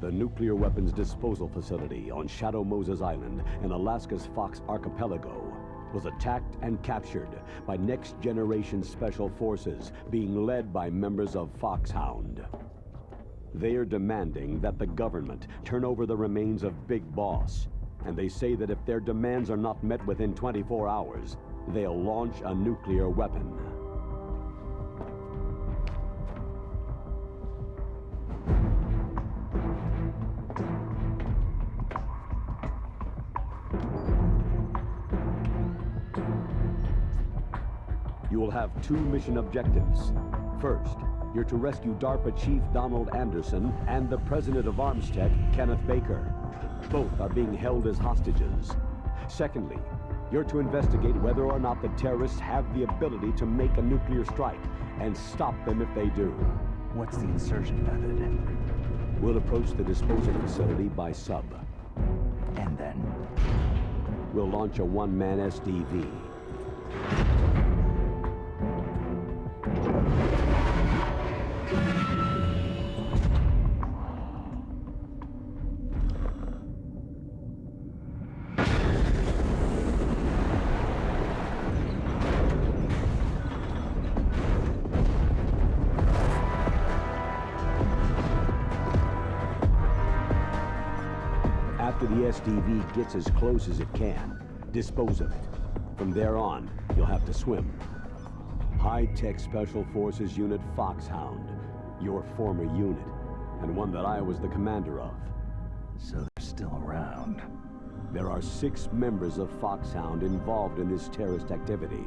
The nuclear weapons disposal facility on Shadow Moses Island in Alaska's Fox Archipelago was attacked and captured by next-generation special forces being led by members of Foxhound. They are demanding that the government turn over the remains of Big Boss, and they say that if their demands are not met within 24 hours, they'll launch a nuclear weapon. You will have two mission objectives. First, you're to rescue DARPA Chief Donald Anderson and the President of Armstech, Kenneth Baker. Both are being held as hostages. Secondly, you're to investigate whether or not the terrorists have the ability to make a nuclear strike and stop them if they do. What's the insertion method? We'll approach the disposal facility by sub. And then? We'll launch a one-man SDV. After the SDV gets as close as it can, dispose of it. From there on, you'll have to swim. High-tech Special Forces Unit Foxhound, your former unit, and one that I was the commander of. So they're still around. There are 6 members of Foxhound involved in this terrorist activity.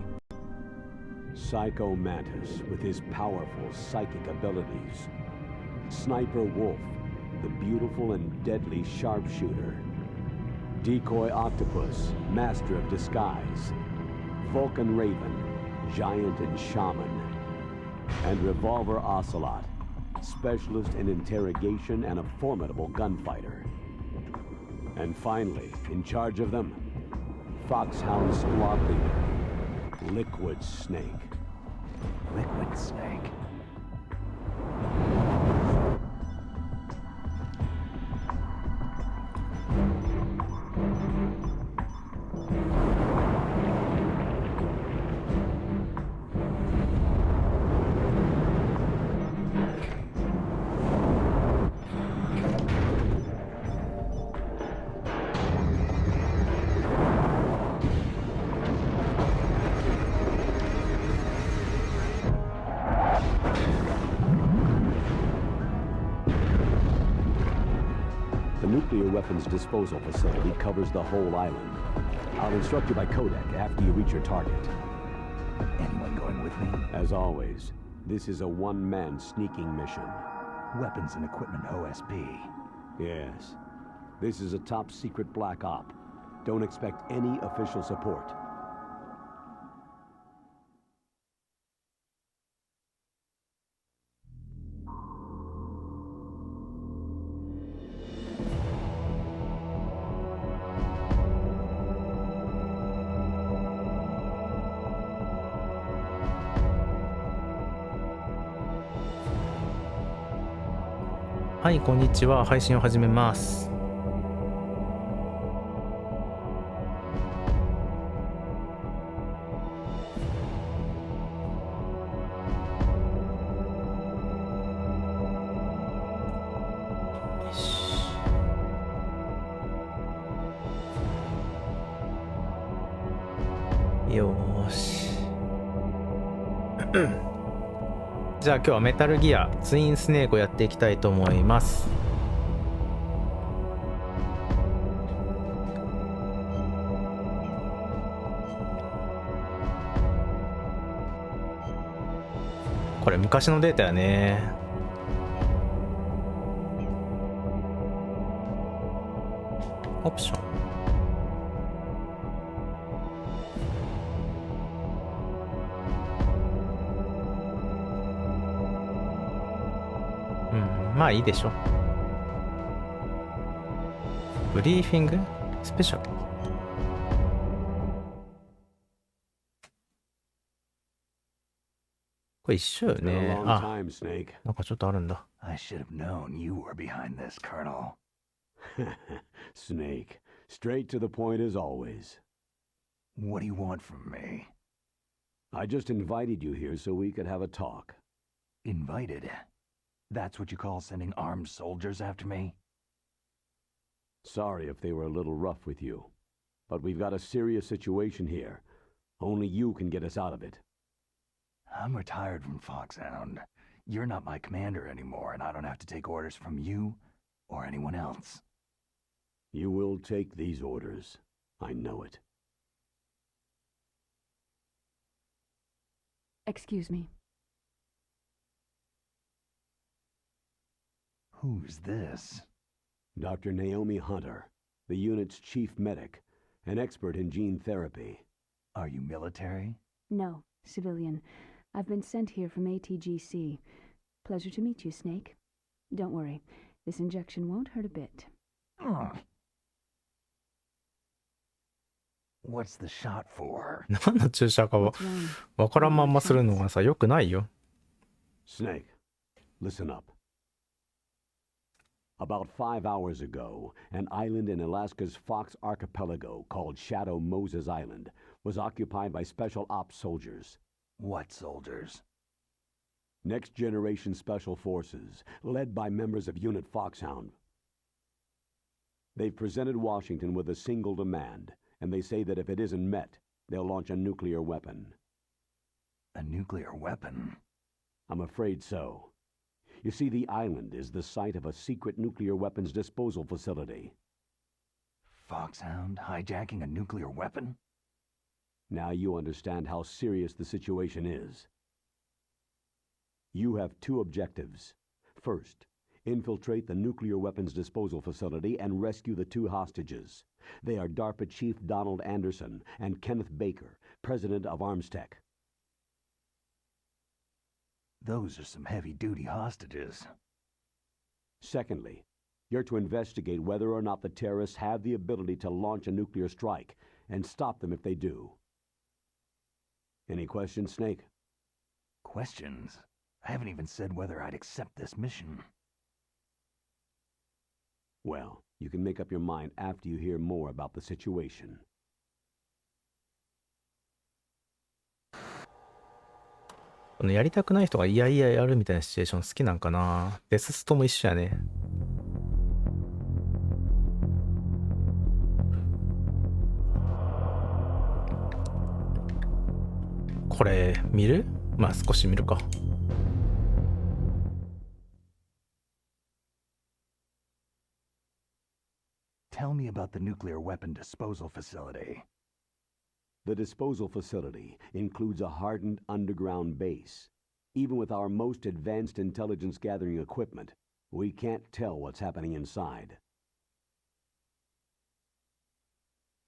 Psycho Mantis, with his powerful psychic abilities. Sniper Wolf, the beautiful and deadly sharpshooter. Decoy Octopus, master of disguise. Vulcan Raven, giant and shaman. And Revolver Ocelot, specialist in interrogation and a formidable gunfighter. And finally, in charge of them, Foxhound squad leader, Liquid Snake. Liquid Snake. The nuclear weapons disposal facility covers the whole island. I'll instruct you by codec after you reach your target. Anyone going with me? As always, this is a one-man sneaking mission. Weapons and equipment OSP. Yes. This is a top-secret black op. Don't expect any official support.はい、こんにちは。配信を始めます。よーし。じゃあ今日はメタルギアツインスネークをやっていきたいと思います。これ昔のデータやね。オプション。まあいいでしょ。ブリーフィングスペシャル。これ一緒よ It's been a ね。 long あ、 time, Snake. なんかちょっとあるんだ。 I should have known you were behind this, Colonel. Snake, straight to the point as always. What do you want from me? I just invited you here so we could have a talk. Invited? That's what you call sending armed soldiers after me? Sorry if they were a little rough with you, but we've got a serious situation here. Only you can get us out of it. I'm retired from Foxhound. You're not my commander anymore, and I don't have to take orders from you or anyone else. You will take these orders. I know it. Excuse me. Who's this? Dr. Naomi Hunter, the unit's chief medic, an expert in gene therapy. Are you military? No, civilian. I've been sent here from ATGC. Pleasure to meet you, Snake. Don't worry, this injection won't hurt a bit. What's the shot for? 何の注射かは What's wrong? わからんまんまするのがさ、よくないよ。 Snake, listen up. About 5 hours ago, an island in Alaska's Fox Archipelago called Shadow Moses Island was occupied by Special Ops soldiers. What soldiers? Next Generation Special Forces, led by members of Unit Foxhound. They've presented Washington with a single demand, and they say that if it isn't met, they'll launch a nuclear weapon. A nuclear weapon? I'm afraid so. You see, the island is the site of a secret nuclear weapons disposal facility. Foxhound hijacking a nuclear weapon? Now you understand how serious the situation is. You have two objectives. First, infiltrate the nuclear weapons disposal facility and rescue the two hostages. They are DARPA Chief Donald Anderson and Kenneth Baker, President of Armstech. Those are some heavy-duty hostages. Secondly, you're to investigate whether or not the terrorists have the ability to launch a nuclear strike and stop them if they do. Any questions, Snake? Questions? I haven't even said whether I'd accept this mission. Well, you can make up your mind after you hear more about the situation. このやりたくない人がいやいややるみたいなシチュエーション好きなんかな。デスストも一緒やね。これ見る？まあ少し見るか。Tell me about the nuclear weapon disposal facility. The disposal facility includes a hardened underground base. Even with our most advanced intelligence gathering equipment, we can't tell what's happening inside.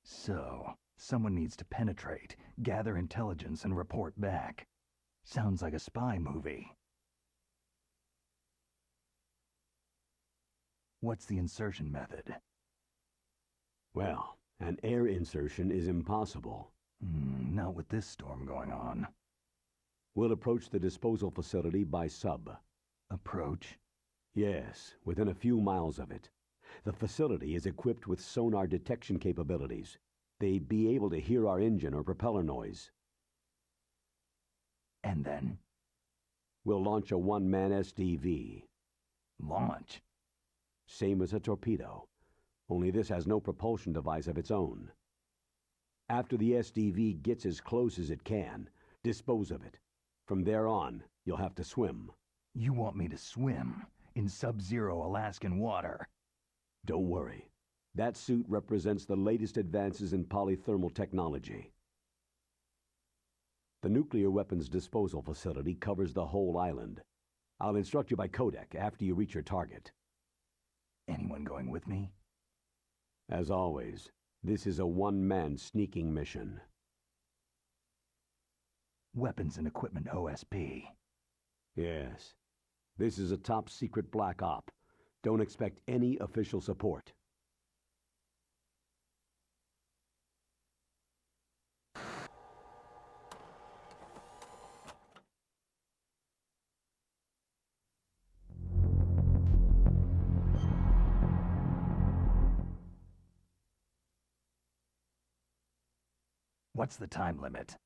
So, someone needs to penetrate, gather intelligence, and report back. Sounds like a spy movie. What's the insertion method? Well, an air insertion is impossible. Not with this storm going on. We'll approach the disposal facility by sub. Approach? Yes, within a few miles of it. The facility is equipped with sonar detection capabilities. They'd be able to hear our engine or propeller noise. And then? We'll launch a one-man SDV. Launch? Same as a torpedo, only this has no propulsion device of its own. After the SDV gets as close as it can, dispose of it. From there on, you'll have to swim. You want me to swim in sub-zero Alaskan water? Don't worry. That suit represents the latest advances in polythermal technology. The nuclear weapons disposal facility covers the whole island. I'll instruct you by codec after you reach your target. Anyone going with me? As always, this is a one-man sneaking mission. Weapons and equipment OSP. Yes. This is a top-secret black op. Don't expect any official support. What's the time limit?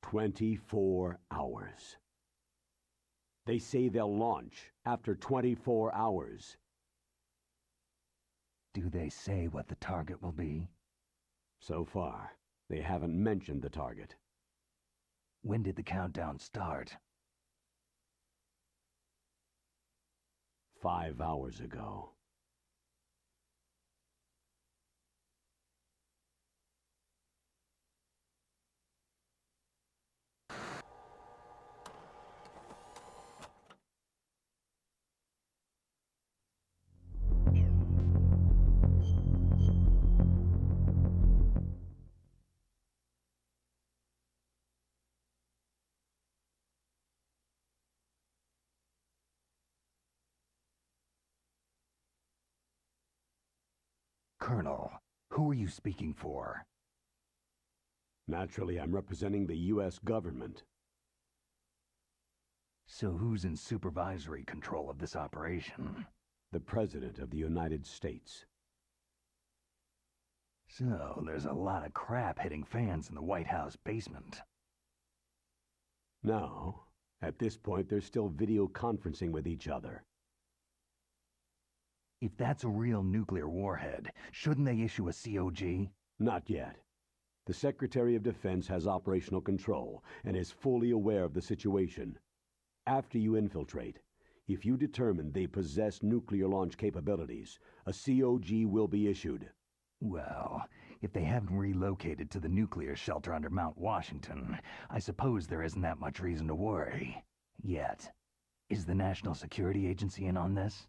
24 hours. They say they'll launch after 24 hours. Do they say what the target will be? So far, they haven't mentioned the target. When did the countdown start? 5 hours ago. Colonel, who are you speaking for? Naturally, I'm representing the U.S. government. So who's in supervisory control of this operation? The President of the United States. So there's a lot of crap hitting fans in the White House basement. No. At this point, they're still video conferencing with each other. If that's a real nuclear warhead, shouldn't they issue a COG? Not yet. The Secretary of Defense has operational control and is fully aware of the situation. After you infiltrate, if you determine they possess nuclear launch capabilities, a COG will be issued. Well, if they haven't relocated to the nuclear shelter under Mount Washington, I suppose there isn't that much reason to worry. Yet. Is the National Security Agency in on this?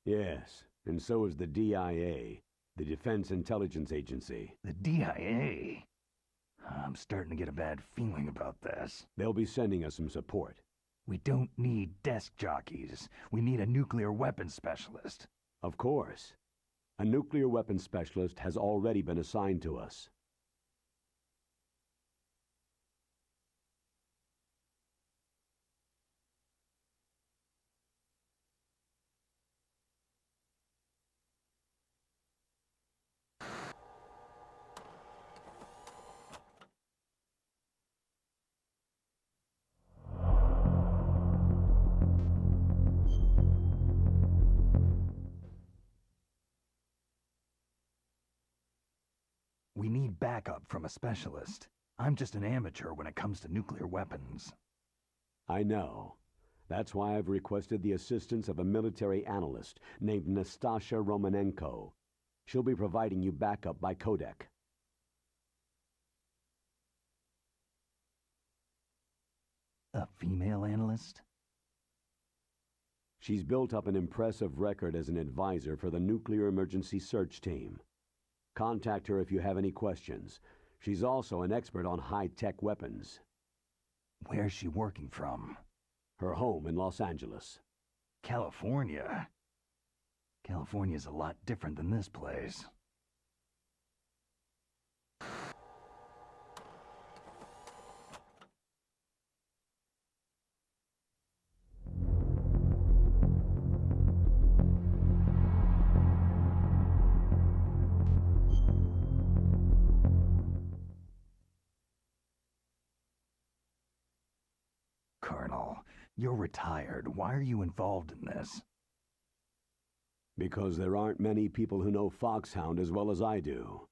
Yes, and so is the DIA, the Defense Intelligence Agency. The DIA? I'm starting to get a bad feeling about this. They'll be sending us some support. We don't need desk jockeys. We need a nuclear weapons specialist. Of course. A nuclear weapons specialist has already been assigned to us. We need backup from a specialist. I'm just an amateur when it comes to nuclear weapons. I know. That's why I've requested the assistance of a military analyst named Nastasha Romanenko. She'll be providing you backup by codec. A female analyst? She's built up an impressive record as an advisor for the Nuclear Emergency Search Team. Contact her if you have any questions. She's also an expert on high-tech weapons. Where's she working from? Her home in Los Angeles. California? California's a lot different than this place. Colonel, you're retired. Why are you involved in this? Because there aren't many people who know Foxhound as well as I do.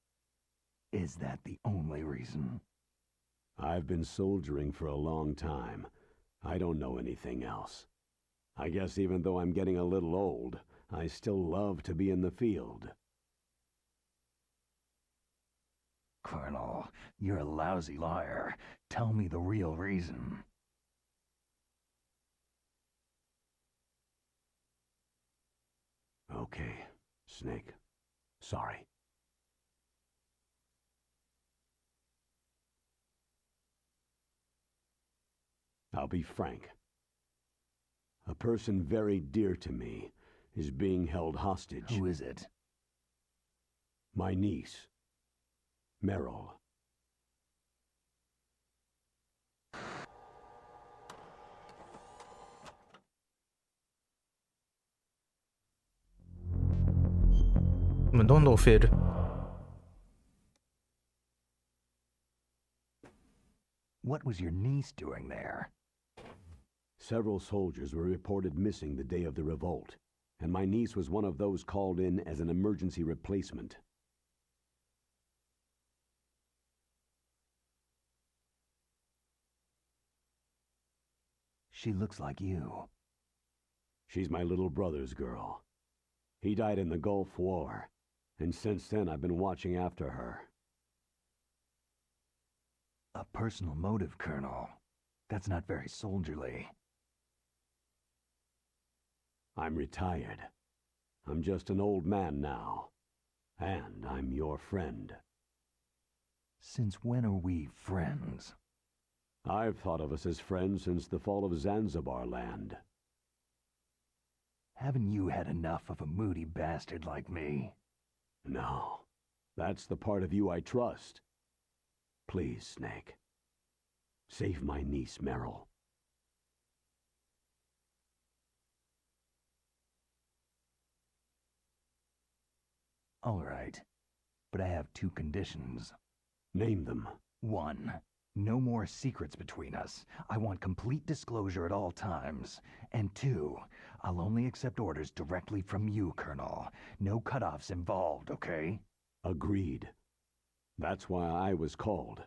Is that the only reason? I've been soldiering for a long time. I don't know anything else. I guess even though I'm getting a little old, I still love to be in the field. Colonel, you're a lousy liar. Tell me the real reason. Okay, Snake. Sorry. I'll be frank. A person very dear to me is being held hostage. Who is it? My niece, Meryl. Men どんどん増える。What was your niece doing there? Several soldiers were reported missing the day of the revolt, and my niece was one of those called in as an emergency replacement. She looks like you. She's my little brother's girl. He died in the Gulf War, and since then I've been watching after her. A personal motive, Colonel. That's not very soldierly. I'm retired. I'm just an old man now. And I'm your friend. Since when are we friends? I've thought of us as friends since the fall of Zanzibar land. Haven't you had enough of a moody bastard like me? No. That's the part of you I trust. Please, Snake. Save my niece, Meryl. All right. But I have two conditions. Name them. 1. No more secrets between us. I want complete disclosure at all times. And 2. I'll only accept orders directly from you, Colonel. No cutoffs involved, okay? Agreed. That's why I was called.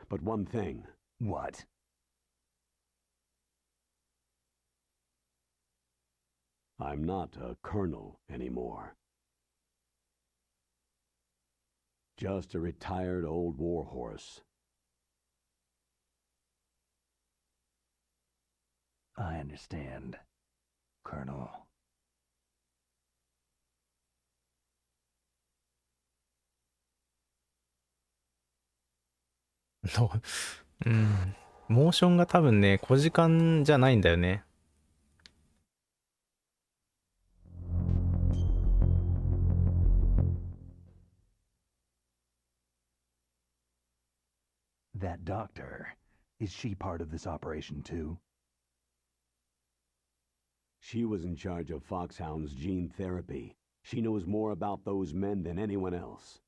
But one thing. What? I'm not a colonel anymore. Just a retired old warhorse. I understand, Colonel.モーションが多分ね、小時間じゃないんだよね。That doctor, is she part of this operation too? She was in charge of Foxhound's gene therapy. She knows more about those men than anyone else.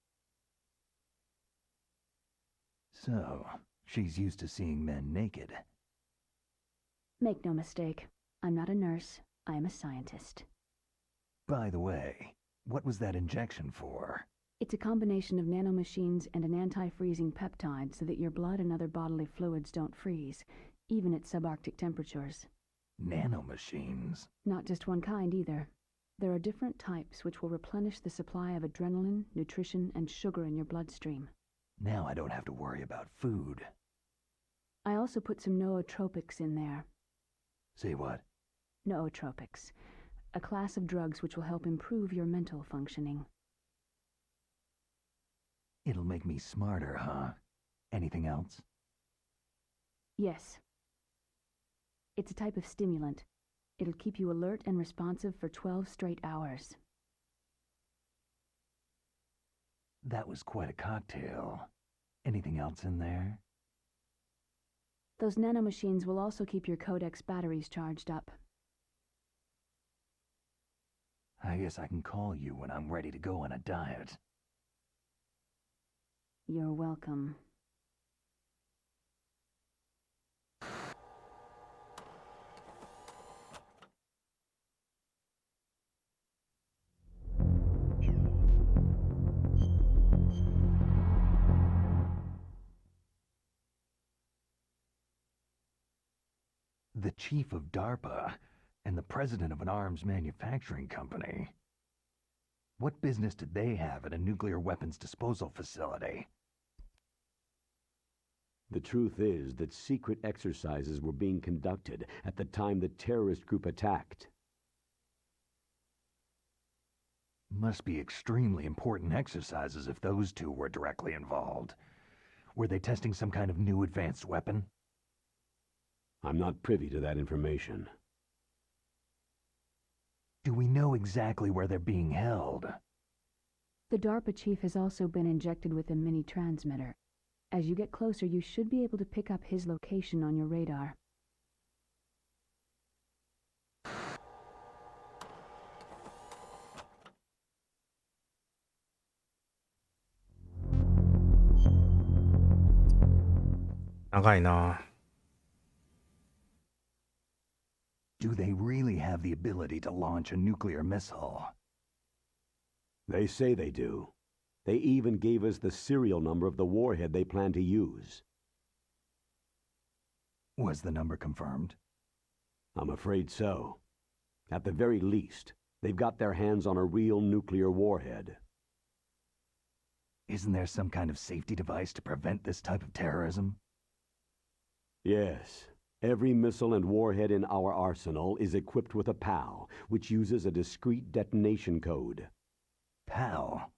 So, she's used to seeing men naked. Make no mistake, I'm not a nurse, I am a scientist. By the way, what was that injection for? It's a combination of nanomachines and an anti-freezing peptide so that your blood and other bodily fluids don't freeze, even at subarctic temperatures. Nanomachines? Not just one kind either. There are different types which will replenish the supply of adrenaline, nutrition, and sugar in your bloodstream. Now I don't have to worry about food. I also put some nootropics in there. Say what? Nootropics, a class of drugs which will help improve your mental functioning. It'll make me smarter, huh? Anything else? Yes. It's a type of stimulant. It'll keep you alert and responsive for 12 straight hours. That was quite a cocktail. Anything else in there? Those nanomachines will also keep your Codex batteries charged up. I guess I can call you when I'm ready to go on a diet. You're welcome. The chief of DARPA and the president of an arms manufacturing company. What business did they have at a nuclear weapons disposal facility? The truth is that secret exercises were being conducted at the time the terrorist group attacked. Must be extremely important exercises if those two were directly involved. Were they testing some kind of new advanced weapon? I'm not privy to that information. Do we know exactly where they're being held? The DARPA chief has also been injected with a mini transmitter. As you get closer, you should be able to pick up his location on your radar. 長いな。Do they really have the ability to launch a nuclear missile? They say they do. They even gave us the serial number of the warhead they plan to use. Was the number confirmed? I'm afraid so. At the very least, they've got their hands on a real nuclear warhead. Isn't there some kind of safety device to prevent this type of terrorism? Yes. Every missile and warhead in our arsenal is equipped with a PAL, which uses a discrete detonation code. PAL?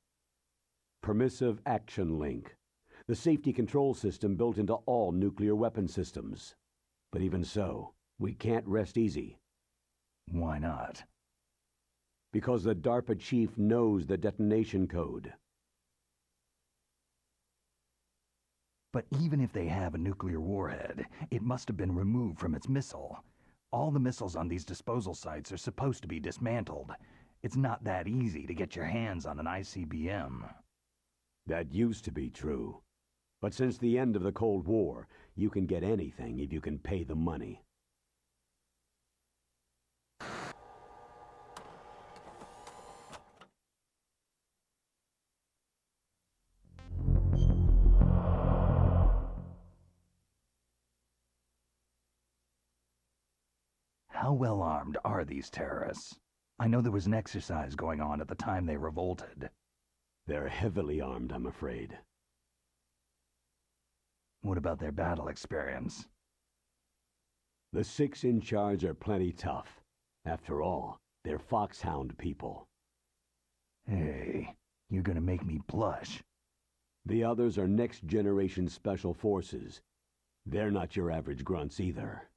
Permissive Action Link. The safety control system built into all nuclear weapon systems. But even so, we can't rest easy. Why not? Because the DARPA chief knows the detonation code. But even if they have a nuclear warhead, it must have been removed from its missile. All the missiles on these disposal sites are supposed to be dismantled. It's not that easy to get your hands on an ICBM. That used to be true. But since the end of the Cold War, you can get anything if you can pay the money. How well armed are these terrorists? I know there was an exercise going on at the time they revolted. They're heavily armed, I'm afraid. What about their battle experience? The 6 in charge are plenty tough. After all, they're Foxhound people. Hey, you're gonna make me blush. The others are next-generation special forces. They're not your average grunts either.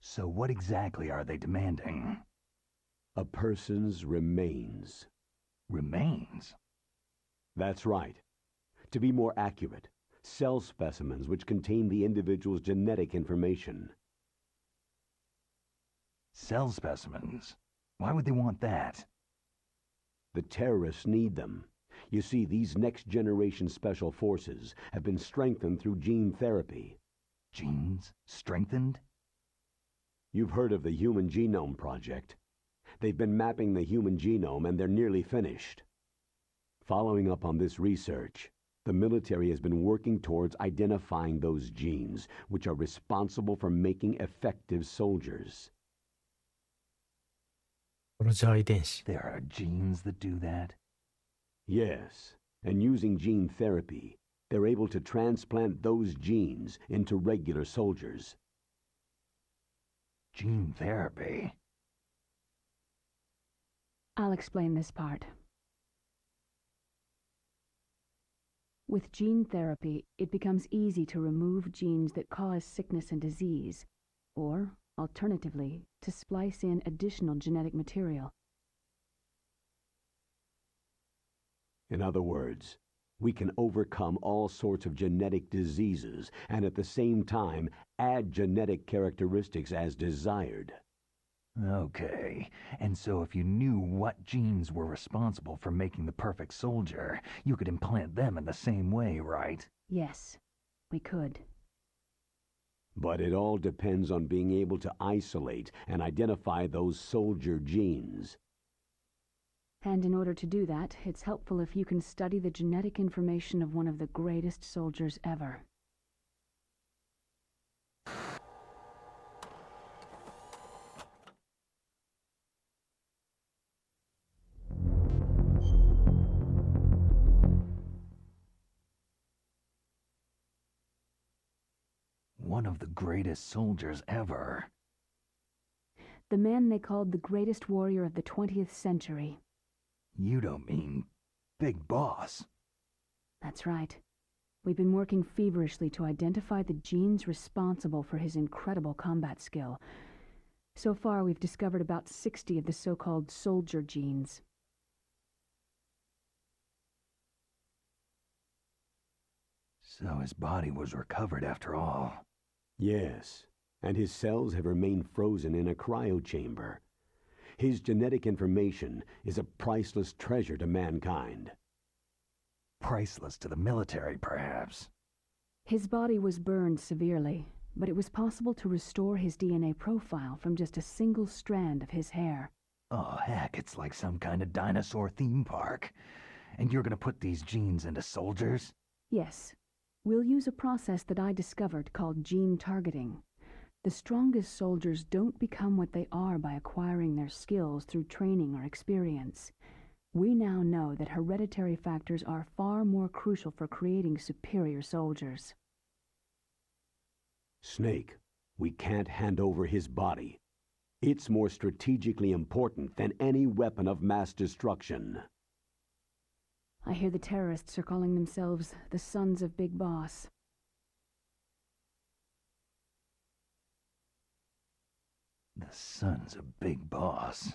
So what exactly are they demanding? A person's remains. Remains? That's right. To be more accurate, cell specimens which contain the individual's genetic information. Cell specimens? Why would they want that? The terrorists need them. You see, these next-generation special forces have been strengthened through gene therapy. Genes? Strengthened? You've heard of the Human Genome Project. They've been mapping the human genome and they're nearly finished. Following up on this research, the military has been working towards identifying those genes which are responsible for making effective soldiers. ソルジャー遺伝子。 There are genes that do that? Yes, and using gene therapy, they're able to transplant those genes into regular soldiers. Gene therapy? I'll explain this part. With gene therapy, it becomes easy to remove genes that cause sickness and disease, or, alternatively, to splice in additional genetic material. In other words, we can overcome all sorts of genetic diseases and at the same time add genetic characteristics as desired. Okay, and so if you knew what genes were responsible for making the perfect soldier, you could implant them in the same way, right? Yes, we could. But it all depends on being able to isolate and identify those soldier genes. And in order to do that, it's helpful if you can study the genetic information of one of the greatest soldiers ever. One of the greatest soldiers ever. The man they called the greatest warrior of the 20th century. You don't mean Big Boss? That's right. We've been working feverishly to identify the genes responsible for his incredible combat skill. So far, we've discovered about 60 of the so-called soldier genes. So his body was recovered after all. Yes, and his cells have remained frozen in a cryochamber. His genetic information is a priceless treasure to mankind. Priceless to the military, perhaps. His body was burned severely, but it was possible to restore his DNA profile from just a single strand of his hair. Oh, heck, it's like some kind of dinosaur theme park. And you're gonna put these genes into soldiers? Yes. We'll use a process that I discovered called gene targeting. The strongest soldiers don't become what they are by acquiring their skills through training or experience. We now know that hereditary factors are far more crucial for creating superior soldiers. Snake, we can't hand over his body. It's more strategically important than any weapon of mass destruction. I hear the terrorists are calling themselves the Sons of Big Boss. The Sons of Big Boss.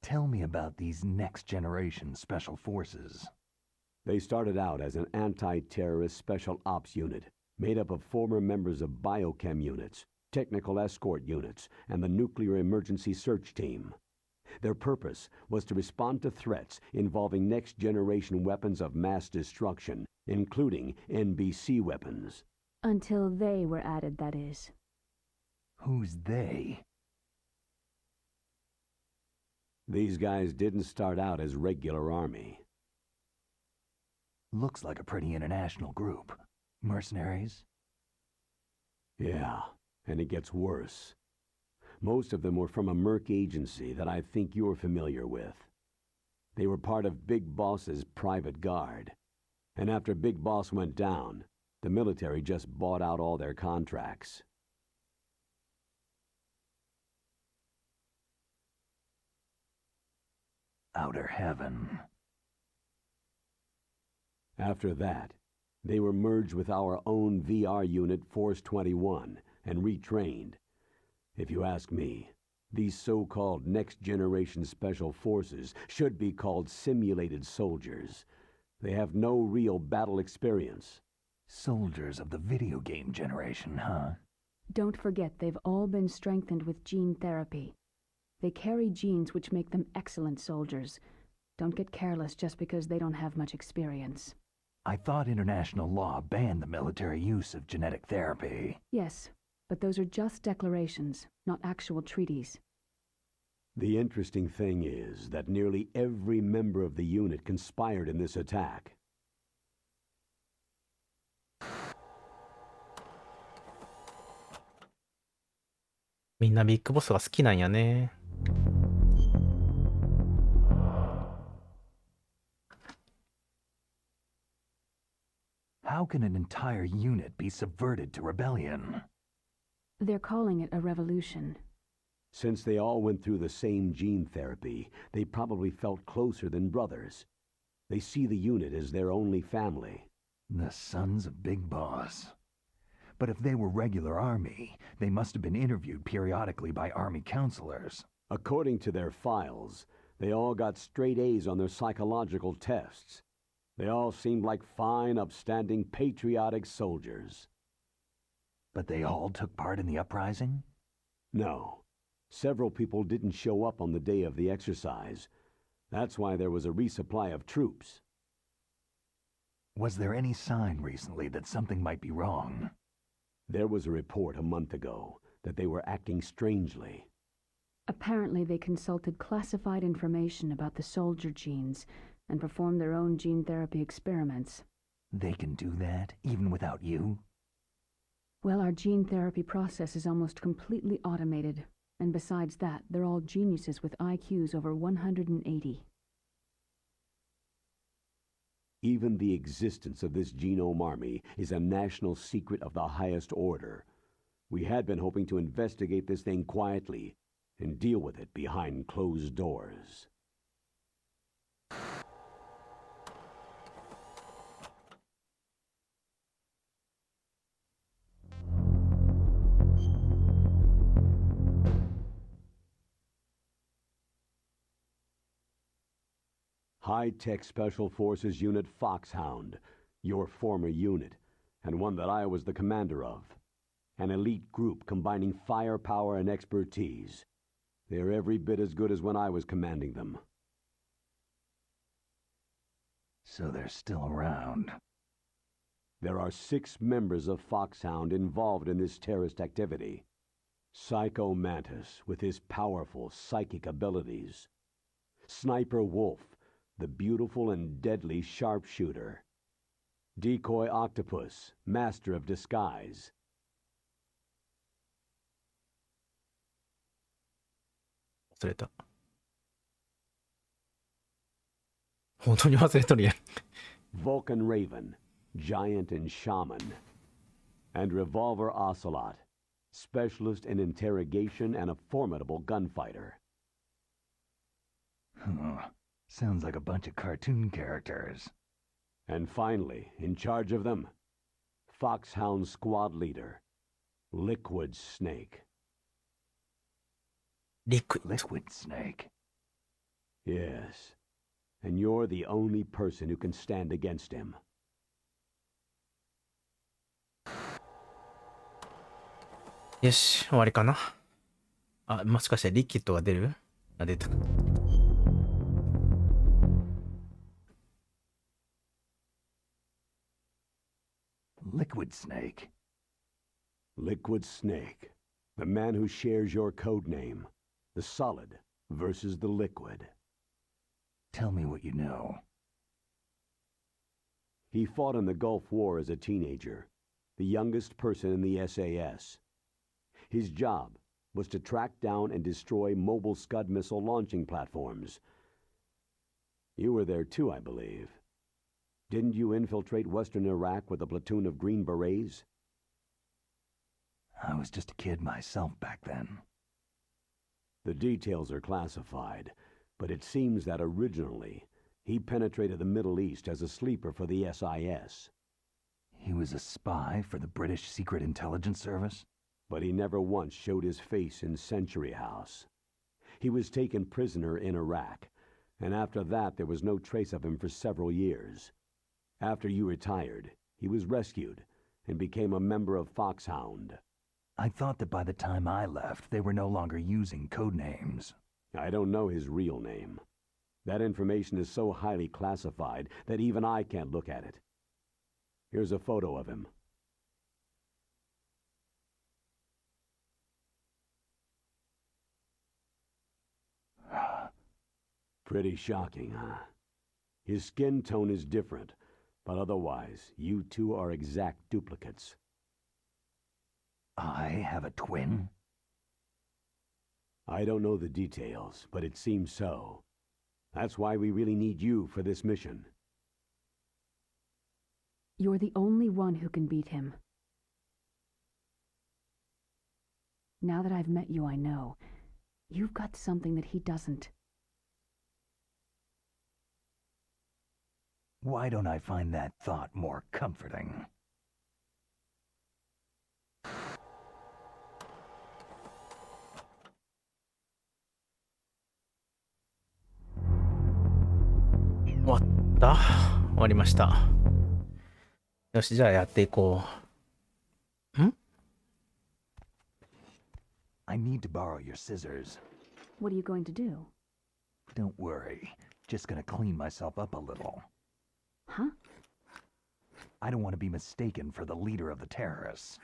Tell me about these next-generation special forces. They started out as an anti-terrorist special ops unit, made up of former members of biochem units, technical escort units, and the nuclear emergency search team. Their purpose was to respond to threats involving next-generation weapons of mass destruction, including NBC weapons. Until they were added, that is. Who's they? These guys didn't start out as regular army. Looks like a pretty international group. Mercenaries? Yeah, and it gets worse. Most of them were from a merc agency that I think you're familiar with. They were part of Big Boss's private guard. And after Big Boss went down, the military just bought out all their contracts. Outer heaven. After that, they were merged with our own VR unit Force 21 and retrained. If you ask me, these so-called next-generation special forces should be called simulated soldiers. They have no real battle experience. Soldiers of the video game generation, huh? Don't forget they've all been strengthened with gene therapy. They carry genes which make them excellent soldiers. Don't get careless just because they don't have much experience. I thought international law banned the military use of genetic therapy. Yes, but those are just declarations, not actual treaties. The interesting thing is that nearly every member of the unit conspired in this attack.みんなビッグボスが好きなんやね。How can an entire unit be subverted to rebellion? They're calling it a revolution. Since they all went through the same gene therapy, they probably felt closer than brothers. They see the unit as their only family. The Sons of Big Boss. But if they were regular army, they must have been interviewed periodically by army counselors. According to their files, they all got straight A's on their psychological tests. They all seemed like fine, upstanding, patriotic soldiers. But they all took part in the uprising? No. Several people didn't show up on the day of the exercise. That's why there was a resupply of troops. Was there any sign recently that something might be wrong? There was a report a month ago that they were acting strangely. Apparently they consulted classified information about the soldier genes and performed their own gene therapy experiments. They can do that, even without you? Well, our gene therapy process is almost completely automated. And besides that, they're all geniuses with IQs over 180. Even the existence of this genome army is a national secret of the highest order. We had been hoping to investigate this thing quietly and deal with it behind closed doors. High-tech Special Forces Unit Foxhound, your former unit, and one that I was the commander of. An elite group combining firepower and expertise. They're every bit as good as when I was commanding them. So they're still around. There are 6 members of Foxhound involved in this terrorist activity. Psycho Mantis, with his powerful psychic abilities. Sniper Wolf, the beautiful and deadly sharpshooter. Decoy Octopus, master of disguise.忘れた。本当に忘れとるやん。Vulcan Raven, giant and shaman. And Revolver Ocelot, specialist in interrogation and a formidable gunfighter. Sounds like a bunch of cartoon characters. And finally, in charge of them, Foxhound Squad Leader, Liquid Snake. Liquid Snake? Yes, and you're the only person who can stand against him. よし、終わりかな。あ、もしかしてリキッドが出る？あ、出た。Liquid Snake. Liquid Snake, the man who shares your code name. The solid versus the liquid. Tell me what you know. He fought in the Gulf War as a teenager, the youngest person in the SAS. His job was to track down and destroy mobile Scud missile launching platforms. You were there too, I believe. Didn't you infiltrate Western Iraq with a platoon of Green Berets? I was just a kid myself back then. The details are classified, but it seems that originally he penetrated the Middle East as a sleeper for the SIS. He was a spy for the British Secret Intelligence Service? But he never once showed his face in Century House. He was taken prisoner in Iraq, and after that there was no trace of him for several years. After you retired, he was rescued and became a member of Foxhound. I thought that by the time I left, they were no longer using code names. I don't know his real name. That information is so highly classified that even I can't look at it. Here's a photo of him. Pretty shocking, huh? His skin tone is different, but otherwise, you two are exact duplicates. I have a twin? I don't know the details, but it seems so. That's why we really need you for this mission. You're the only one who can beat him. Now that I've met you, I know. You've got something that he doesn't. Why don't I find that thought more comforting?終わった。終わりました。よし、じゃあやっていこう。ん？ I need to borrow your scissors. What are you going to do? Don't worry. Just gonna clean myself up a little. Huh? I don't want to be mistaken for the leader of the terrorists.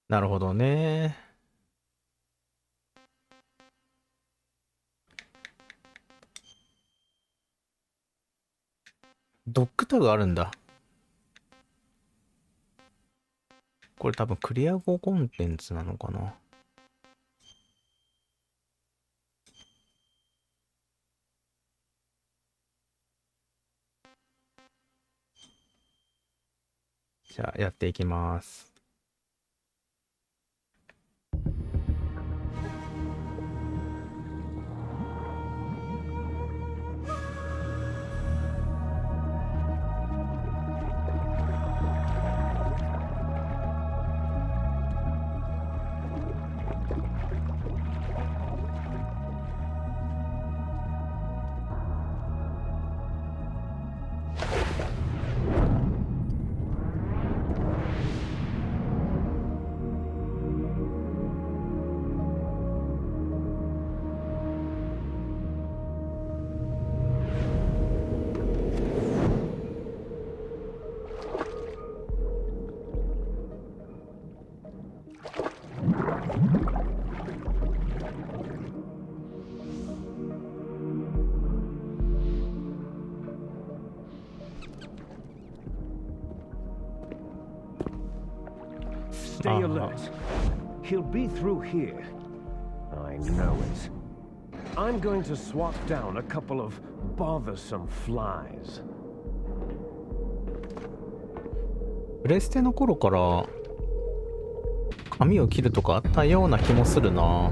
なるほどね。ドッグタグあるんだ。これ多分クリア後コンテンツなのかな。じゃあやっていきます。Stay alert. He'll be through here. I know it. I'm going to swat down a couple of bothersome flies. プレステの頃から髪を切るとかあったような気もするな。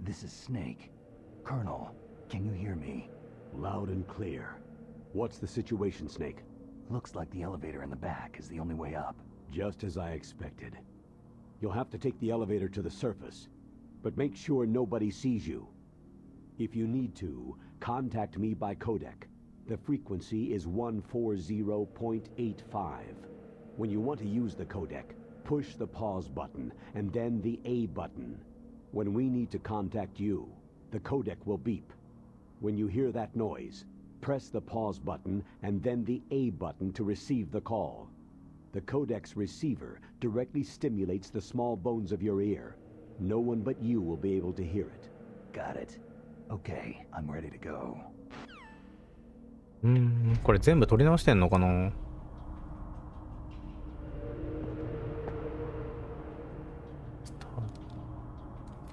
This is Snake. Colonel, can you hear me? Loud and clear. What's the situation, Snake? Looks like the elevator in the back is the only way up. Just as I expected. You'll have to take the elevator to the surface, but make sure nobody sees you. If you need to, contact me by codec. The frequency is 140.85. When you want to use the codec, push the pause button and then the A button. When we need to contact you, the codec will beep. When you hear that noise, press the pause button and then the A button to receive the call. The codec's receiver directly stimulates the small bones of your ear. No one but you will be able to hear it. Got it. Okay, I'm ready to go. これ全部取り直してんのかな。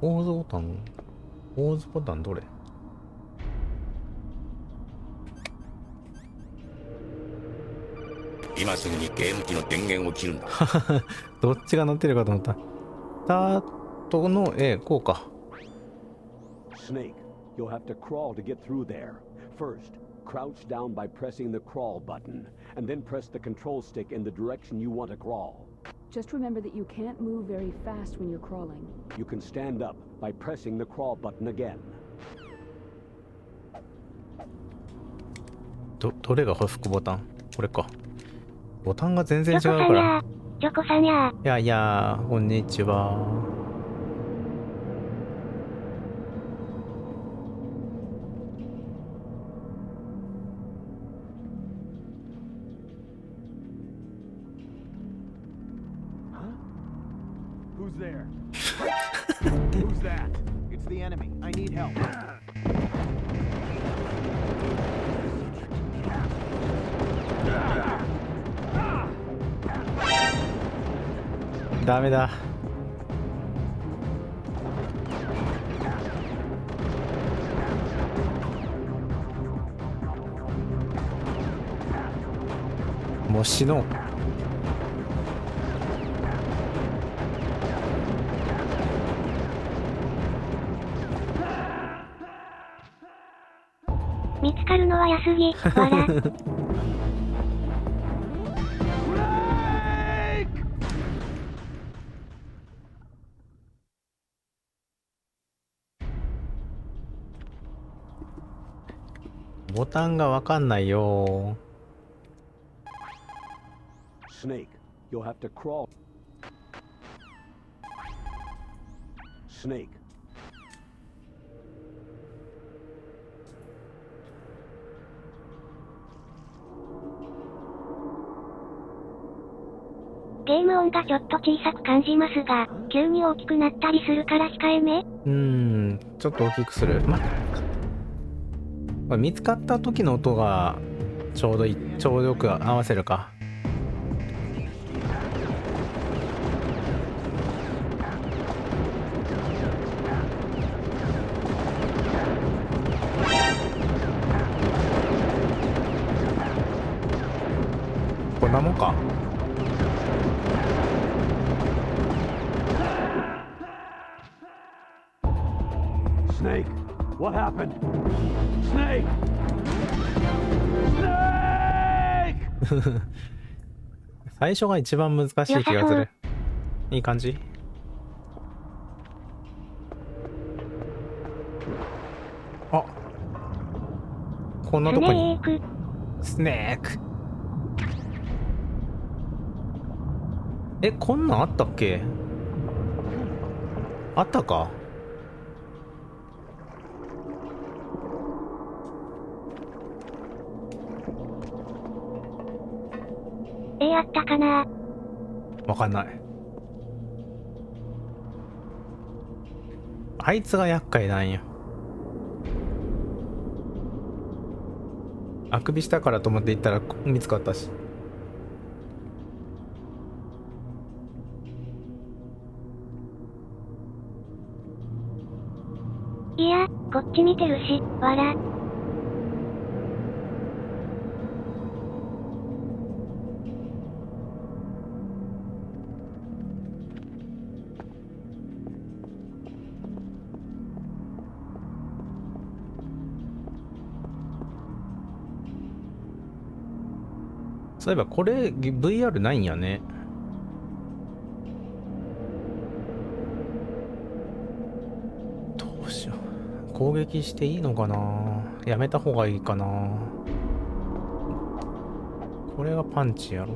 ポーズボタン、ポーズボタンどれ？今すぐにゲーム機の電源を切るんだ。どっちが鳴ってるかと思った。スタートの A、こうか。Snake, you'll have to crawl to get through there. First, crouch down by pressing the crawl button, and then press the control stick in the direction you want to crawl. Just remember that you can't move very fast when you're crawling. You can stand up by pressing the crawl button again. どれが補足ボタン？これか。ボタンが全然違うから。チョコさんや。いやいや、こんにちは。Who's there? Who's that? It's the enemy. I need help. ダメだ。もう死のう。見つかるのは安ぎ。わら。ボタンがわかんないよ。Snake, you'll have to crawl. Snake. ゲーム音がちょっと小さく感じますが、急に大きくなったりするから控えめ。ちょっと大きくする。見つかった時の音がちょうどよく合わせるか。こんなもんか。Snake, what happened? Snake! Snake! 最初が一番難しい気がする。いい感じ。あ、こんなとこにスネーク。え、こんなんあったっけ？あったか？あったかな？わかんない。あいつが厄介なんよ。あくびしたからと思って行ったら見つかったし。いや、こっち見てるし、わら。そういえばこれ VR ないんやね。どうしよう。攻撃していいのかな。やめた方がいいかな。これがパンチやろ。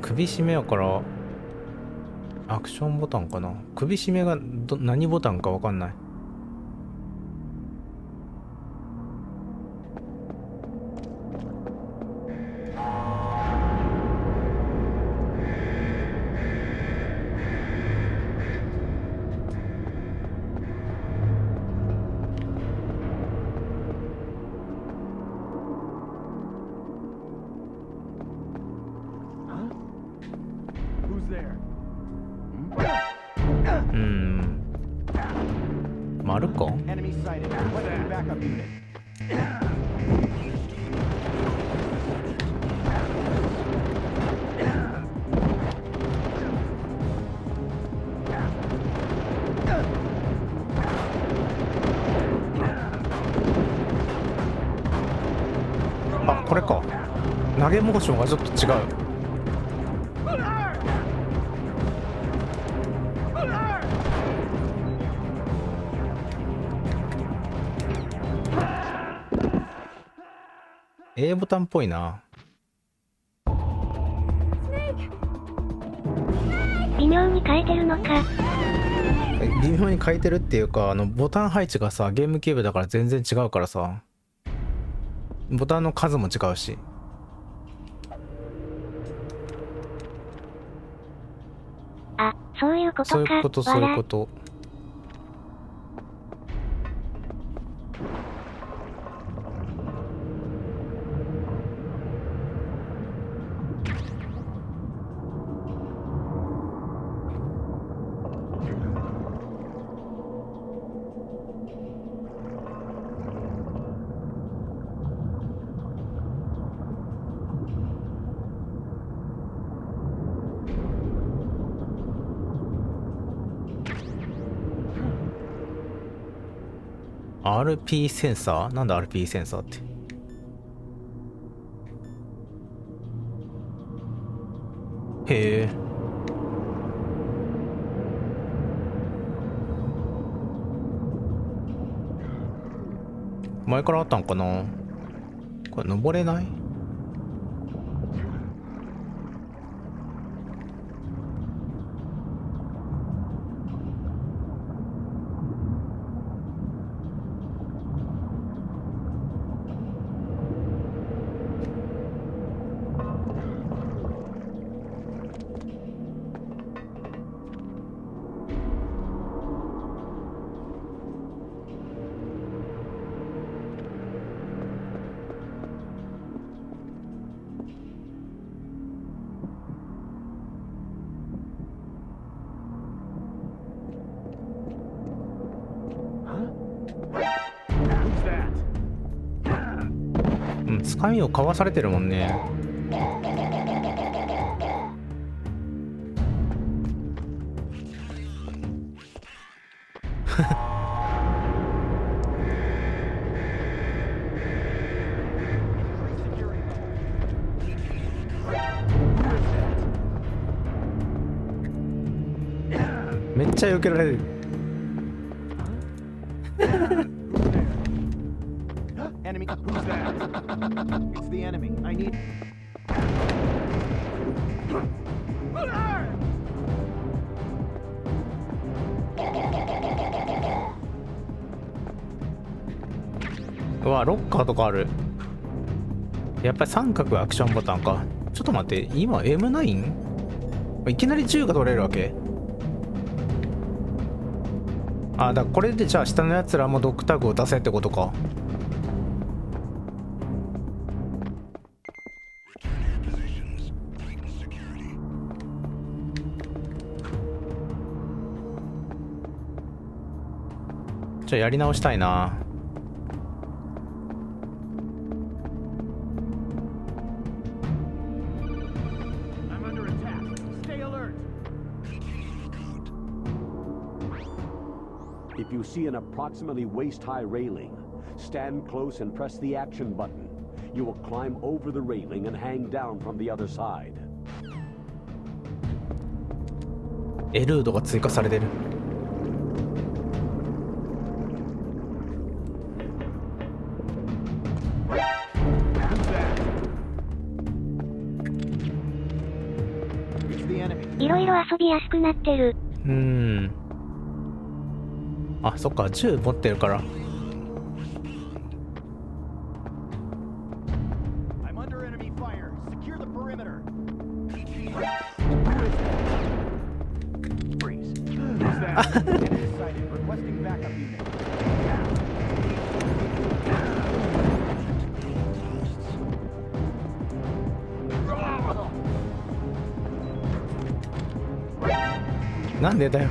首絞めやからアクションボタンかな。首絞めが何ボタンかわかんない。丸か？あ、これか。投げモーションがちょっと違う。A ボタンっぽいな。微妙に変えてるのか。微妙に変えてるっていうか、ボタン配置がさ、ゲームキューブだから全然違うからさ、ボタンの数も違うし。あ、そういうことか。そういうこと、そういうこと。RP センサー？なんだ RP センサーって。へえ。前からあったんかな。これ登れない？うん、つかみをかわされてるもんね。めっちゃ避けられる。Enemy. Who's that? It's the enemy. I need. うわ、ロッカーとかある。やっぱり三角アクションボタンか。ちょっと待って、今 M9？ いきなり銃が取れるわけ？あ、だからこれでじゃあ下のやつらもドッグタグを出せってことか。じゃあやり直したいな。If you see an approximately waist-high railing, stand close and press the action button. You will climb over the railing and hang down from the other side. エルードが追加されてる。いろいろ遊びやすくなってる。あ、そっか、銃持ってるから。I'm under enemy fire. Secure the perimeter. Freeze. Who's that? Enemy sighted. Requesting backup unit. なんでだよ。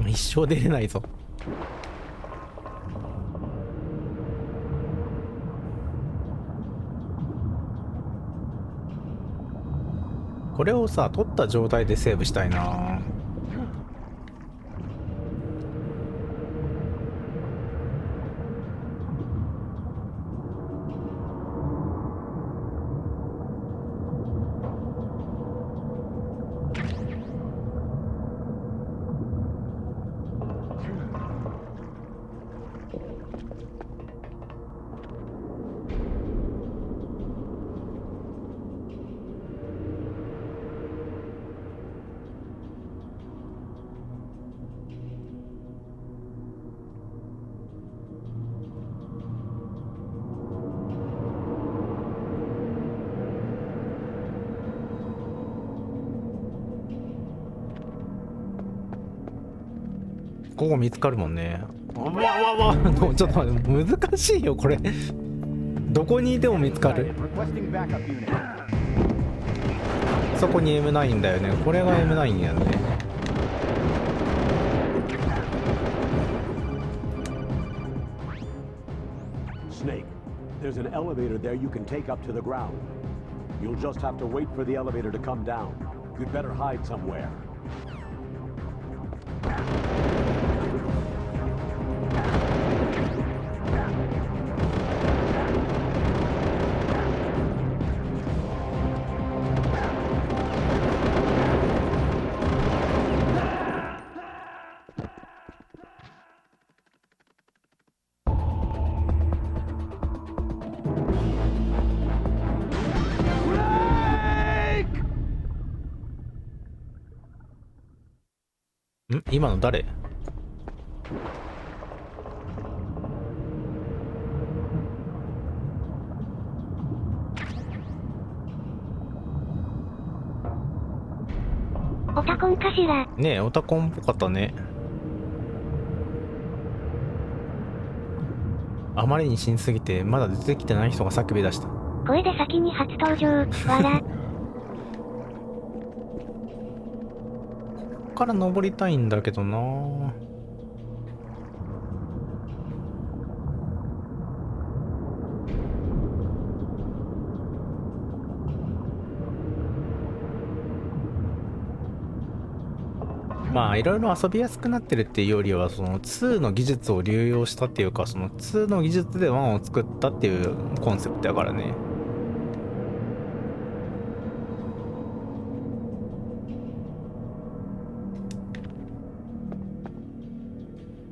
一生出れないぞ。これをさ、取った状態でセーブしたいな。ここ見つかるもんね。わわわ、ちょっと待って、難しいよこれ。どこにいても見つかる。そこに M9 だよね。これが M9 やんね。Snake, there's an elevator there you can take up to the ground. You'll just have to wait for the elevator to come down. You'd better hide somewhere.今の誰？オタコンかしら？ねえ、オタコンっぽかったね。あまりに死にすぎてまだ出てきてない人が叫び出した。声で先に初登場。わら。ここから登りたいんだけどな。まあいろいろ遊びやすくなってるっていうよりは、その2の技術を流用したっていうか、その2の技術で1を作ったっていうコンセプトだからね。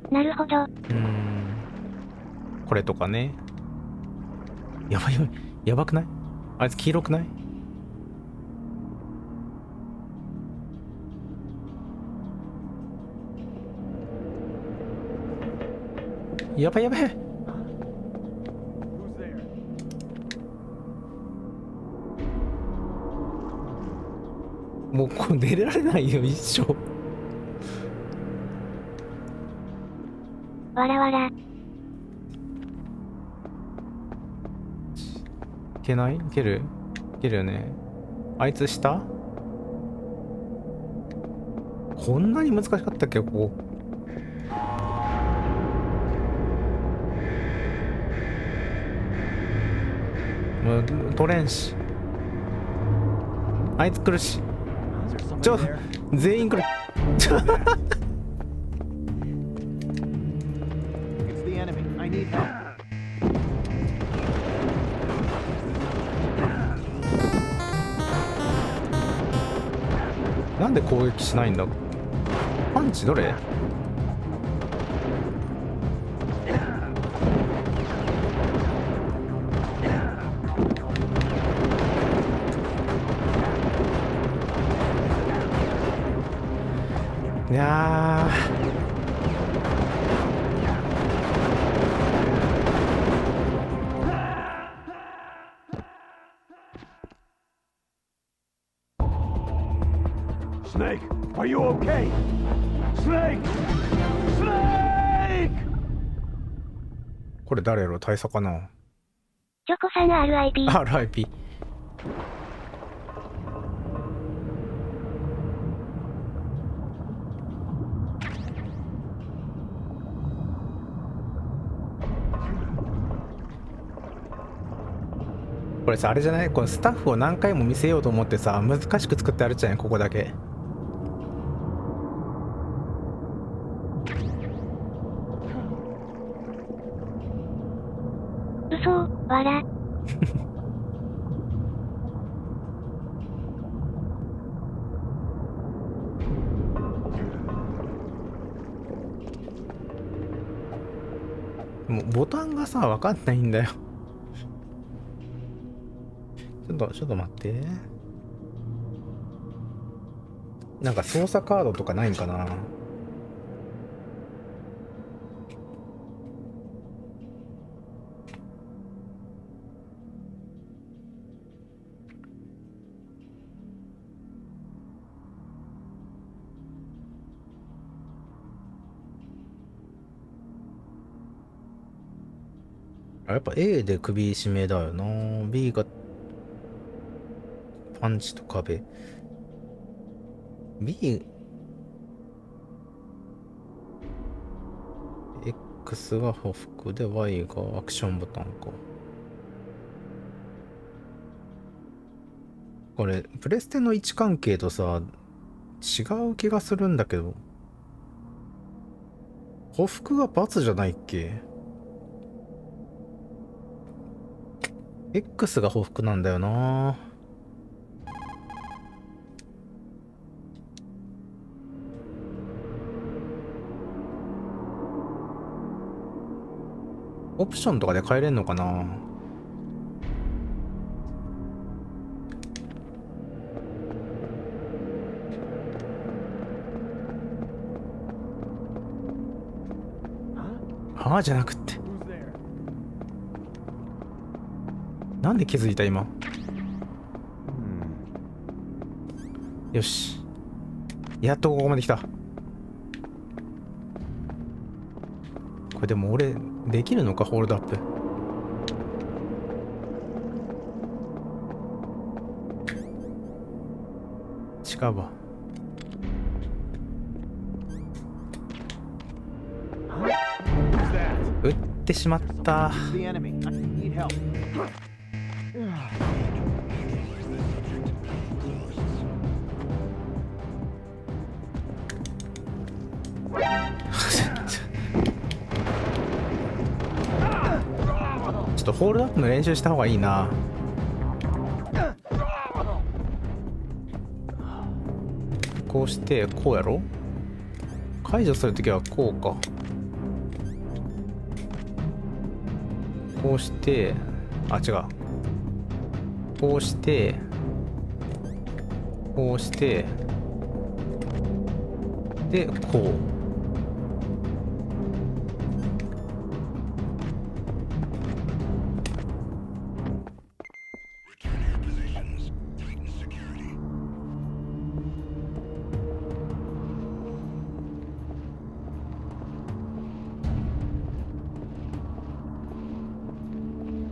なるほど。これとかね。やばいやばい。やばくない？あいつ黄色くない？やばいやばい。もうこう出られないよ、一生。わらわら。いけない？いける？いけるよね。あいつ下？こんなに難しかったっけ、ここ。もう取れんし。あいつ来るし。全員来る。It's the enemy. I need help. なんで攻撃しないんだ？パンチどれ？いやSnake, are you okay? Snake! Snake! これ誰やろ？大佐かな？チョコさん RIP。RIP。これさ、あれじゃない？このスタッフを何回も見せようと思ってさ、難しく作ってあるじゃん、ここだけ。嘘、わら。もうボタンがさ、わかんないんだよ。ちょっと待って。なんか操作カードとかないんかな。やっぱ A で首絞めだよな。B がパンチと壁。B、X が歩幅で Y がアクションボタンか。これ、プレステの位置関係とさ、違う気がするんだけど。歩幅が×じゃないっけ？ X が歩幅なんだよな。オプションとかで変えれんのかな。はあじゃなくって。なんで気づいた今。よし。やっとここまで来た。これでも俺できるのか、ホールドアップ。違うわ。撃ってしまった。The enemy. I need help. いとホールドアップの練習した方がいいな。こうしてこうやろ。解除するときはこうか。こうして、あ、違う。こうしてこうしてでこう。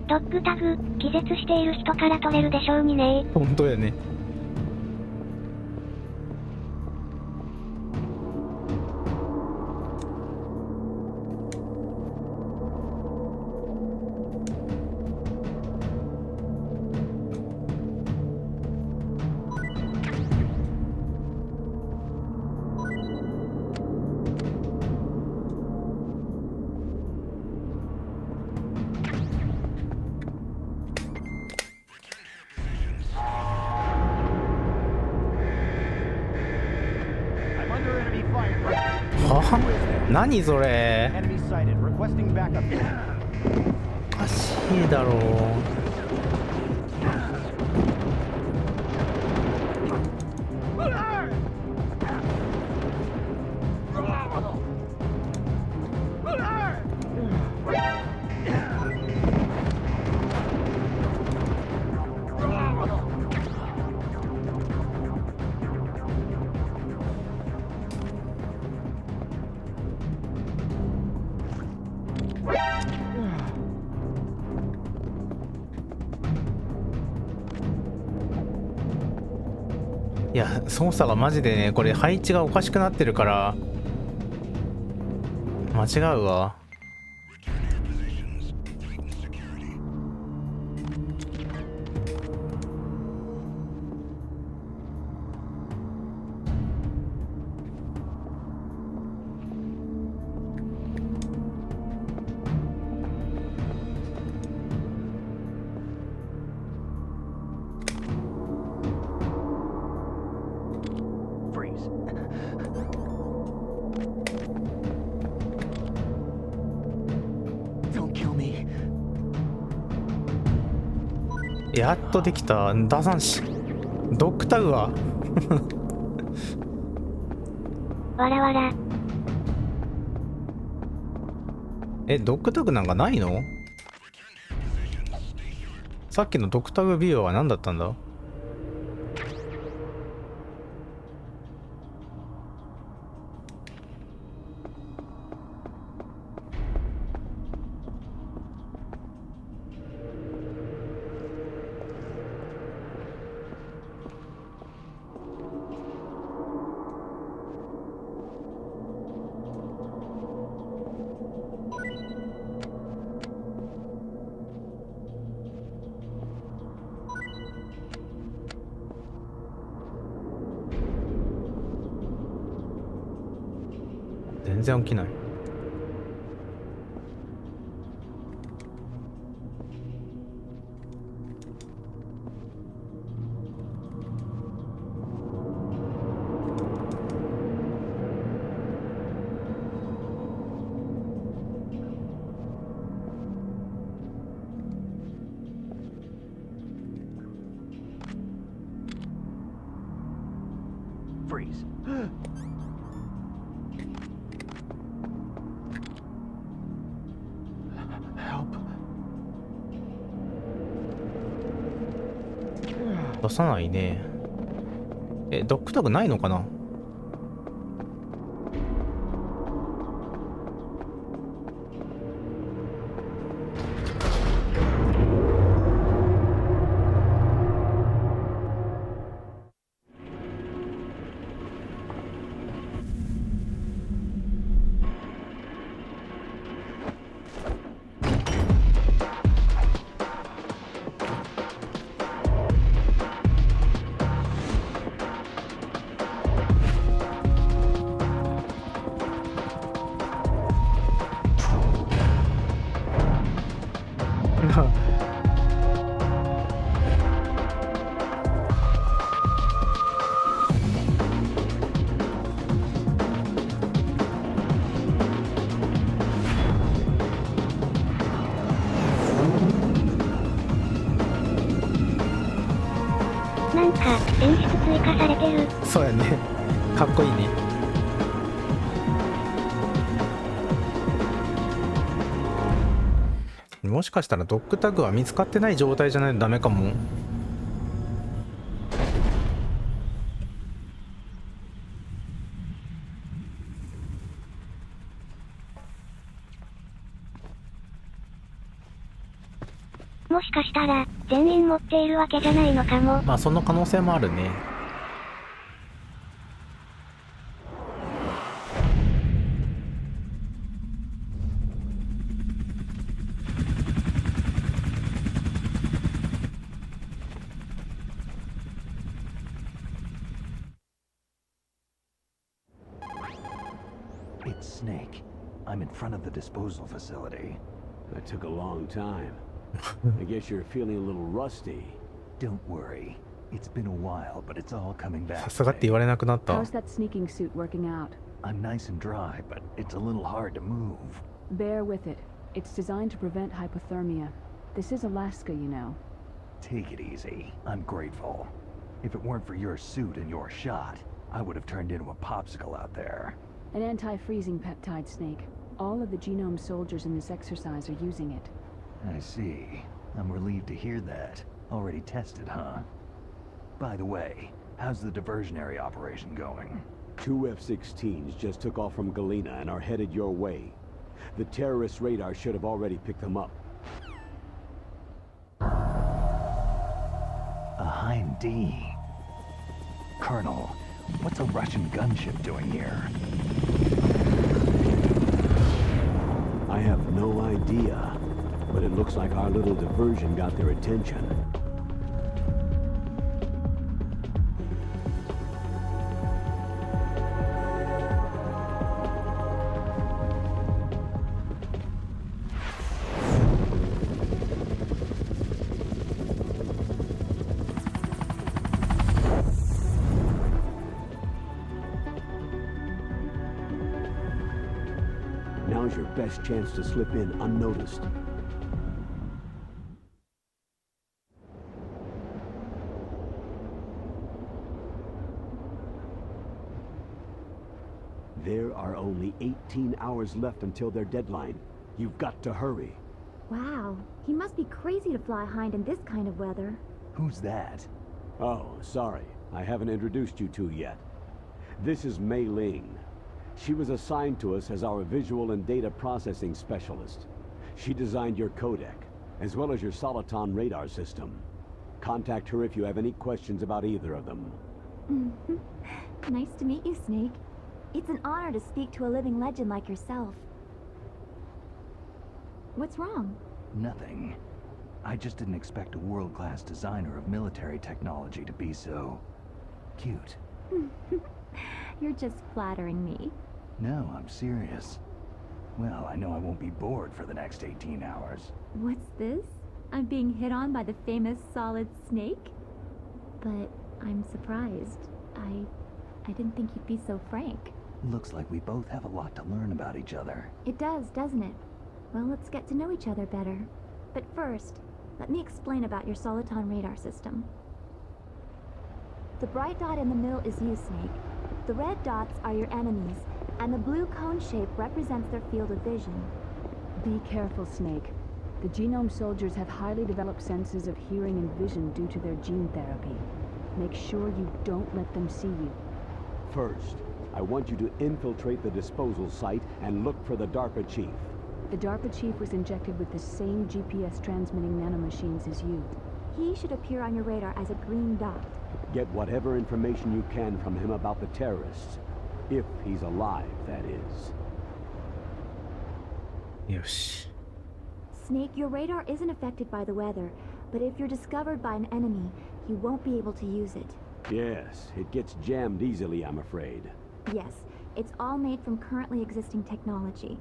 ドッグタグ、気絶している人から取れるでしょうにね。本当やね。は？何それ？ Enemy sighted. Requesting backup. おかしいだろう。いや、操作がマジでね、これ配置がおかしくなってるから間違うわ。やっとできた。打算しドッグタグはわらわら。ドッグタグなんかないの？さっきのドッグタグビューは何だったんだ？全然起きない。Freeze. Help. 出さないね。ドッグタグないのかな？なんか演出追加されてる。そうやね。かっこいいね。もしかしたらドッグタグは見つかってない状態じゃないとダメかも。もしかしたら全員持っているわけじゃないのかも。まあその可能性もあるね。It's Snake. I'm in front of the disposal facility. That took a long time. I guess you're feeling a little rusty. Don't worry. It's been a while, but it's all coming back. さすがって言われなくなった。 How's that sneaking suit working out? I'm nice and dry, but it's a little hard to move. Bear with it. It's designed to prevent hypothermia. This is Alaska, you know. Take it easy. I'm grateful. If it weren't for your suit and your shot, I would have turned into a popsicle out there. An anti-freezing peptide, Snake. All of the genome soldiers in this exercise are using it. I see. I'm relieved to hear that. Already tested, huh? By the way, how's the diversionary operation going? 2 F-16s just took off from Galena and are headed your way. The terrorist radar should have already picked them up. A Hind D. Colonel, what's a Russian gunship doing here? I have no idea, but it looks like our little diversion got their attention. Now's your best chance to slip in unnoticed. There are only 18 hours left until their deadline. You've got to hurry. Wow, he must be crazy to fly Hind in this kind of weather. Who's that? Oh, sorry. I haven't introduced you two yet. This is Mei Ling. She was assigned to us as our visual and data processing specialist. She designed your codec, as well as your Soliton radar system. Contact her if you have any questions about either of them. Nice to meet you, Snake. It's an honor to speak to a living legend like yourself. What's wrong? Nothing. I just didn't expect a world-class designer of military technology to be so... cute. You're just flattering me. No, I'm serious. Well, I know I won't be bored for the next 18 hours. What's this? I'm being hit on by the famous Solid Snake? But I'm surprised. I didn't think you'd be so frank. Looks like we both have a lot to learn about each other. It does, doesn't it? Well, let's get to know each other better. But first, let me explain about your Soliton radar system. The bright dot in the middle is you, Snake. The red dots are your enemies, and the blue cone shape represents their field of vision. Be careful, Snake. The genome soldiers have highly developed senses of hearing and vision due to their gene therapy. Make sure you don't let them see you. First, I want you to infiltrate the disposal site and look for the DARPA chief. The DARPA chief was injected with the same GPS transmitting nanomachines as you. He should appear on your radar as a green dot. Get whatever information you can from him about the terrorists. If he's alive, that is. よし。 Snake, your radar isn't affected by the weather, but if you're discovered by an enemy, you won't be able to use it. Yes, it gets jammed easily, I'm afraid. Yes, it's all made from currently existing technology.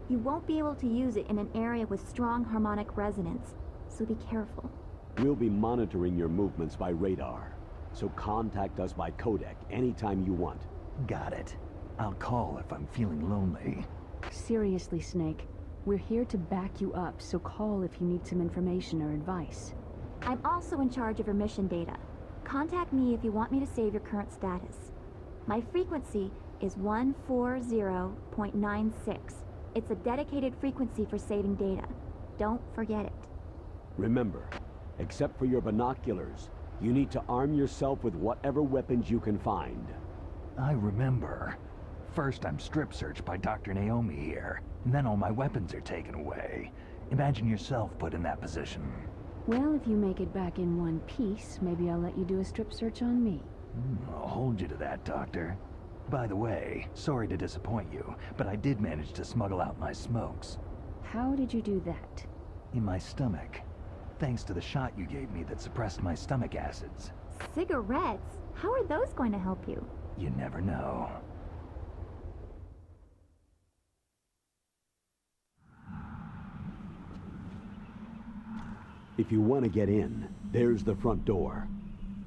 You won't be able to use it in an area with strong harmonic resonance. so be careful. We'll be monitoring your movements by radar, so contact us by codec anytime you want. Got it. I'll call if I'm feeling lonely. Seriously, Snake. We're here to back you up, so call if you need some information or advice. I'm also in charge of your mission data. Contact me if you want me to save your current status. My frequency is 140.96. It's a dedicated frequency for saving data. Don't forget it. Remember, except for your binoculars, you need to arm yourself with whatever weapons you can find. I remember. First I'm strip searched by Dr. Naomi here, and then all my weapons are taken away. Imagine yourself put in that position. Well, if you make it back in one piece, maybe I'll let you do a strip search on me. I'll hold you to that, Doctor. By the way, sorry to disappoint you, but I did manage to smuggle out my smokes. How did you do that? In my stomach. Thanks to the shot you gave me that suppressed my stomach acids. Cigarettes? How are those going to help you? You never know. If you want to get in, there's the front door.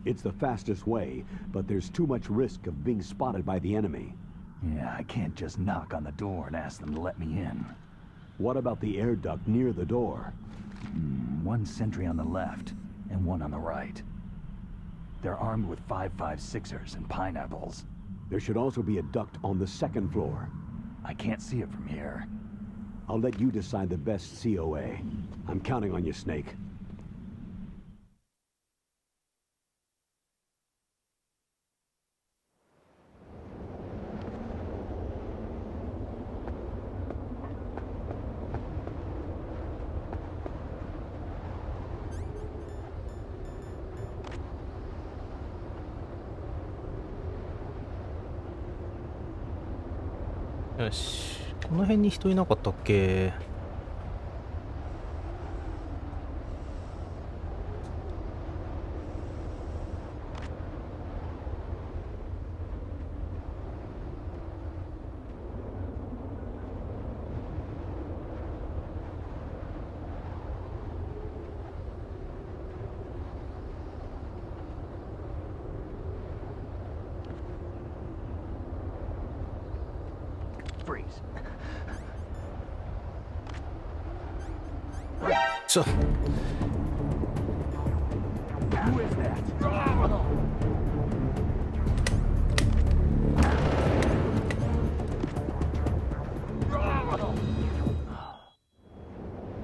It's the fastest way, but there's too much risk of being spotted by the enemy. Yeah, I can't just knock on the door and ask them to let me in. What about the air duct near the door? One sentry on the left, and one on the right. They're armed with 5.56ers and pineapples. There should also be a duct on the second floor. I can't see it from here. I'll let you decide the best COA. I'm counting on you, Snake.よし、この辺に人いなかったっけ。ちょ。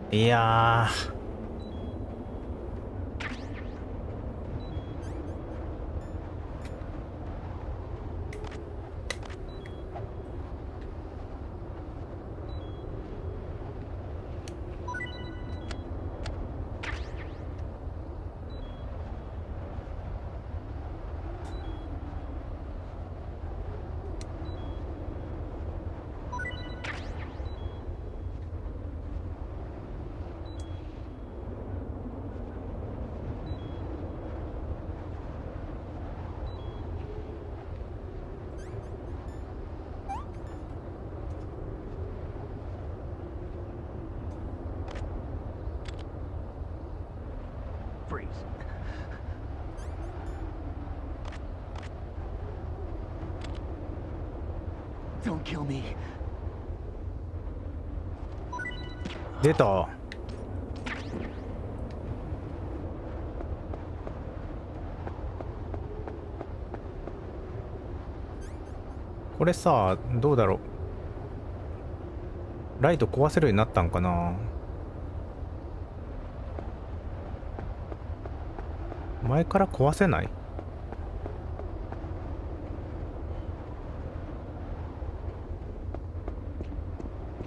いやー。Don't kill me. 出た。これさ、どうだろう。ライト壊せるようになったんかな。前から壊せない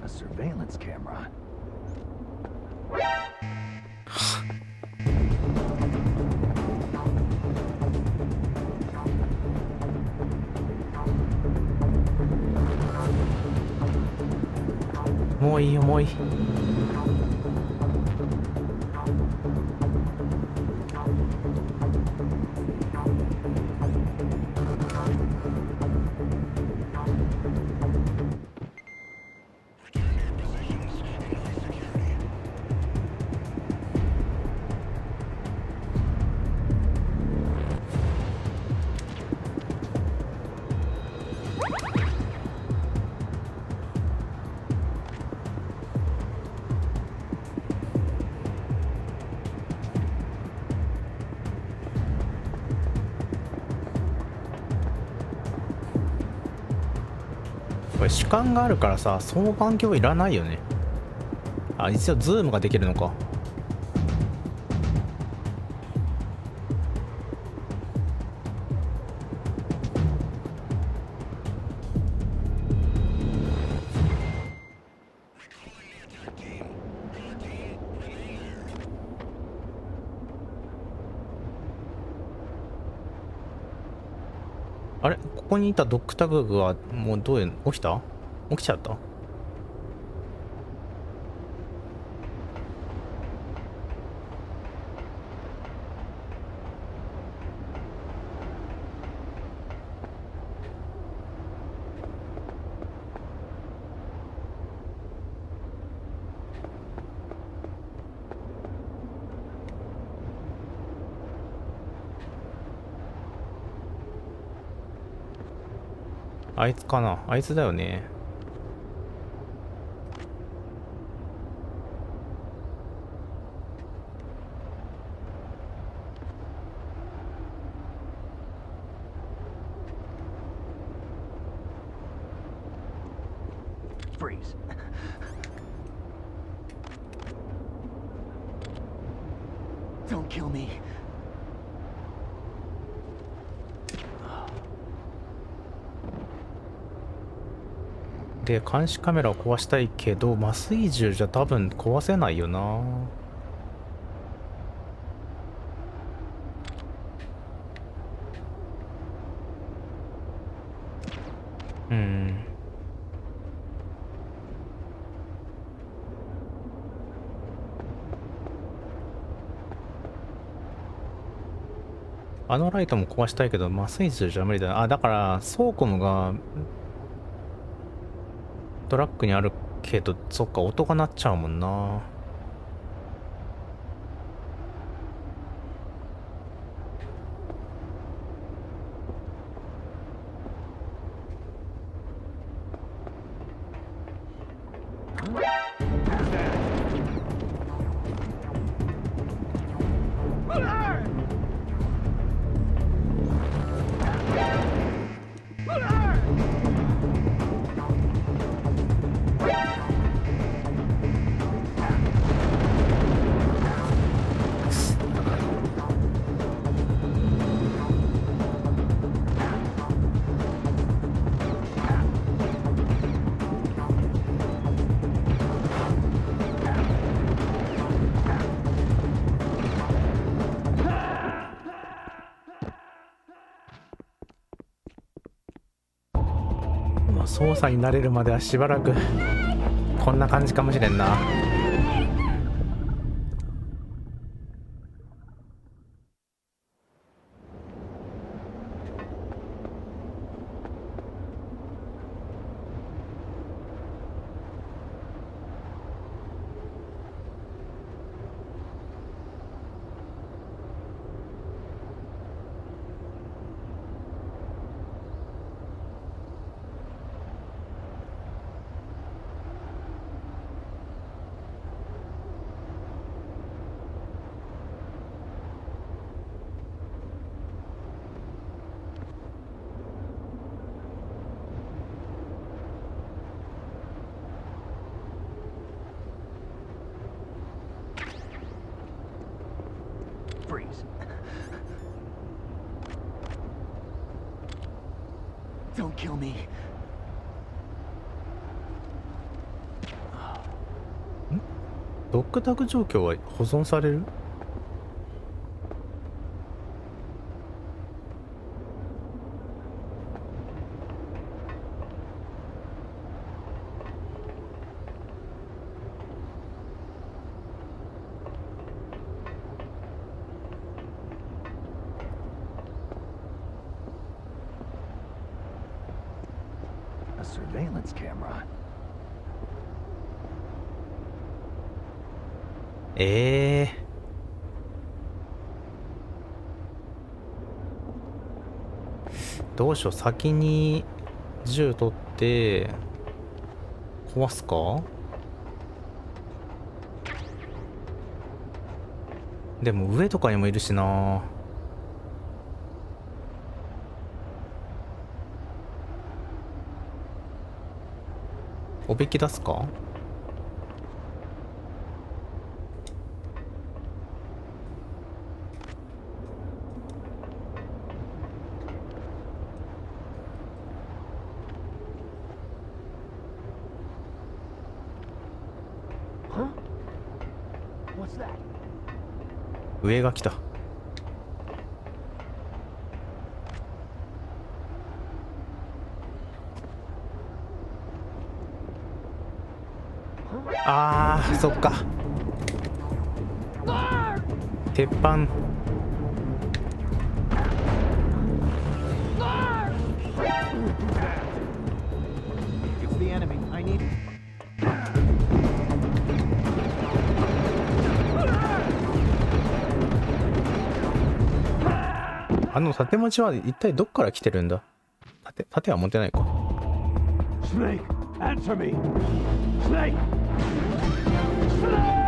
？Surveillance camera. Muy, muy. これ主観があるからさ、双眼鏡いらないよね。あ、一応ズームができるのか。あれ、ここにいたドッグタグはもうどう起きた？起きちゃった？あいつかな？あいつだよね。Freeze. Don't kill me. で、監視カメラを壊したいけど、麻酔銃じゃ多分壊せないよな。うん。あのライトも壊したいけど、麻酔銃じゃ無理だな。あ、だから、ソーコムが、トラックにあるけど、そっか、音が鳴っちゃうもんな。操作に慣れるまではしばらくこんな感じかもしれんな。Freeze. Don't kill me. ドッグタグ状況は保存される？A surveillance camera. どうしよう、先に銃取って壊すか？でも上とかにもいるしな。おびき出すか。上が来た。あー、そっか。鉄板。It's the enemy. I need. あの盾持ちは一体どっから来てるんだ。盾は持ってないか。Snake, answer me! Snake! Snake!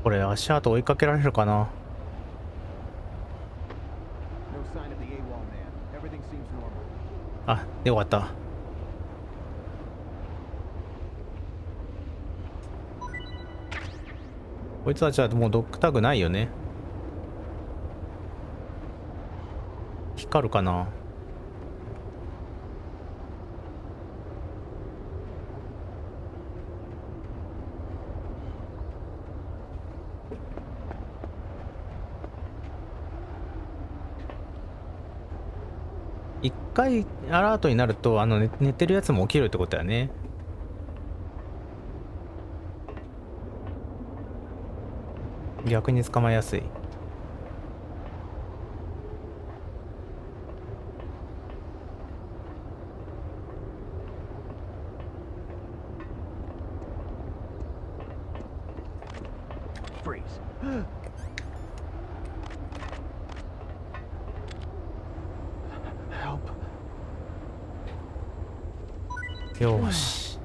これ足跡追いかけられるかな。 No sign of the AWOL man. Everything seems normal. あ、よかった。こいつはじゃあもうドッグタグないよね。光るかな。一回アラートになると寝てるやつも起きるってことだよね。逆に捕まえやすい。よし。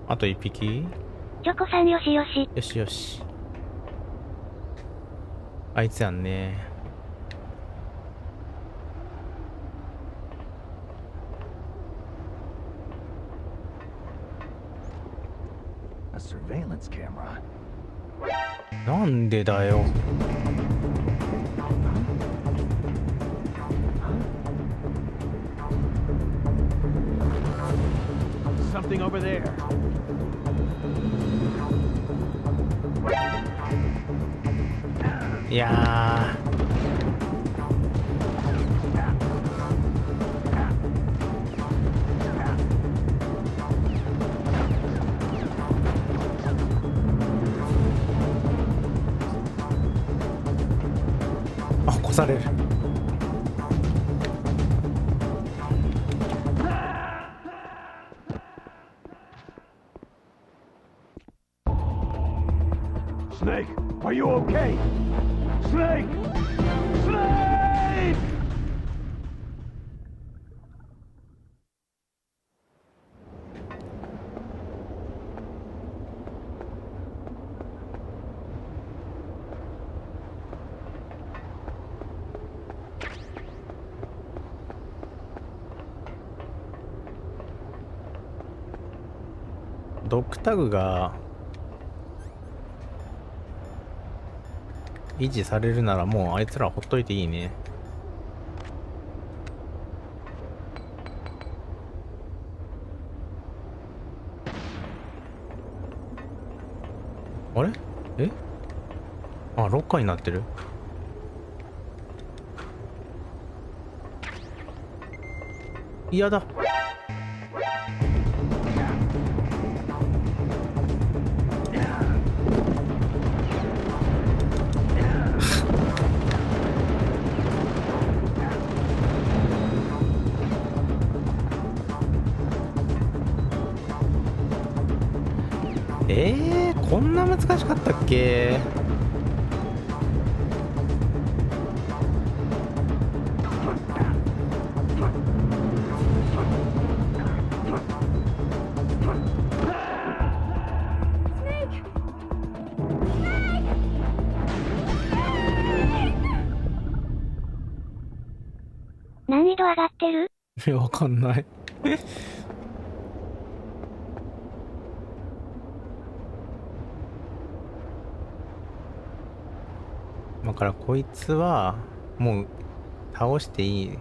あと一匹。チョコさんよしよし。よしよし。あいつやんね。A surveillance camera. なんでだよ。Something over there. いやー。あ、越される。Snake, are you okay? Snake! Snake! ドッグタグが維持されるならもうあいつらほっといていいね。あれ？え？あ、ロッカーになってる。嫌だ。こんな難しかったっけ？難易度上がってる？わかんないだからこいつはもう倒していい。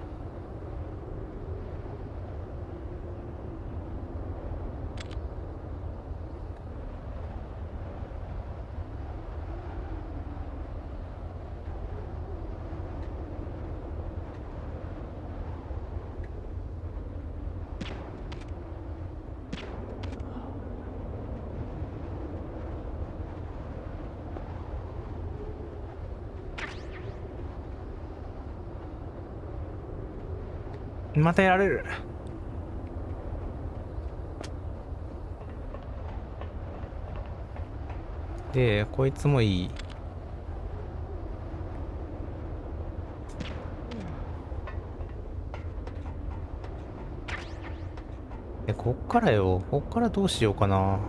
またやられる。で、こいつもいい。こっからよ。こっからどうしようかな。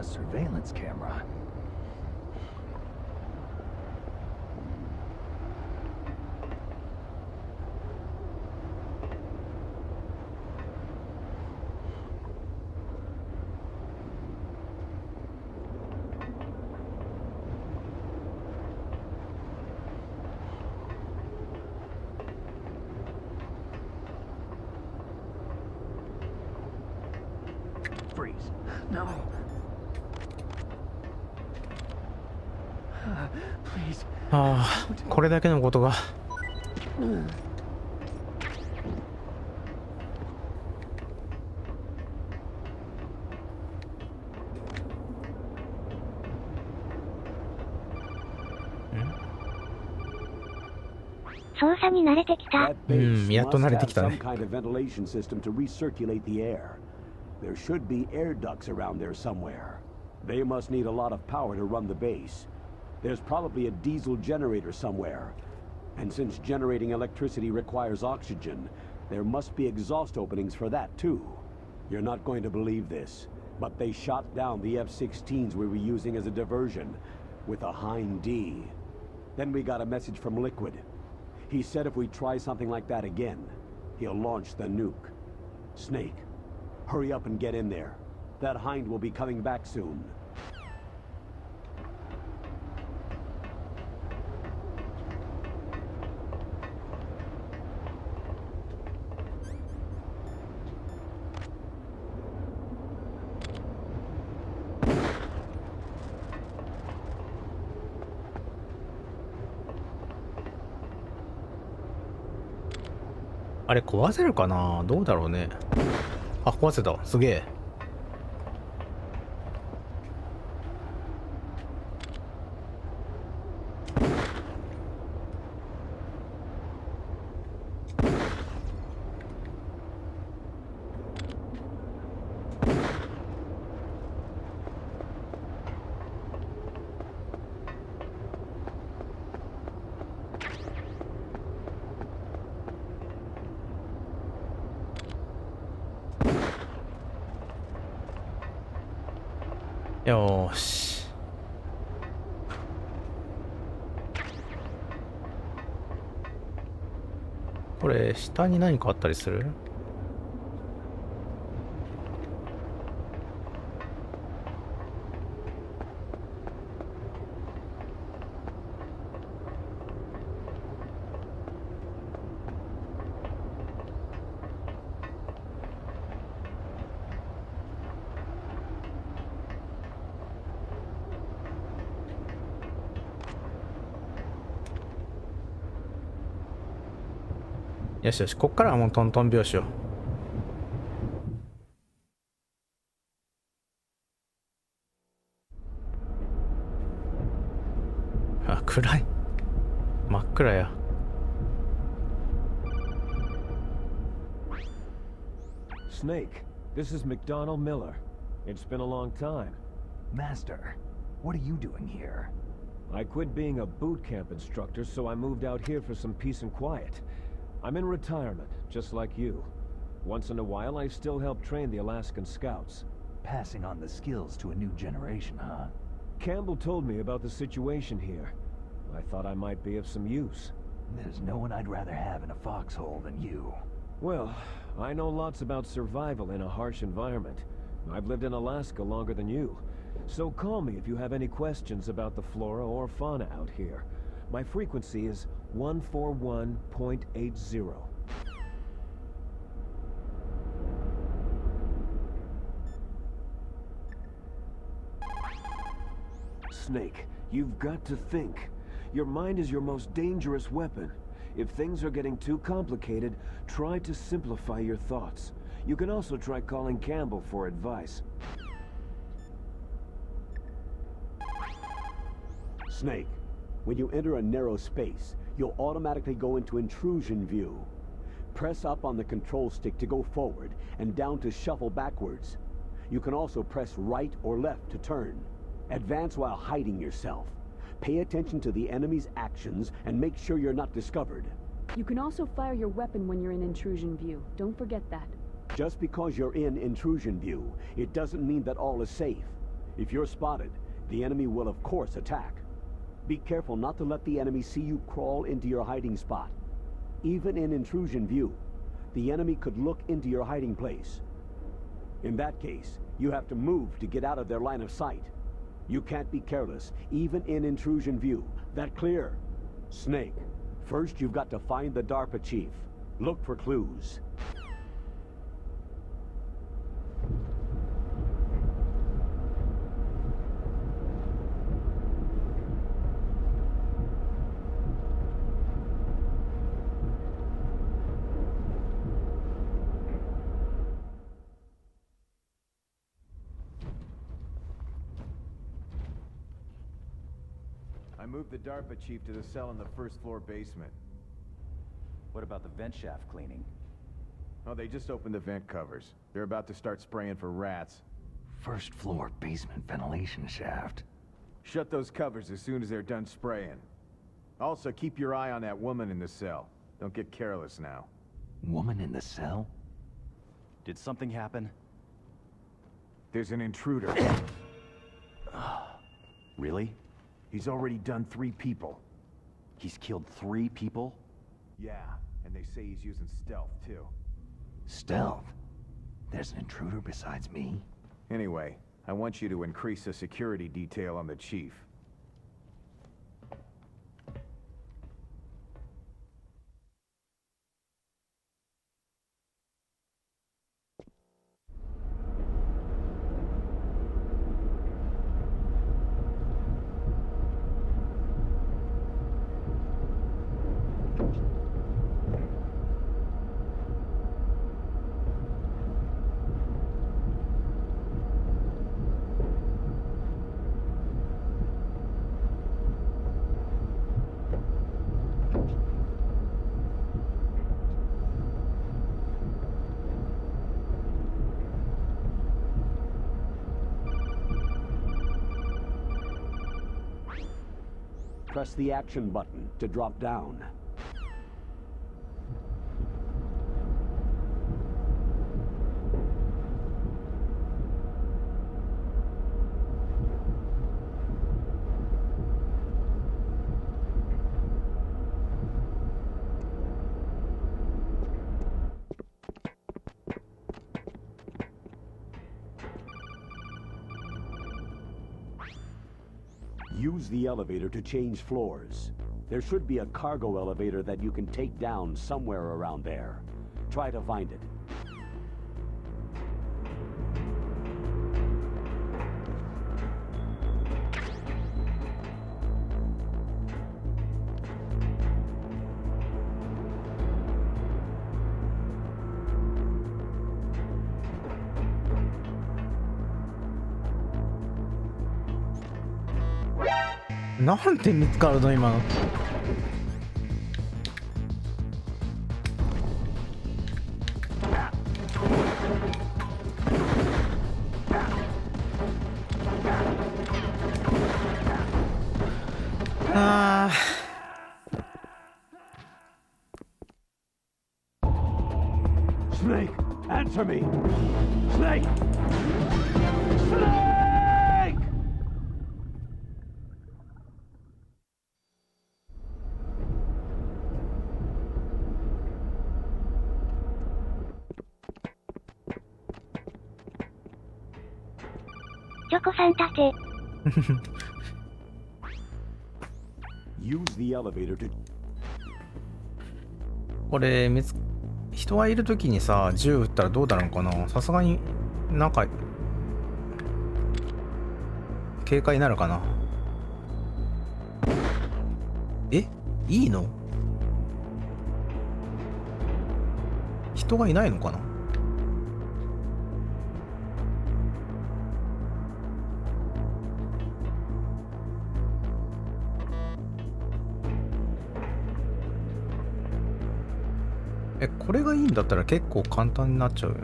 Surveillance camera. Freeze. No. Please. ああ、これだけのことが。操作に慣れてきた。やっと慣れてきたね。 Some kind of ventilation system to recirculate the air. There should be air ducts around there somewhere. They must need a lot of power to run the base. There's probably a diesel generator somewhere. And since generating electricity requires oxygen, there must be exhaust openings for that too. You're not going to believe this, but they shot down the F-16s we were using as a diversion with a Hind D. Then we got a message from Liquid. He said if we try something like that again, he'll launch the nuke. Snake, hurry up and get in there. That Hind will be coming back soon.「あれ壊せるかな？どうだろうね。あ、壊せた。すげえ。よーし。これ下に何かあったりする？よしよし、こっからはもうトントン拍子よ。あ、暗い。真っ暗や。Snake, this is McDonald Miller. It's been a long time. Master, what are you doing here? I quit being a boot camp instructor, so I moved out here for some peace and quiet. I'm in retirement, just like you. Once in a while, I still help train the Alaskan Scouts. Passing on the skills to a new generation, huh? Campbell told me about the situation here. I thought I might be of some use. There's no one I'd rather have in a foxhole than you. Well, I know lots about survival in a harsh environment. I've lived in Alaska longer than you. So call me if you have any questions about the flora or fauna out here. My frequency is 141.80. Snake, you've got to think. Your mind is your most dangerous weapon. If things are getting too complicated, try to simplify your thoughts. You can also try calling Campbell for advice. Snake, when you enter a narrow space, you'll automatically go into intrusion view. Press up on the control stick to go forward and down to shuffle backwards. You can also press right or left to turn. Advance while hiding yourself. Pay attention to the enemy's actions and make sure you're not discovered. You can also fire your weapon when you're in intrusion view. Don't forget that. Just because you're in intrusion view, it doesn't mean that all is safe. If you're spotted, the enemy will of course attack. Be careful not to let the enemy see you crawl into your hiding spot. Even in intrusion view, the enemy could look into your hiding place. In that case, you have to move to get out of their line of sight. You can't be careless, even in intrusion view. That clear? Snake, first you've got to find the DARPA chief. Look for clues. I moved the DARPA chief to the cell in the first floor basement. What about the vent shaft cleaning? Oh, they just opened the vent covers. They're about to start spraying for rats. First floor basement ventilation shaft. Shut those covers as soon as they're done spraying. Also, keep your eye on that woman in the cell. Don't get careless now. Woman in the cell? Did something happen? There's an intruder. Really? He's already done 3 people. He's killed 3 people? Yeah, and they say he's using stealth, too. Stealth? There's an intruder besides me? Anyway, I want you to increase the security detail on the chief. Press the action button to drop down. Use the elevator to change floors. There should be a cargo elevator that you can take down somewhere around there. Try to find it.なんで見つかるの今の。あー。Snake, answer me. Snake. Snake. チョコさん立て。Use the elevator to. これ人がいるときにさ、銃撃ったらどうなるのかな。さすがになんか警戒になるかな。え、いいの？人がいないのかな。これがいいんだったら結構簡単になっちゃうよね。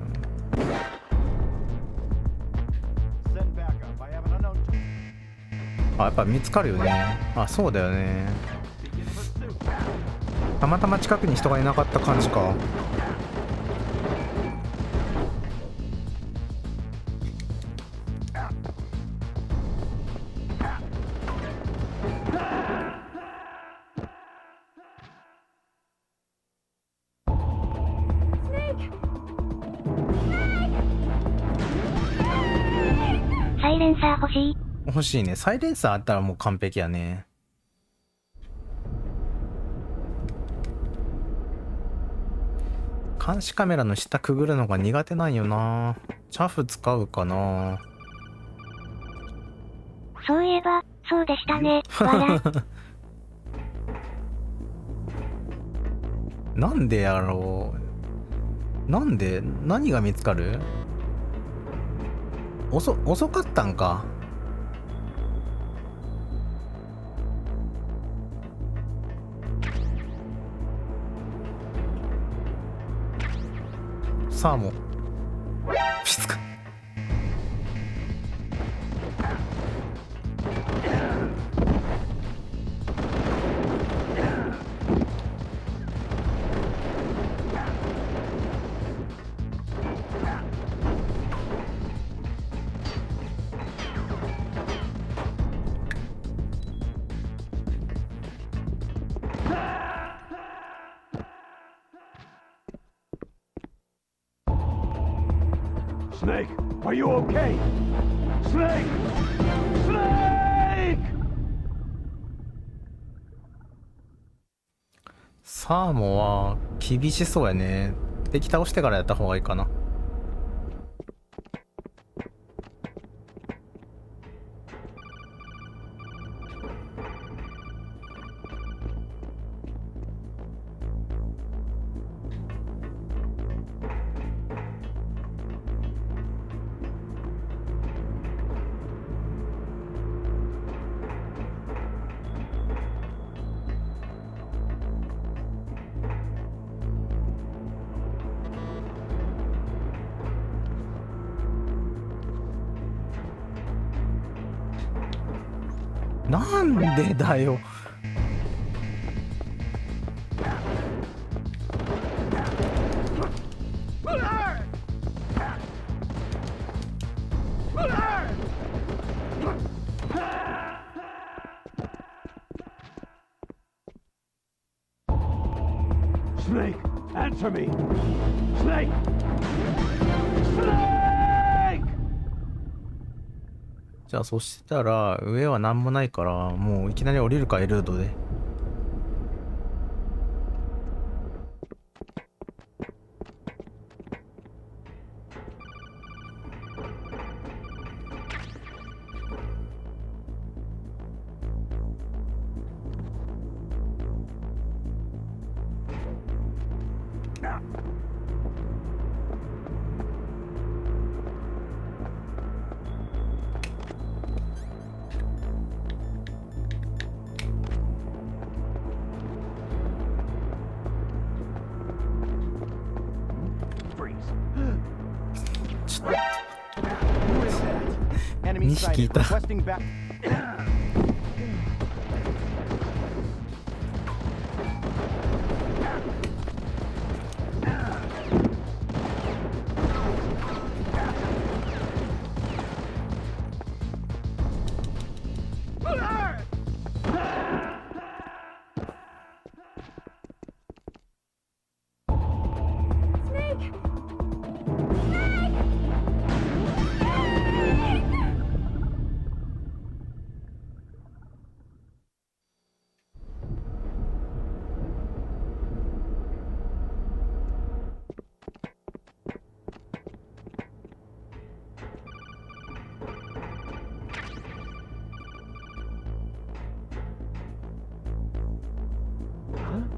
あ、やっぱ見つかるよね。あ、そうだよね。たまたま近くに人がいなかった感じか。サイレンサー欲しい。欲しいね。サイレンサーあったらもう完璧やね。監視カメラの下くぐるのが苦手なんよな。チャフ使うかな。そういえば、そうでしたね。わら。なんでやろう。なんで何が見つかる？遅かったんか。サーモンしつかSnake, are you okay? Snake! Snake! サーモンは厳しそうやね。敵倒してからやった方がいいかな。なんでだよ。Snake, answer me! Snake! Snake! じゃあそしたら上は何もないからもういきなり降りるかエルードで。2匹いた。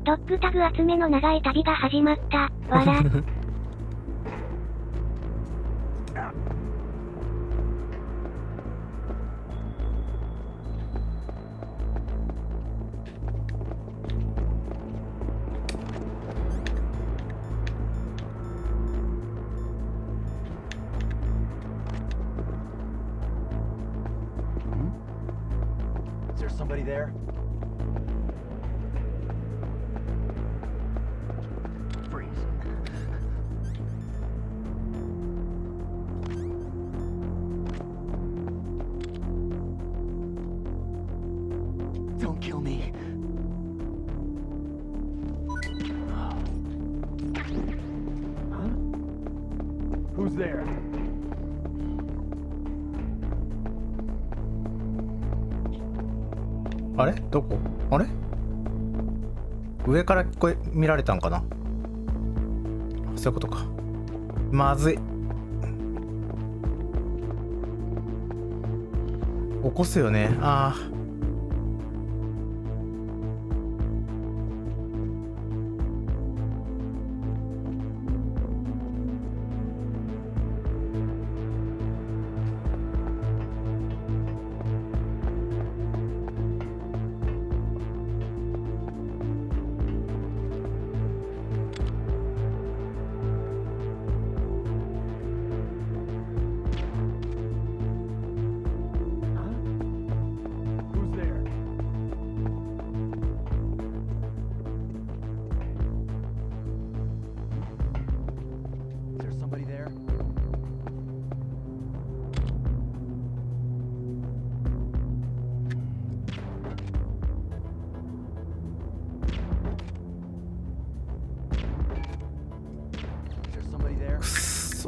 ドッグタグ集めの長い旅が始まった。わら。Is there somebody there? Don't kill me. Huh? Who's there? あれどこあれ上からこれ見られたんかな。そういうことか。まずい。起こすよね。ああ。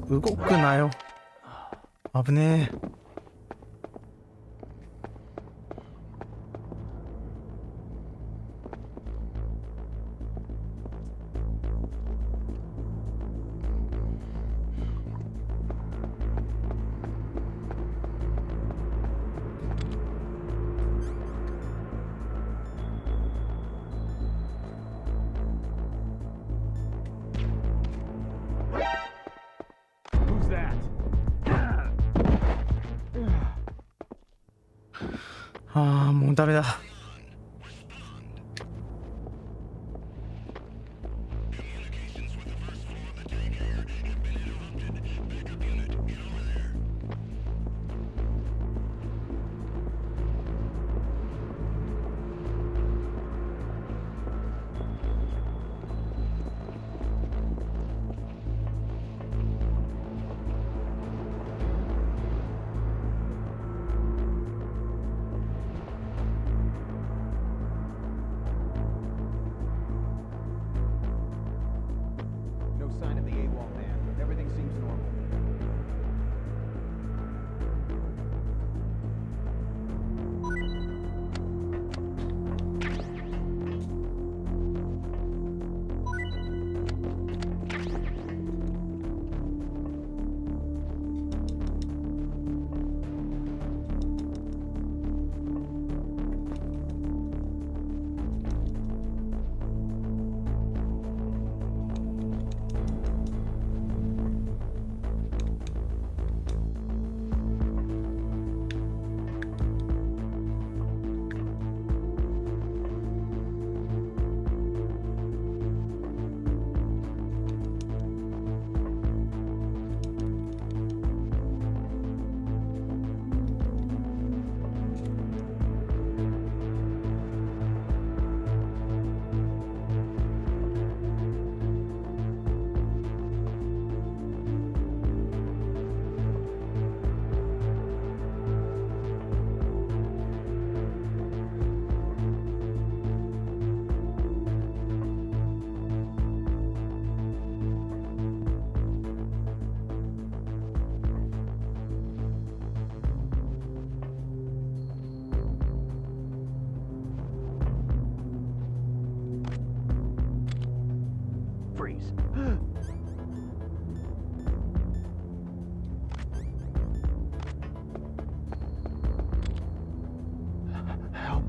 動くなよ。危ねえ。ああ、もうダメだ。freeze. Help.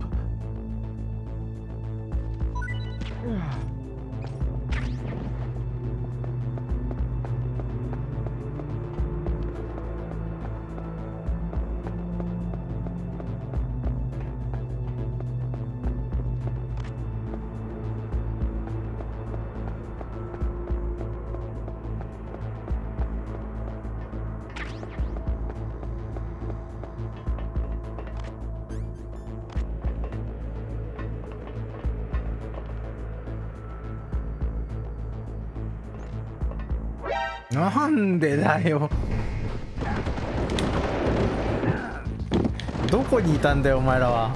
なんでだよ。どこにいたんだよお前らは。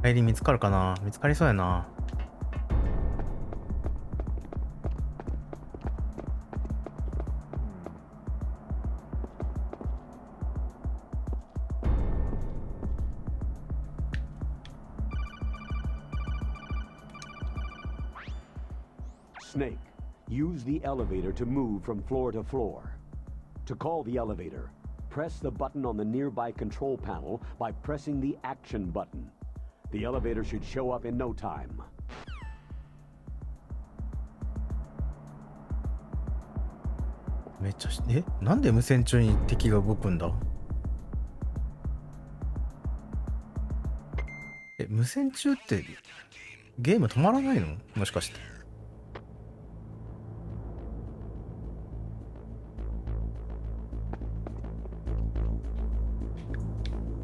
帰り見つかるかな。見つかりそうやな。Snake, use the elevator to move from floor to floor. To call the elevator, press the button on the nearby control panel by pressing the action button. The elevator should show up in no time. めっちゃなんで無線中に敵が動くんだ。無線中ってゲーム止まらないの？もしかして。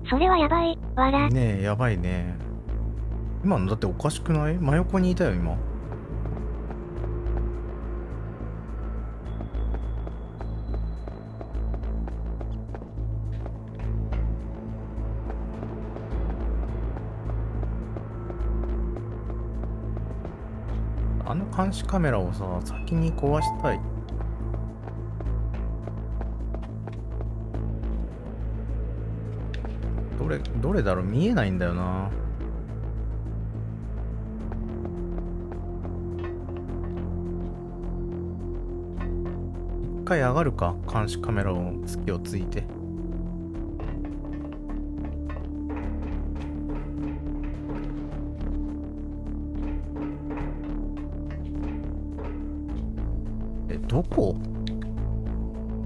それはやばい、わら。ねえ、やばいね。今のだっておかしくない？真横にいたよ今。あの監視カメラをさ、先に壊したい。どれだろう、見えないんだよな。一回上がるか、監視カメラを隙をついて。どこ？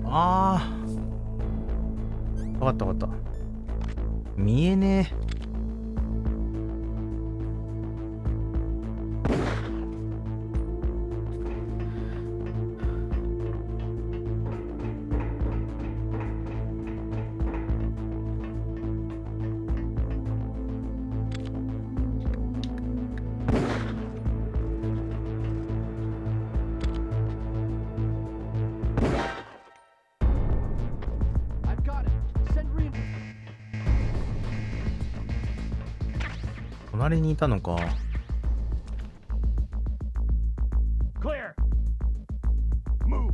ああ、わかったわかった。見えねえ。隣にいたのか。Clear. Move.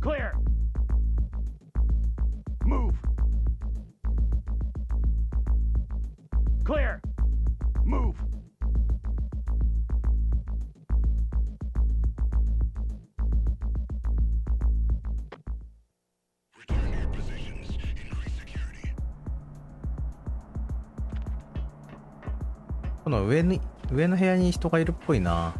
Clear. Move. Clear. Move. Security. この上の部屋に人がいるっぽいな。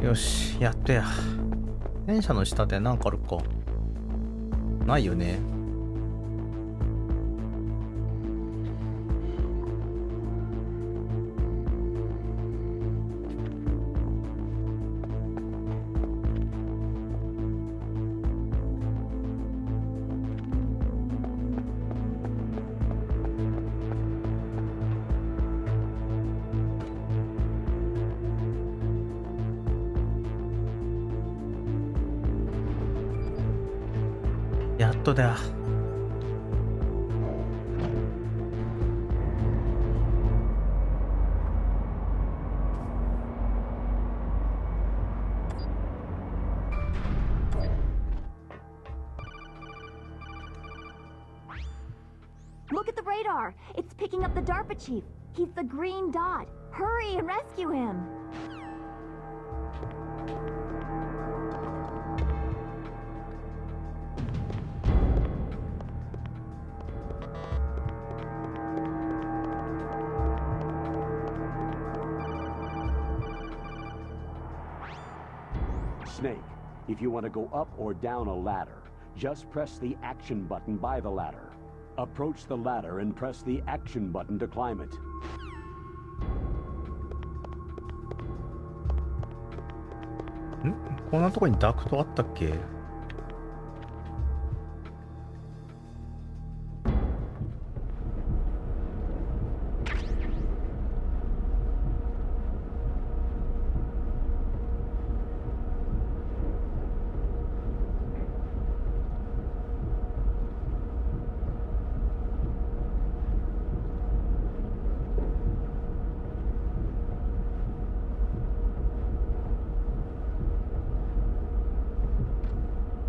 よし、やっとや。戦車の下でなんかあるか。ないよね。やっとだ。Look at the radar! It's picking up the DARPA chief. He's the green dot. Hurry and rescue him! Snake, if you want to go up or down a ladder, just press the action button by the ladder. Approach the ladder and press the action button to climb it. Hmm? こんなとこにダクトあったっけ？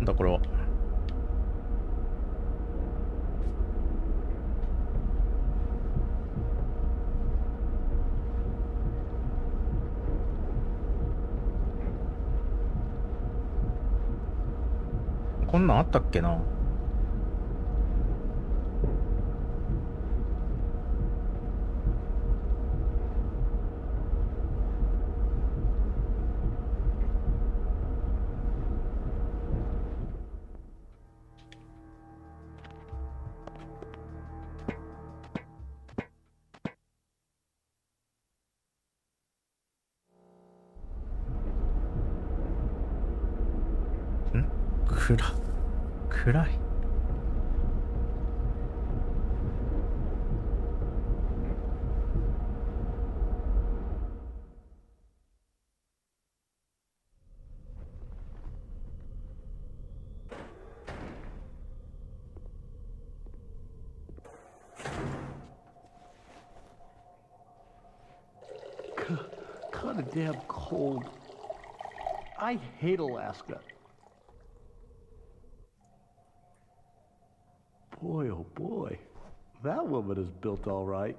だこれはこんなんあったっけな。暗い。Kind of damn cold. I hate Alaska. Boy, oh boy, that woman is built all right.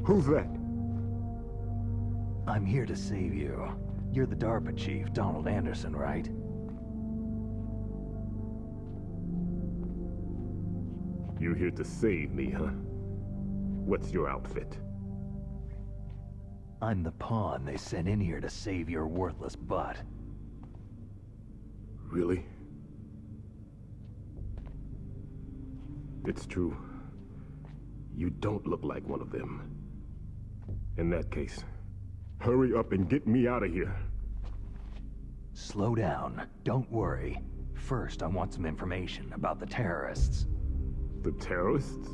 Who's that? I'm here to save you. You're the DARPA chief, Donald Anderson, right? You're here to save me, huh? What's your outfit? I'm the pawn they sent in here to save your worthless butt. Really? It's true. You don't look like one of them. In that case, hurry up and get me out of here. Slow down. Don't worry. First, I want some information about the terrorists. The terrorists?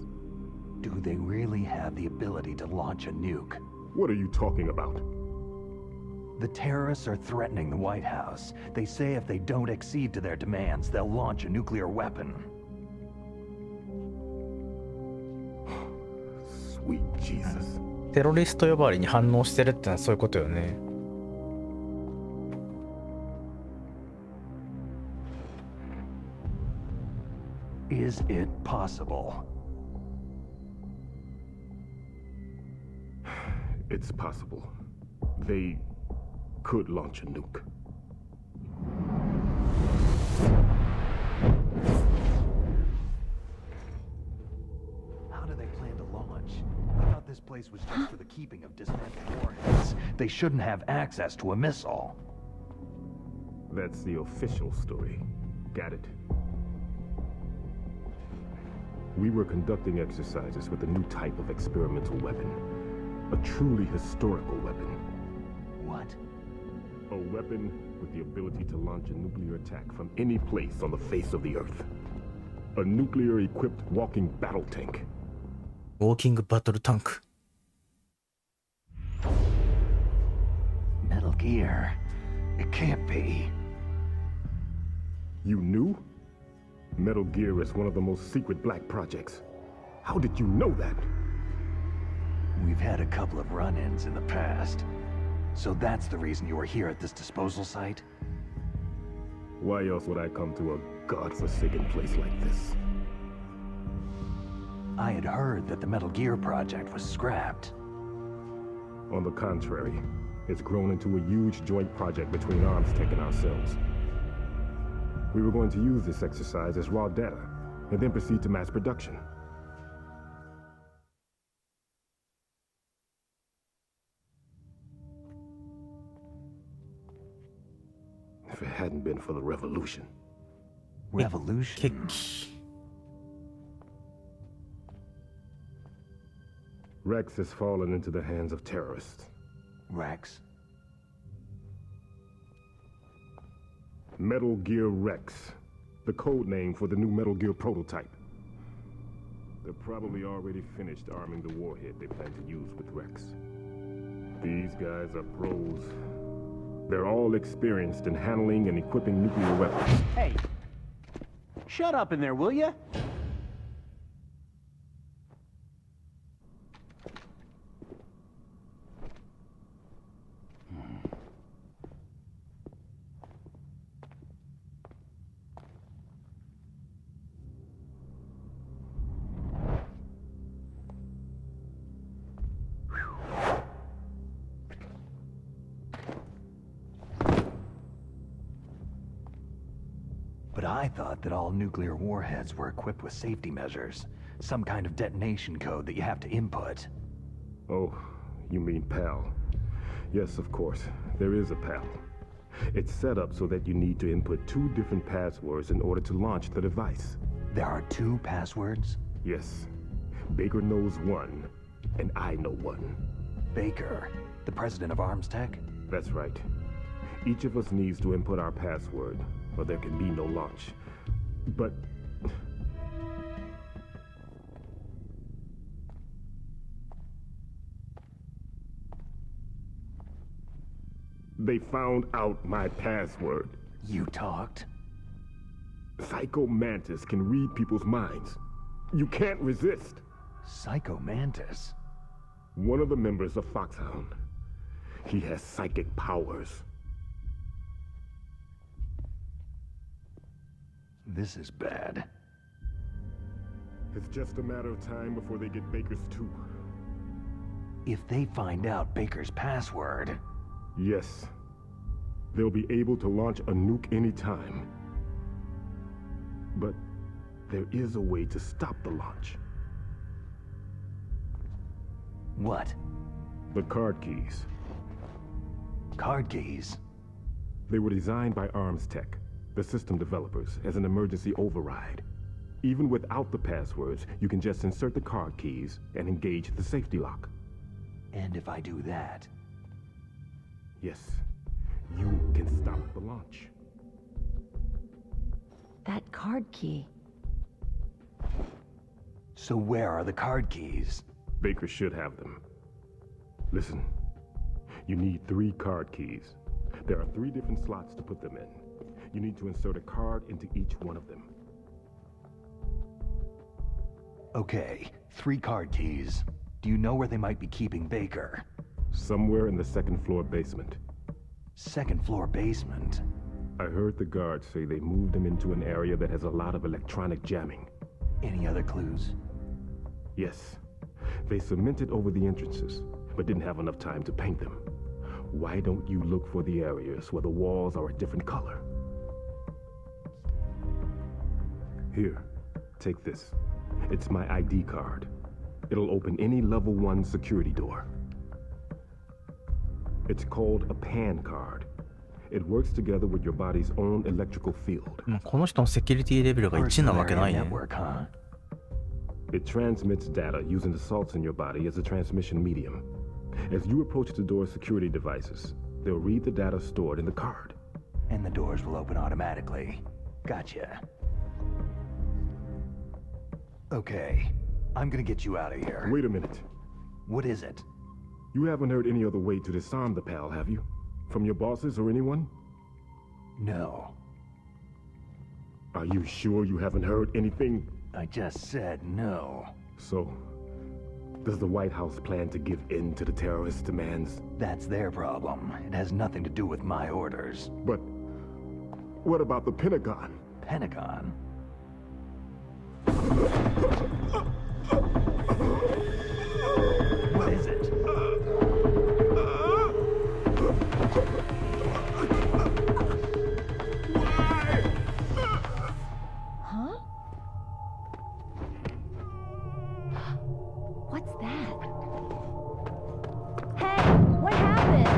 Do they really have the ability to launch a nuke? What are you talking about? The terrorists are threatening the White House. They say if they don't accede to their demands, they'll launch a nuclear weapon. Sweet Jesus. テロリスト呼ばわりに反応してるってのはそういうことよね。Is it possible? It's possible. They could launch a nuke. How do they plan to launch? I thought this place was just for the keeping of dismantled warheads. They shouldn't have access to a missile. That's the official story. Got it. We were conducting exercises with a new type of experimental weapon. A truly historical weapon. What? A weapon with the ability to launch a nuclear attack from any place on the face of the Earth. A nuclear-equipped walking battle tank. Walking battle tank. Metal Gear. It can't be. You knew? Metal Gear is one of the most secret black projects. How did you know that? We've had a couple of run-ins in the past. So that's the reason you were here at this disposal site? Why else would I come to a godforsaken place like this? I had heard that the Metal Gear project was scrapped. On the contrary, it's grown into a huge joint project between ArmsTech and ourselves. We were going to use this exercise as raw data, and then proceed to mass production. If it hadn't been for the revolution. Revolution? Rex has fallen into the hands of terrorists. Rex? Metal Gear Rex, the code name for the new Metal Gear prototype. They're probably already finished arming the warhead they plan to use with Rex. These guys are pros. They're all experienced in handling and equipping nuclear weapons. Hey! Shut up in there, will ya? But I thought that all nuclear warheads were equipped with safety measures. Some kind of detonation code that you have to input. Oh, you mean PAL. Yes, of course. There is a PAL. It's set up so that you need to input 2 different passwords in order to launch the device. There are 2 passwords? Yes. Baker knows one, and I know one. Baker? The president of ArmsTech? That's right. Each of us needs to input our password, or there can be no launch. But... they found out my password. You talked? Psycho Mantis can read people's minds. You can't resist. Psycho Mantis? One of the members of Foxhound. He has psychic powers. This is bad. It's just a matter of time before they get Baker's too. If they find out Baker's password... Yes. They'll be able to launch a nuke anytime. But there is a way to stop the launch. What? The card keys. Card keys? They were designed by Arms Tech, the system developers, as an emergency override. Even without the passwords, you can just insert the card keys and engage the safety lock. And if I do that? Yes, you can stop the launch. That card key. So where are the card keys? Baker should have them. Listen, you need 3 card keys. There are 3 different slots to put them in. You need to insert a card into each one of them. Okay, 3 card keys. Do you know where they might be keeping Baker? Somewhere in the 2nd floor basement. 2nd floor basement? I heard the guards say they moved him into an area that has a lot of electronic jamming. Any other clues? Yes. They cemented over the entrances, but didn't have enough time to paint them. Why don't you look for the areas where the walls are a different color? Here, take this. It's my ID card. It'll open any level 1 security door. It's called a PAN card. It works together with your body's own electrical field. この人のセキュリティレベルが1なわけないね。It transmits data using the salts in your body as a transmission medium. As you approach the door's security devices, they'll read the data stored in the card. And the doors will open automatically. Gotcha. Okay, I'm gonna get you out of here. Wait a minute. What is it? You haven't heard any other way to disarm the PAL, have you? From your bosses or anyone? No. Are you sure you haven't heard anything? I just said no. So, does the White House plan to give in to the terrorists' demands? That's their problem. It has nothing to do with my orders. But what about the Pentagon? Pentagon? What is it? Huh? What's that? Hey, what happened?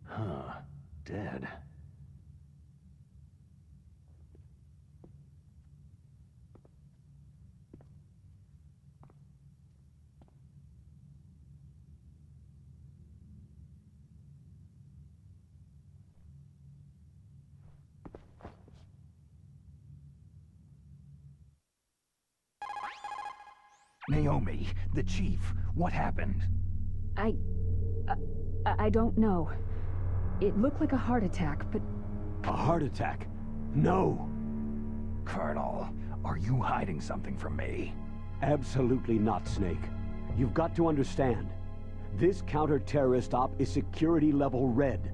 Huh. Dead. Naomi, the chief, what happened? I don't know. It looked like a heart attack, but... A heart attack? No! Colonel, are you hiding something from me? Absolutely not, Snake. You've got to understand. This counter-terrorist op is security level red.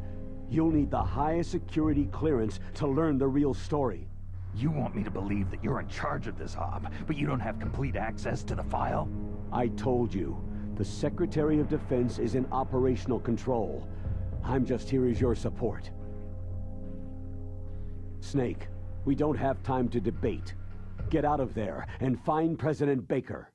You'll need the highest security clearance to learn the real story. You want me to believe that you're in charge of this op, but you don't have complete access to the file? I told you. The Secretary of Defense is in operational control. I'm just here as your support. Snake, we don't have time to debate. Get out of there and find President Baker.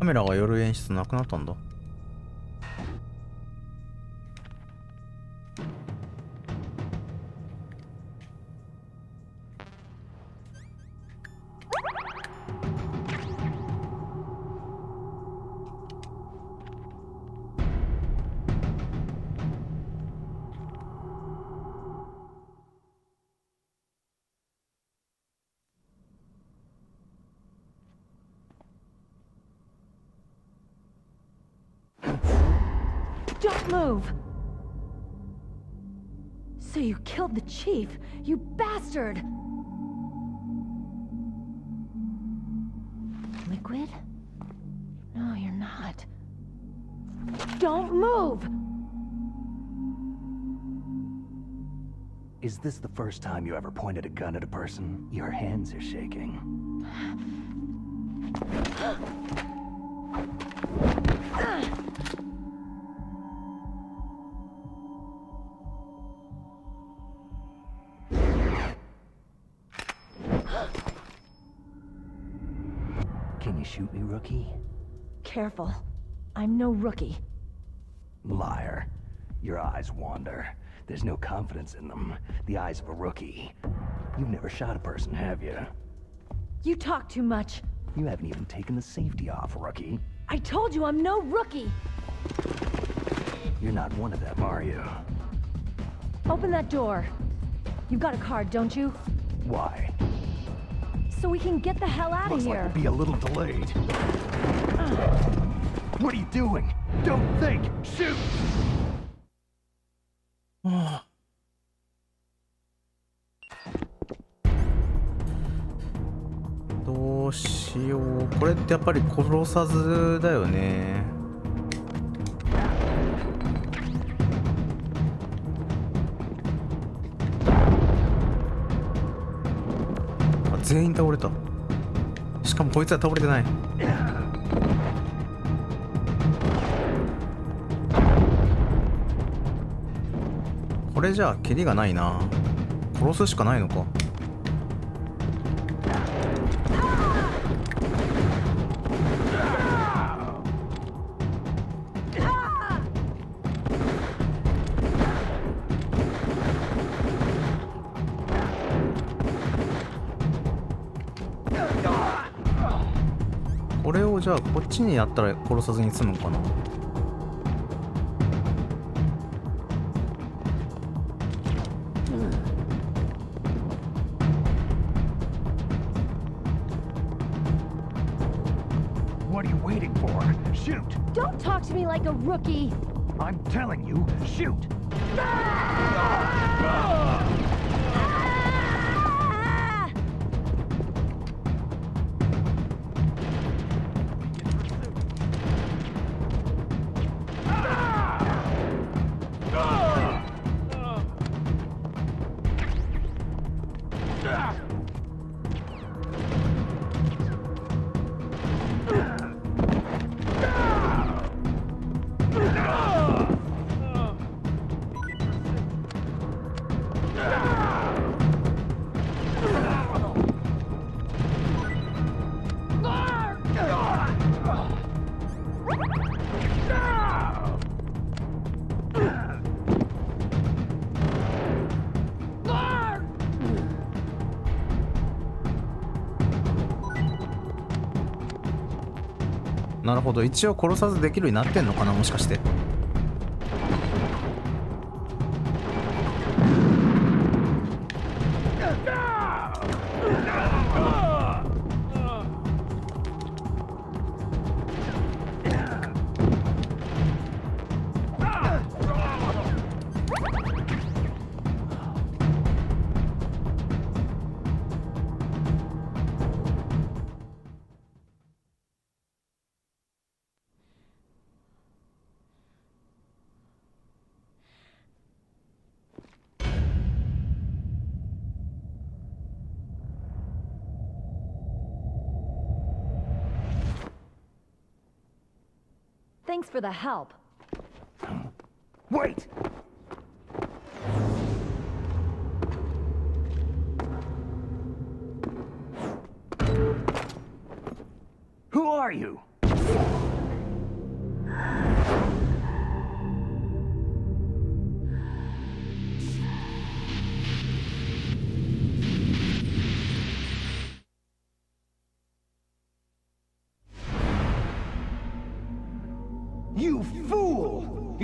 カメラが寄る演出なくなったんだ。Don't move! So you killed the chief, you bastard! Liquid? No, you're not. Don't move! Is this the first time you ever pointed a gun at a person? Your hands are shaking. Can you shoot me, rookie? Careful. I'm no rookie. Liar. Your eyes wander. There's no confidence in them. The eyes of a rookie. You've never shot a person, have you? You talk too much. You haven't even taken the safety off, rookie. I told you I'm no rookie! You're not one of them, are you? Open that door. You've got a card, don't you? Why? So we can get the hell out of Looks here. like we'll be a little delayed. What are you doing? Don't think! Shoot!どうしよう。これってやっぱり殺さずだよね。あ、全員倒れた。しかもこいつは倒れてない。これじゃあキリがないな。殺すしかないのか。これをじゃあこっちにやったら殺さずに済むのかな。What are you waiting for? Shoot! Don't talk to me like a rookie! I'm telling you, shoot!なるほど、一応殺さずできるようになってんのかな、もしかして。Thanks for the help. Wait! Who are you?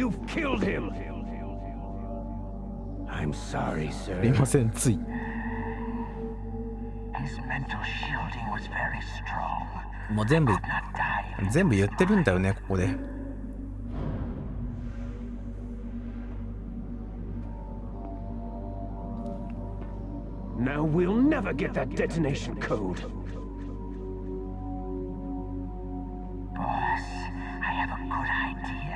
You've killed him. I'm sorry, す sir. いません、つい。 His mental shielding was very strong. もう全部 Not die. 全部言ってるんだよね、ここで。Now we'll never get that detonation code. Boss, I have a good idea.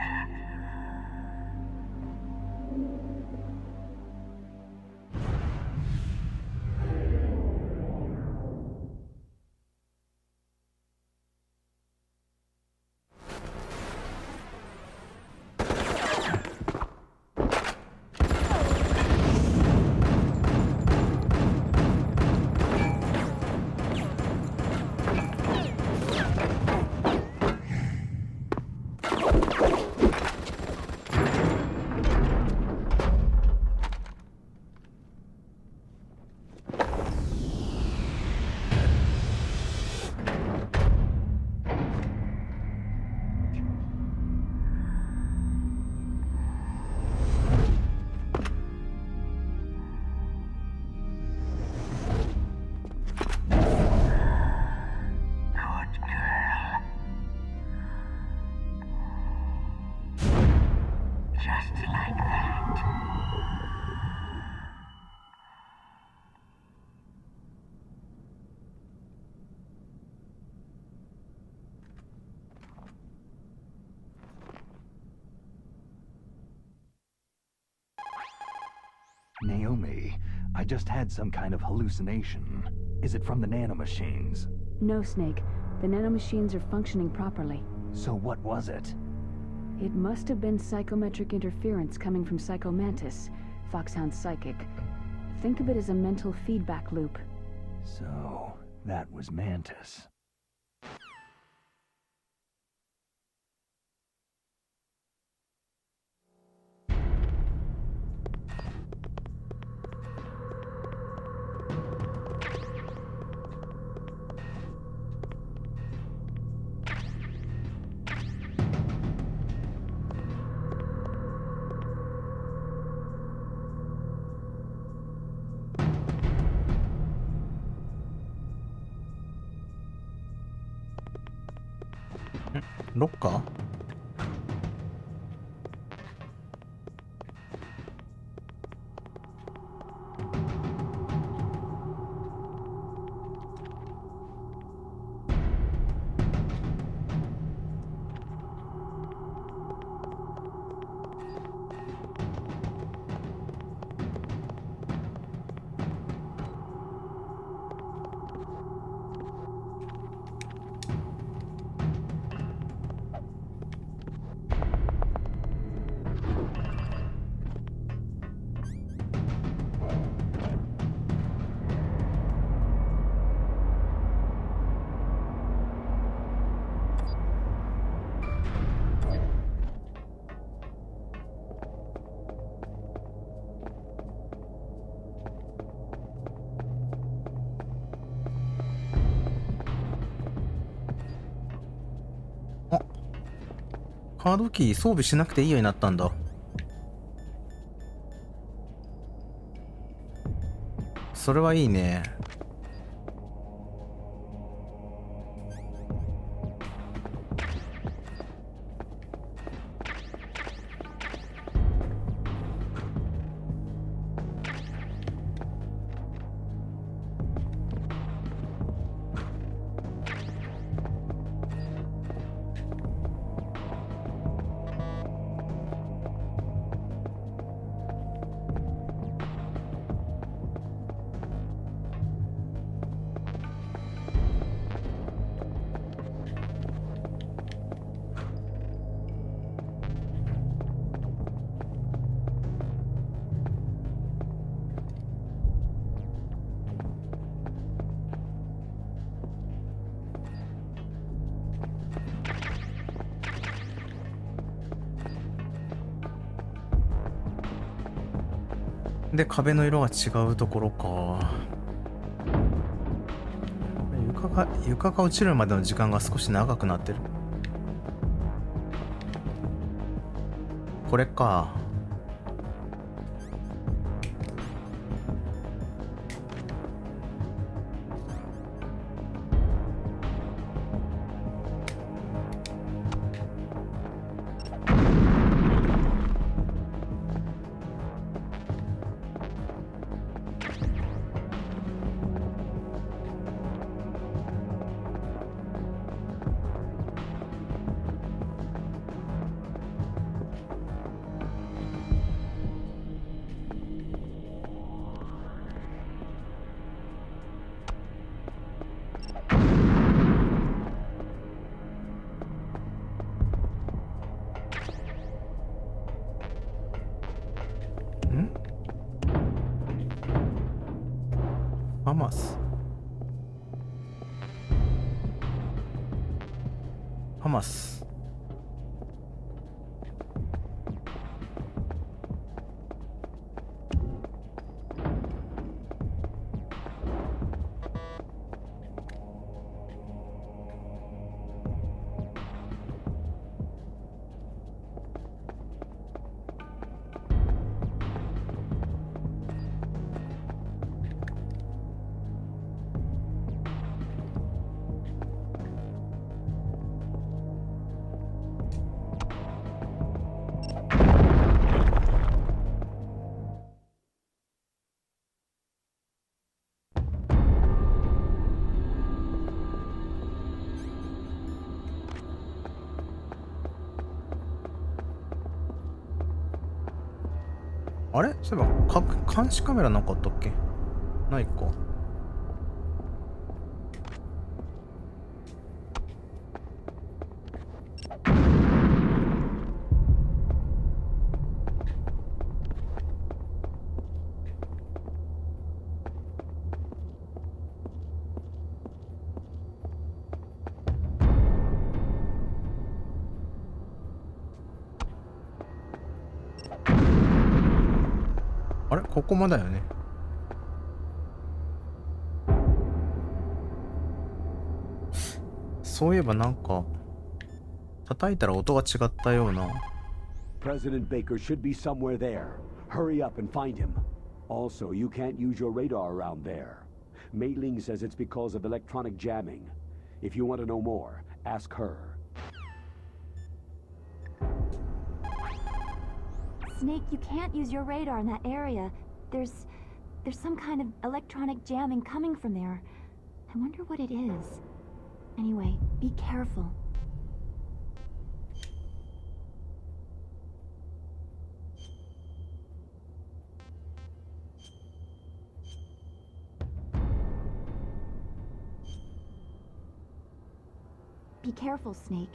Naomi, I just had some kind of hallucination. Is it from the nanomachines? No, Snake. The nanomachines are functioning properly. So what was it? It must have been psychometric interference coming from Psycho Mantis, Foxhound's psychic. Think of it as a mental feedback loop. So, that was Mantis. Locker? カードキー装備しなくていいようになったんだ。それはいいね。で、壁の色が違うところか。床が落ちるまでの時間が少し長くなってる。これか。ハマス。ハマス。あれ、そういえば監視カメラなかったっけ？ないか。あれ、ここもだよね。そういえばなんか叩いたら音が違ったような。 President Baker should be somewhere there. Hurry up and find him. Also, you can't use your radar around there. Mei Ling says it's because of electronic jamming. If you want to know more, ask her. Snake, you can't use your radar in that area. There's some kind of electronic jamming coming from there. I wonder what it is. Anyway, be careful. Be careful, Snake.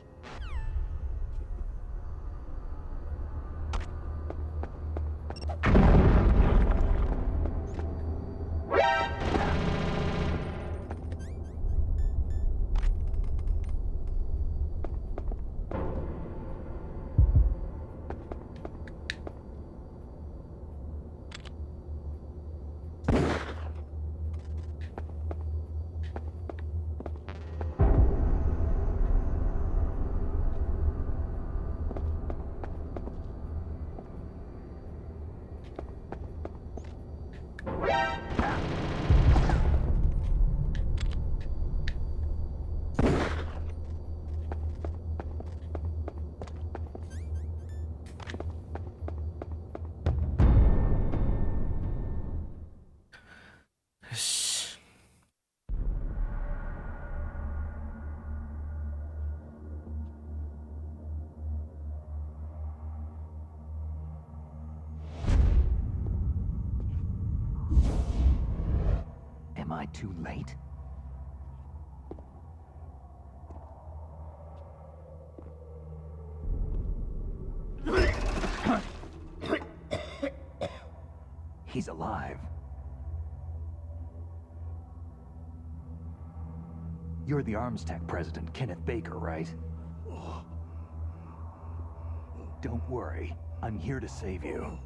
Am I too late? He's alive. You're the Arms Tech president, Kenneth Baker, right? Don't worry. I'm here to save you.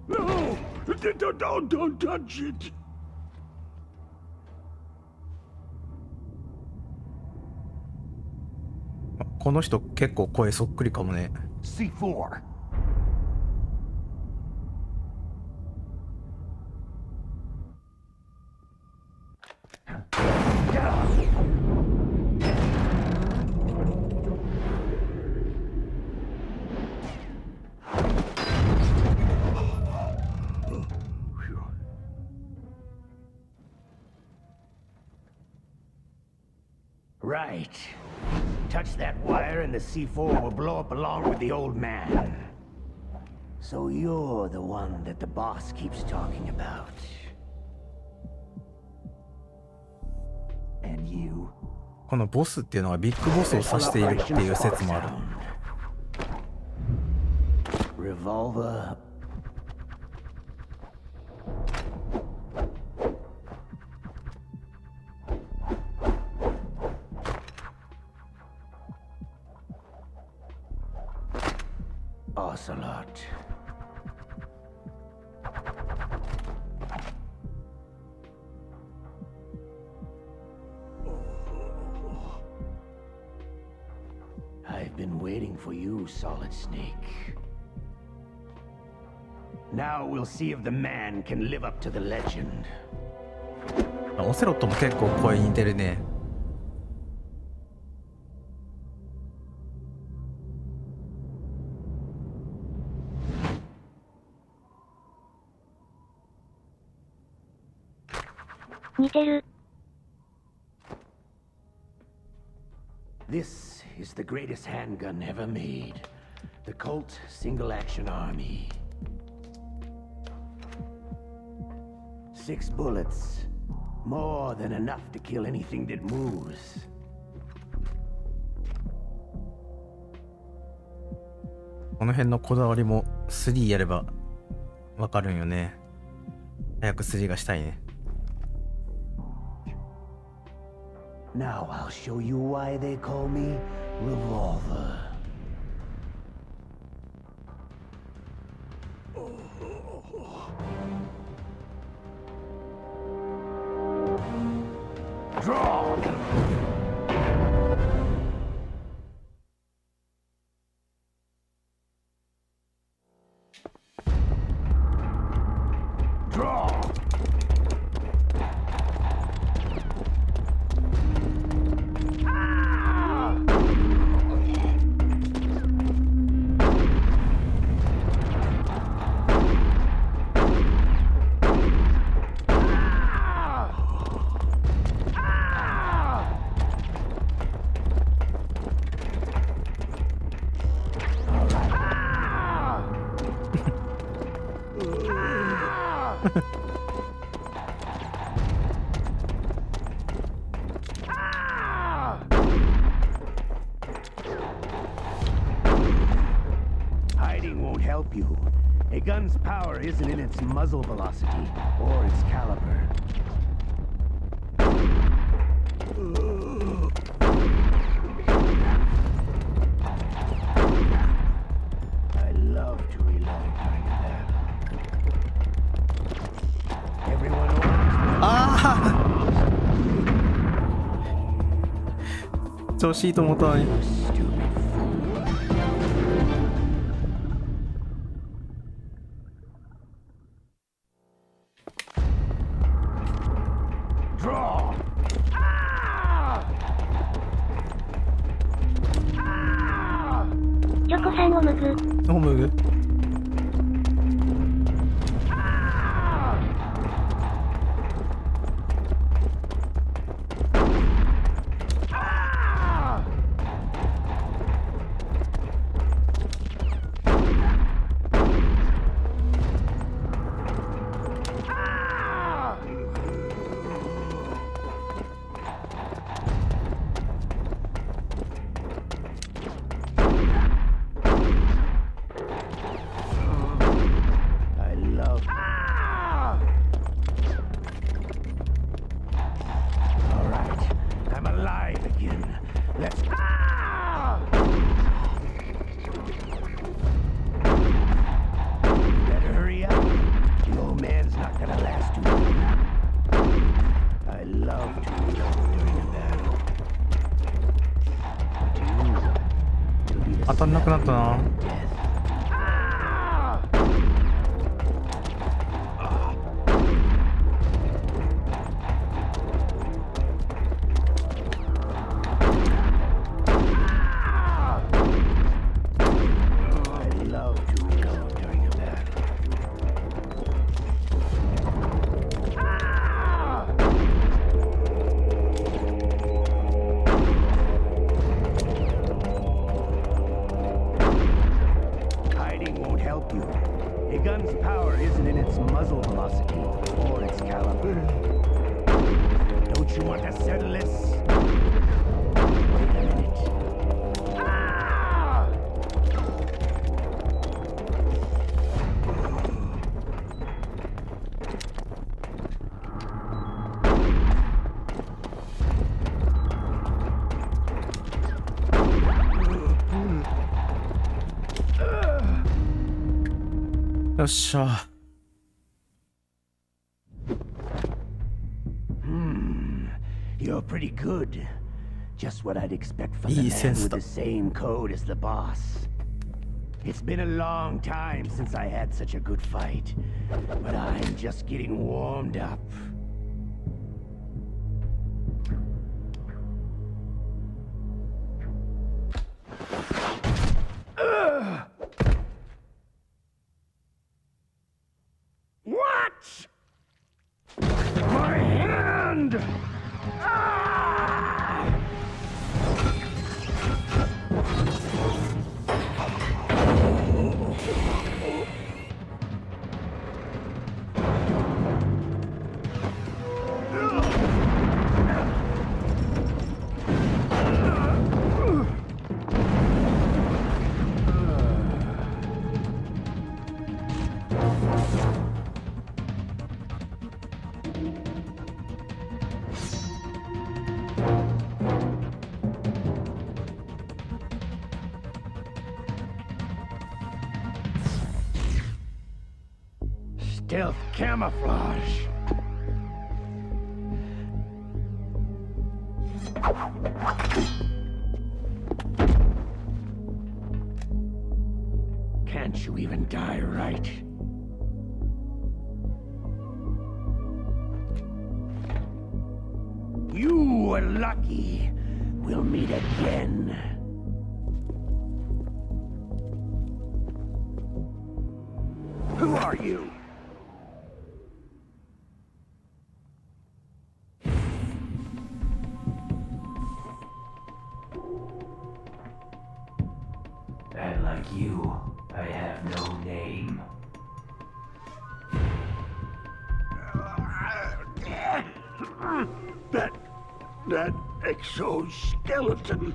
No! Don't touch it! この人結構声そっくりかもね。C4. Right. Touch that wire and the C4 will blow up along with the old man. So you're the one that the boss keeps talking about. And you? このボスっていうのはビッグボスを指しているっていう説もある。Revolver. Ocelot. I've been waiting for you, Solid Snake. Now we'll see if the man can live up to the legend. オセロットも結構声似てるね。似てる。This is the greatest handgun ever made. The Colt Single Action Army. 6 bullets. More than enough to kill anything that moves. この辺のこだわりも3やればわかるんよね。早く3がしたいね。Now I'll show you why they call me Revolver. Draw! Draw! Hiding won't help you. A gun's power isn't in its muzzle velocity or its caliber. I love to reload during a battle. Everyone over. 調子いいと思ったのに。チョコさんをむぐ。おむぐ。んなくなったな。よっしゃ。You're pretty good. Just what I'd expect from the man with the same code as the boss. It's been a long time since I had such a good fight, but I'm just getting warmed up. What? My hand! Stealth camouflage. Can't you even die right? You were lucky. We'll meet again. Who are you? And like you, I have no name. That exoskeleton.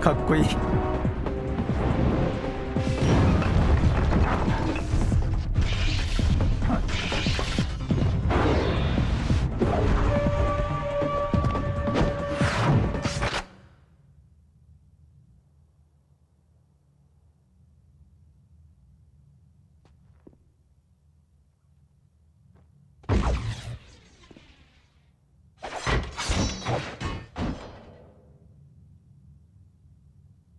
かっこいい。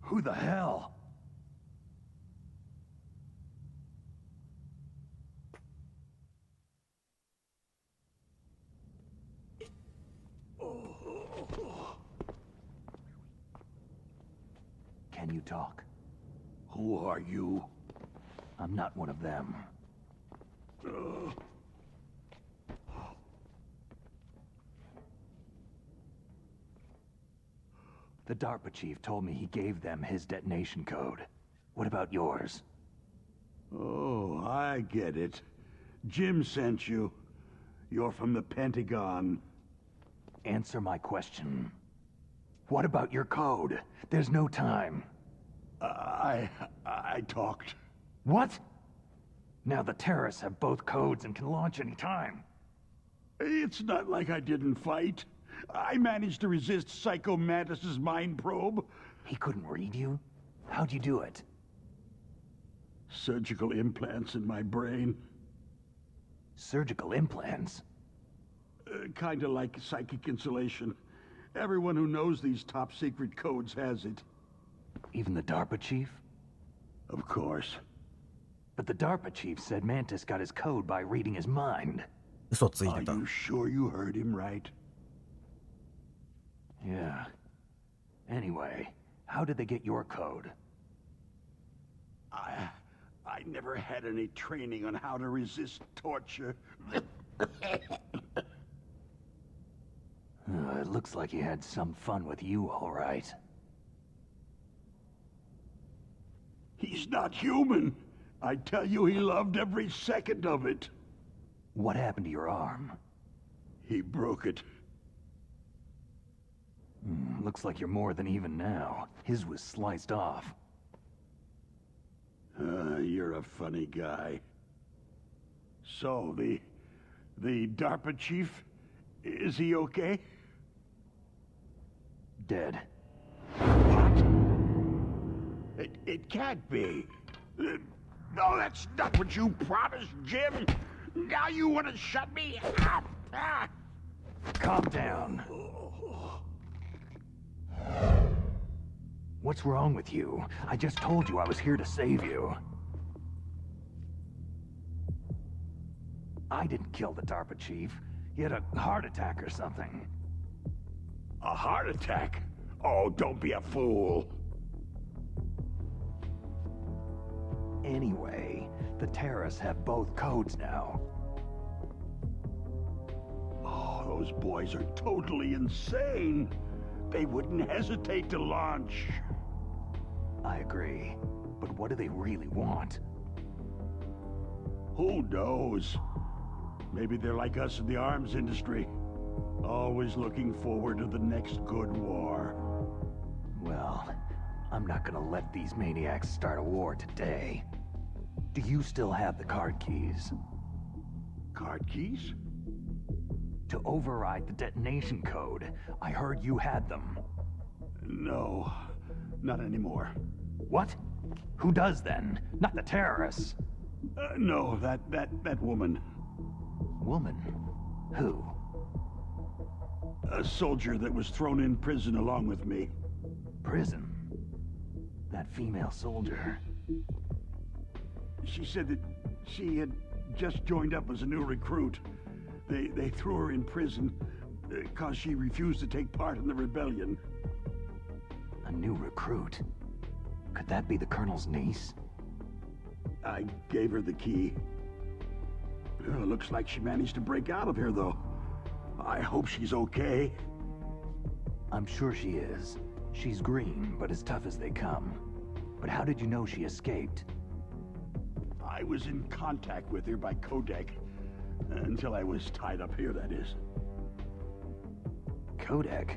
Who the hell? Can you talk? Who are you? I'm not one of them. The DARPA chief told me he gave them his detonation code. What about yours? Oh, I get it. Jim sent you. You're from the Pentagon. Answer my question. What about your code? There's no time. I talked. What? Now the terrorists have both codes and can launch any time. It's not like I didn't fight. I managed to resist Psycho Mantis's mind probe. He couldn't read you? How'd you do it? Surgical implants in my brain. Surgical implants? Kinda like psychic insulation. Everyone who knows these top-secret codes has it. Even the DARPA chief? Of course. But the DARPA chief said Mantis got his code by reading his mind. Are you sure you heard him right? Yeah. Anyway, how did they get your code? I never had any training on how to resist torture. It looks like he had some fun with you, all right. He's not human. I tell you, he loved every second of it. What happened to your arm? He broke it. Looks like you're more than even now. His was sliced off. You're a funny guy. So, the DARPA chief, is he okay? Dead. What? It can't be. No, that's not what you promised, Jim. Now you want to shut me up? Calm down. What's wrong with you? I just told you I was here to save you. I didn't kill the DARPA chief. He had a heart attack or something. A heart attack? Oh, don't be a fool. Anyway, the terrorists have both codes now. Oh, those boys are totally insane. They wouldn't hesitate to launch. I agree. But what do they really want? Who knows? Maybe they're like us in the arms industry. Always looking forward to the next good war. Well, I'm not gonna let these maniacs start a war today. Do you still have the card keys? Card keys? To override the detonation code. I heard you had them. No, not anymore. What? Who does then? Not the terrorists. No, that woman. Woman? Who? A soldier that was thrown in prison along with me. Prison? That female soldier. She said that she had just joined up as a new recruit. They threw her in prison because she refused to take part in the rebellion. A new recruit? Could that be the Colonel's niece? I gave her the key. Looks like she managed to break out of here, though. I hope she's okay. I'm sure she is. She's green, but as tough as they come. But how did you know she escaped? I was in contact with her by codec. Until I was tied up here, that is. Codec?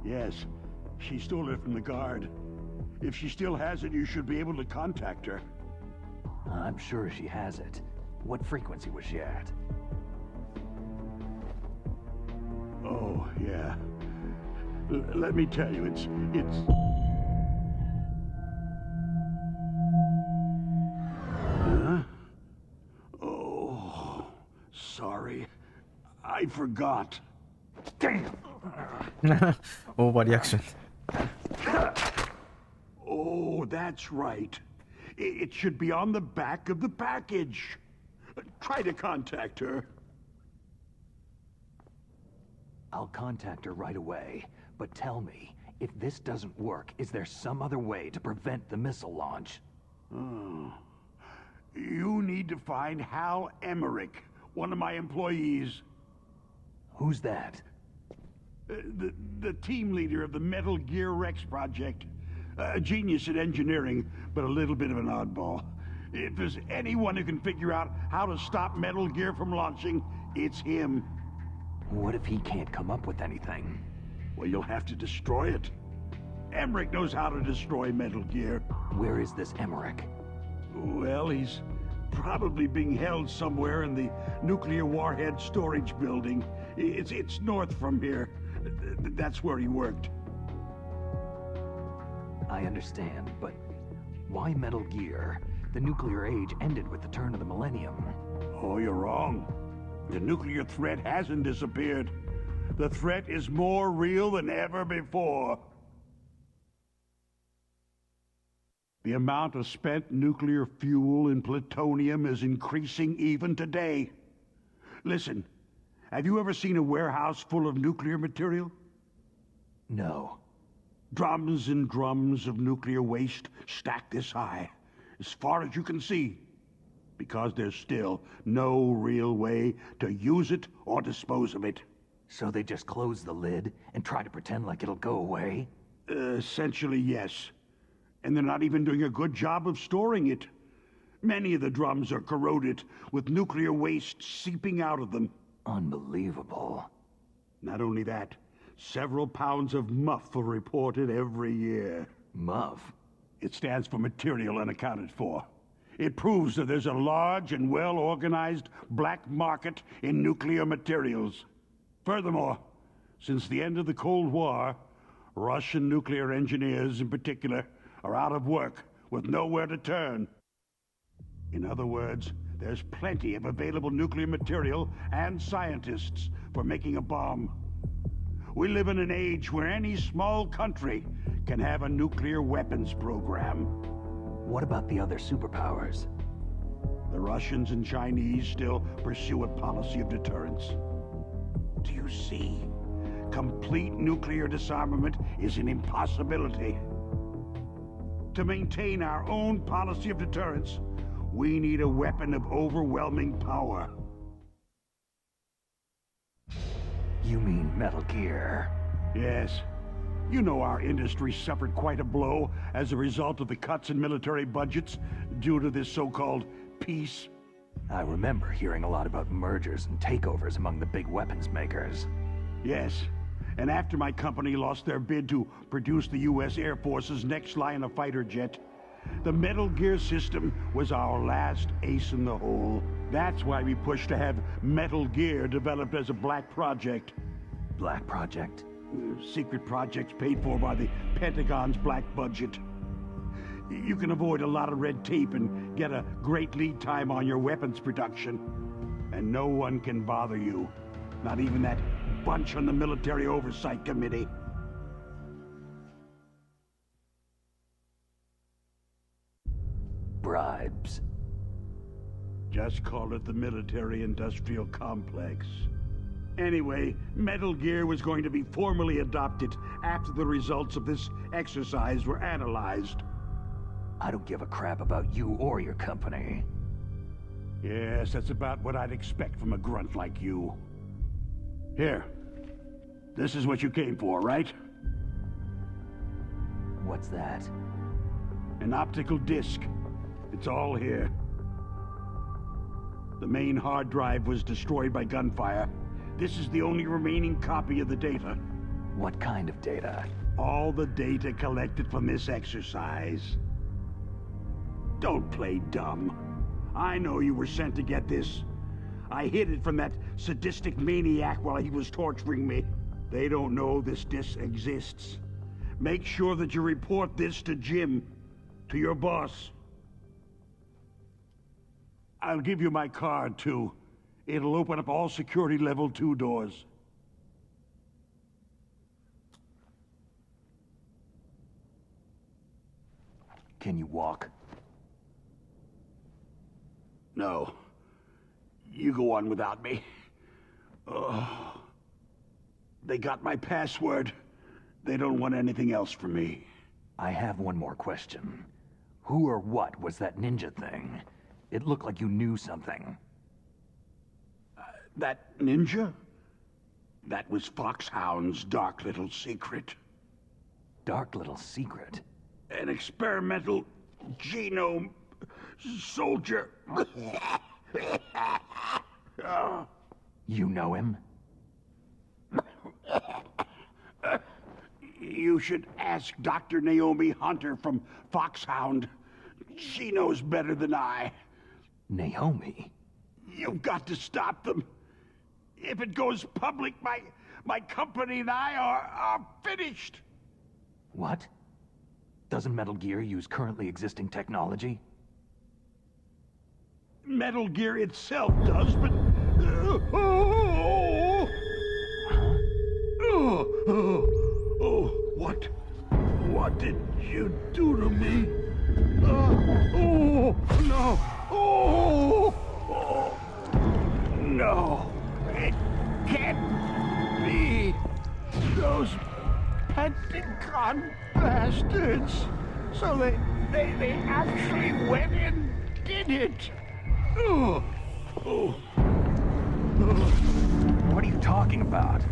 Yes. She stole it from the guard. If she still has it, you should be able to contact her. I'm sure she has it. What frequency was she at? Oh, yeah. Let me tell you, it's... Huh? Oh, sorry. I forgot. Damn! Overreaction. Oh, that's right. It should be on the back of the package. Try to contact her. I'll contact her right away. But tell me, if this doesn't work, is there some other way to prevent the missile launch? Oh. You need to find Hal Emmerich, one of my employees. Who's that? The team leader of the Metal Gear Rex project. A genius at engineering, but a little bit of an oddball. If there's anyone who can figure out how to stop Metal Gear from launching, it's him. What if he can't come up with anything? Well, you'll have to destroy it. Emmerich knows how to destroy Metal Gear. Where is this Emmerich? Well, he's probably being held somewhere in the nuclear warhead storage building. It's north from here. That's where he worked. I understand, but why Metal Gear? The nuclear age ended with the turn of the millennium. Oh, you're wrong. The nuclear threat hasn't disappeared. The threat is more real than ever before. The amount of spent nuclear fuel and plutonium is increasing even today. Listen, have you ever seen a warehouse full of nuclear material? No. Drums and drums of nuclear waste stacked this high, as far as you can see, because there's still no real way to use it or dispose of it. So they just close the lid and try to pretend like it'll go away? Essentially, yes. And they're not even doing a good job of storing it. Many of the drums are corroded, with nuclear waste seeping out of them. Unbelievable. Not only that, several pounds of MUF are reported every year. MUF? It stands for Material Unaccounted For. It proves that there's a large and well-organized black market in nuclear materials. Furthermore, since the end of the Cold War, Russian nuclear engineers in particular are out of work with nowhere to turn. In other words, there's plenty of available nuclear material and scientists for making a bomb. We live in an age where any small country can have a nuclear weapons program. What about the other superpowers? The Russians and Chinese still pursue a policy of deterrence. Do you see? Complete nuclear disarmament is an impossibility. To maintain our own policy of deterrence, we need a weapon of overwhelming power. You mean Metal Gear? Yes. You know our industry suffered quite a blow as a result of the cuts in military budgets due to this so-called peace. I remember hearing a lot about mergers and takeovers among the big weapons makers. Yes. And after my company lost their bid to produce the U.S. Air Force's next line of fighter jet, the Metal Gear system was our last ace in the hole. That's why we pushed to have Metal Gear developed as a black project. Black project? Secret projects paid for by the Pentagon's black budget. You can avoid a lot of red tape and get a great lead time on your weapons production. And no one can bother you. Not even that bunch on the Military Oversight Committee. Bribes. Just call it the military-industrial complex. Anyway, Metal Gear was going to be formally adopted after the results of this exercise were analyzed. I don't give a crap about you or your company. Yes, that's about what I'd expect from a grunt like you. Here. This is what you came for, right? What's that? An optical disc. It's all here. The main hard drive was destroyed by gunfire. This is the only remaining copy of the data. What kind of data? All the data collected from this exercise. Don't play dumb. I know you were sent to get this. I hid it from that sadistic maniac while he was torturing me. They don't know this disc exists. Make sure that you report this to Jim, to your boss. I'll give you my card, too. It'll open up all security level 2 doors. Can you walk? No. You go on without me. Oh. They got my password. They don't want anything else from me. I have one more question. Who or what was that ninja thing? It looked like you knew something. That ninja? That was Foxhound's dark little secret. Dark little secret? An experimental genome soldier. You know him? You should ask Dr. Naomi Hunter from Foxhound. She knows better than I. Naomi? You've got to stop them. If it goes public, my company and I are finished. What? Doesn't Metal Gear use currently existing technology? Metal Gear itself does, but... What did you do to me? No! No! It can't be! Those Pentagon bastards! So they actually went and did it! What are you talking about?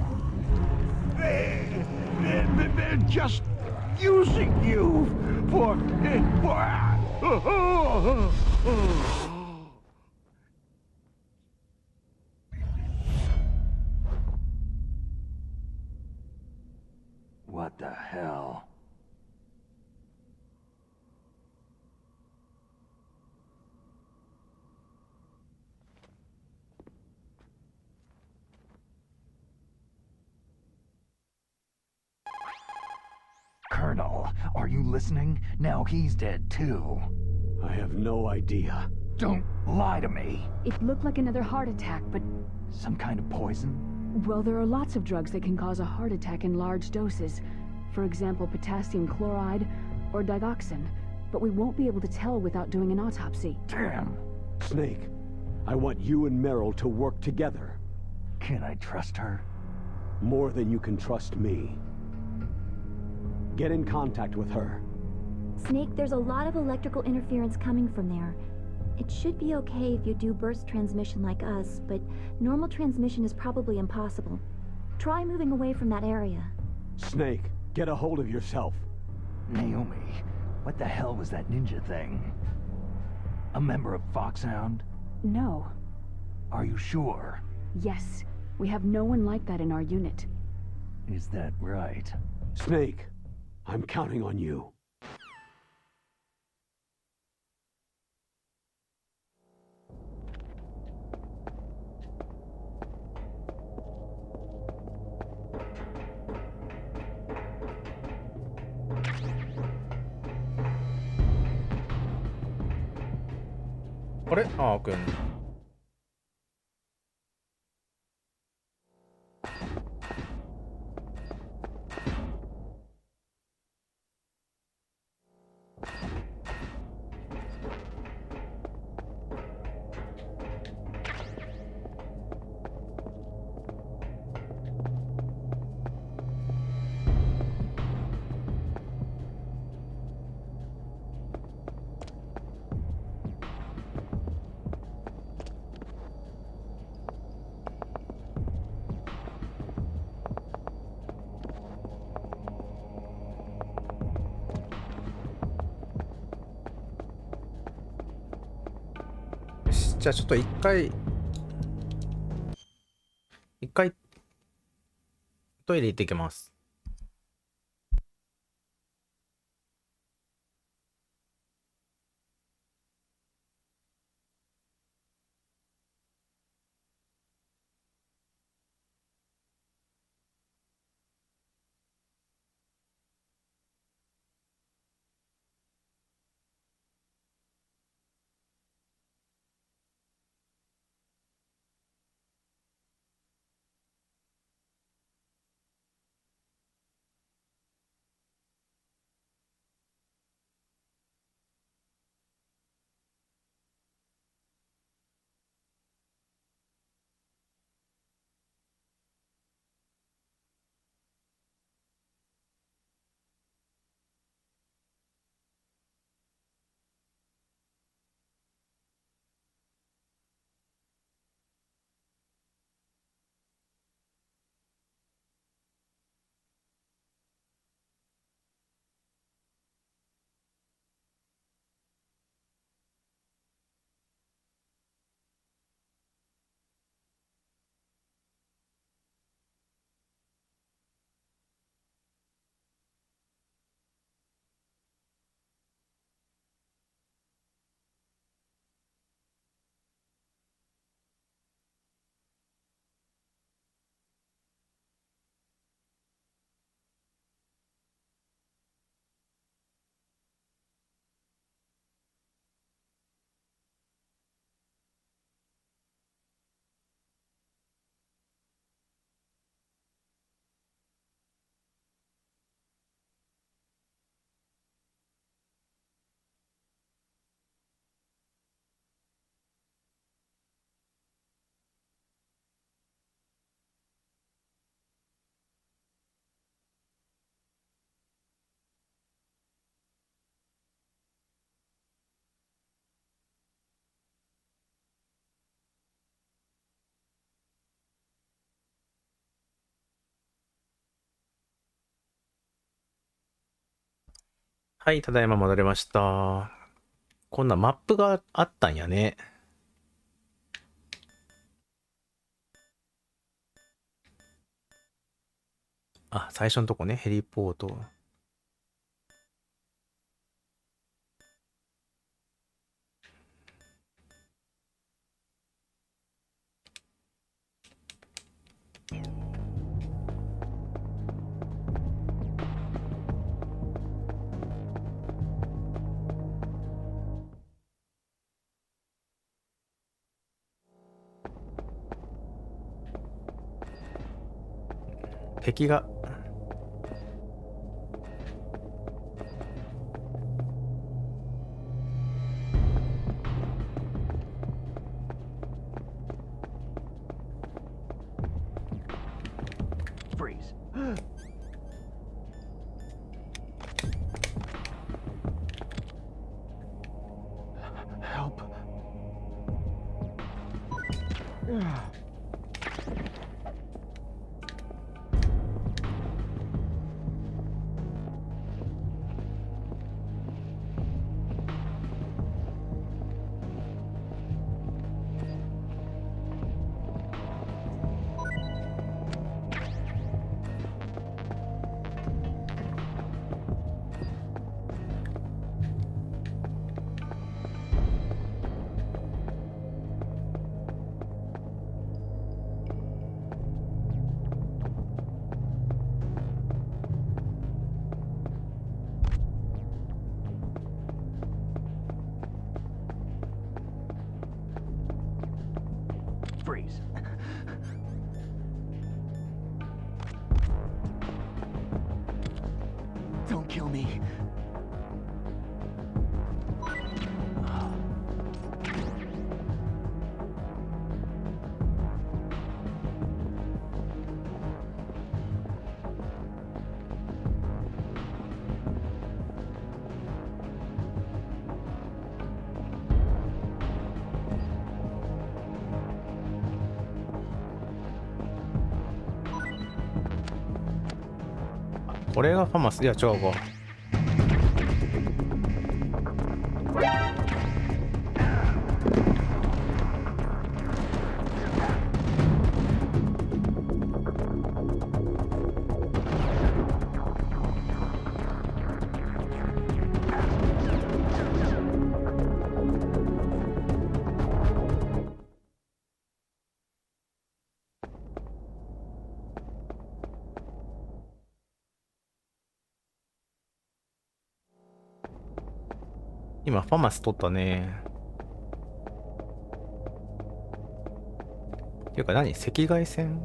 They're just using you for... What the hell? Colonel, are you listening? Now he's dead too. I have no idea. Don't lie to me. It looked like another heart attack, but... Some kind of poison? Well, there are lots of drugs that can cause a heart attack in large doses. For example, potassium chloride or digoxin. But we won't be able to tell without doing an autopsy. Damn. Snake, I want you and Meryl to work together. Can I trust her? More than you can trust me. Get in contact with her. Snake, there's a lot of electrical interference coming from there. It should be okay if you do burst transmission like us, but normal transmission is probably impossible. Try moving away from that area. Snake, get a hold of yourself. Naomi, what the hell was that ninja thing? A member of Foxhound? No. Are you sure? Yes. We have no one like that in our unit. Is that right? Snake, I'm counting on you.あれあーくん。じゃあちょっと一回トイレ行ってきます。はい、ただいま戻りました。こんなマップがあったんやね。あ、最初のとこね、ヘリポート。敵がFreeze. Don't kill me.これがファマス。いや違うか。今ファマス取ったね。っていうか何？赤外線？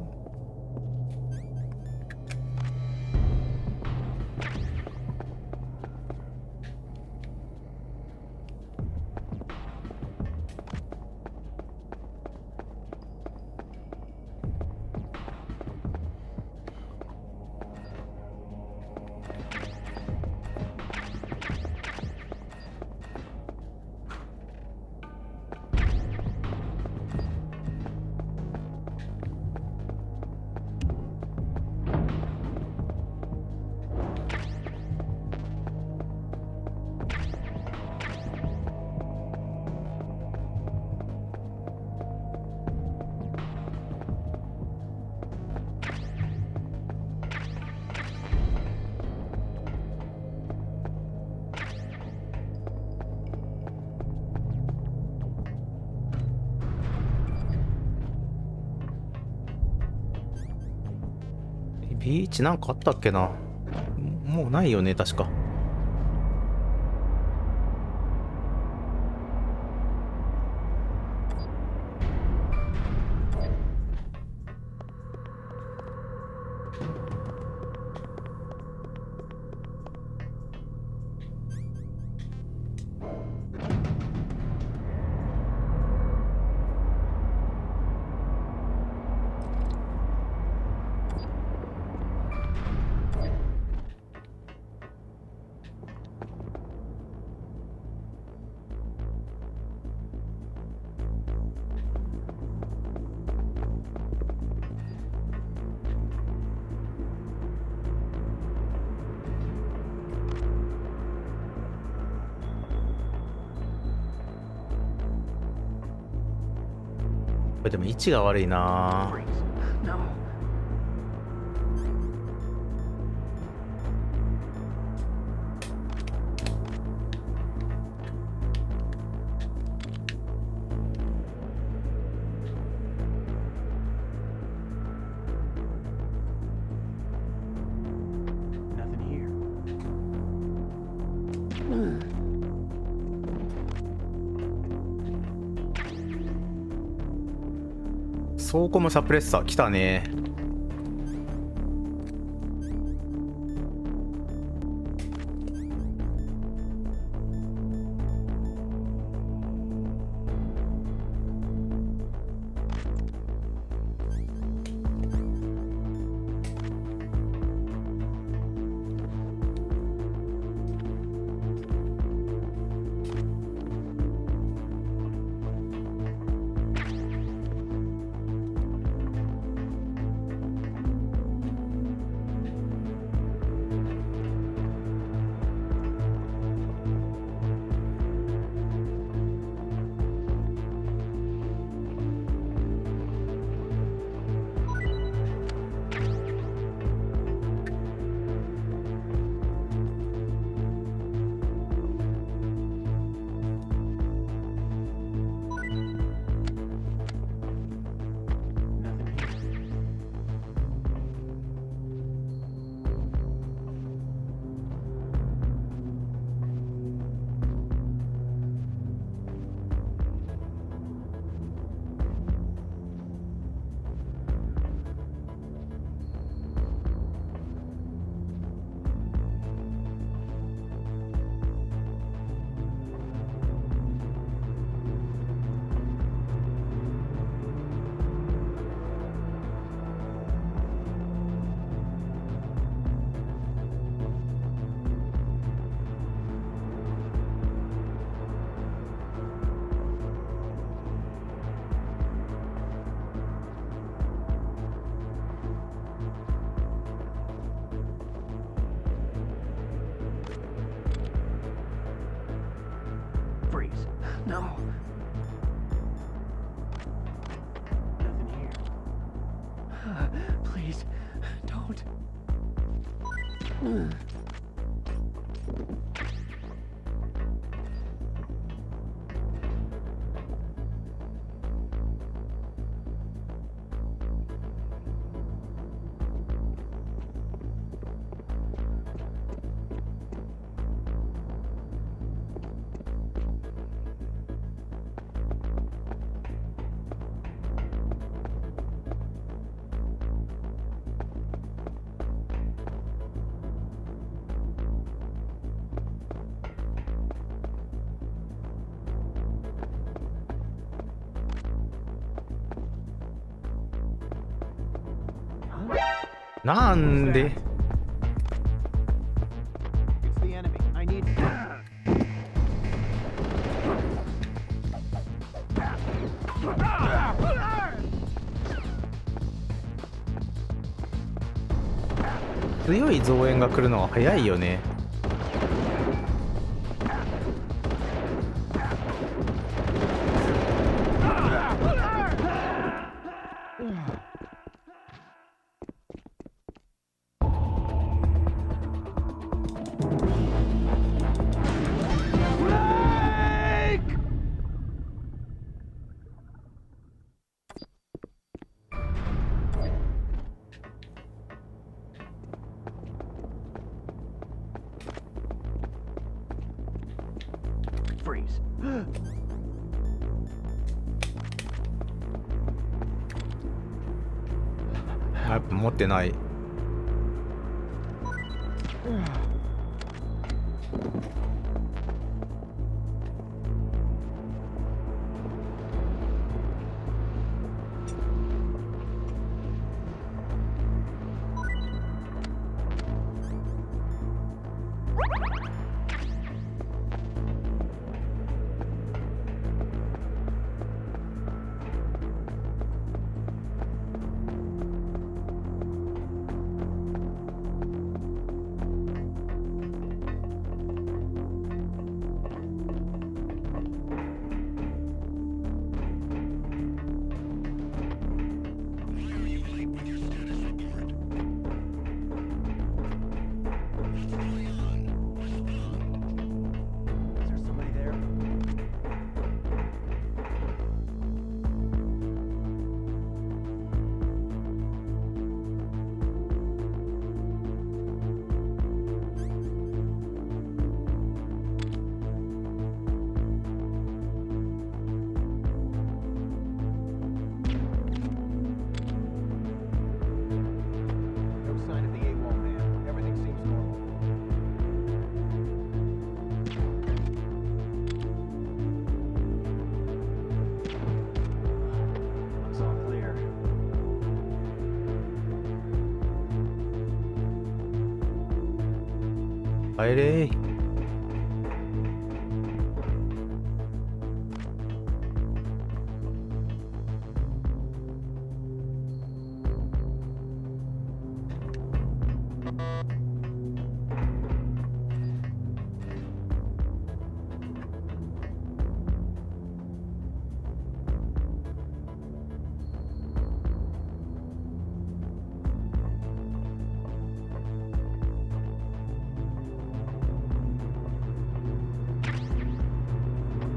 ビーチなんかあったっけな。もうないよね確か。れでも位置が悪いな。ソーコムサプレッサー来たね。No. Nothing here. Please, don't.なんで強い増援が来るのは早いよね。やっぱ持ってない。帰れー。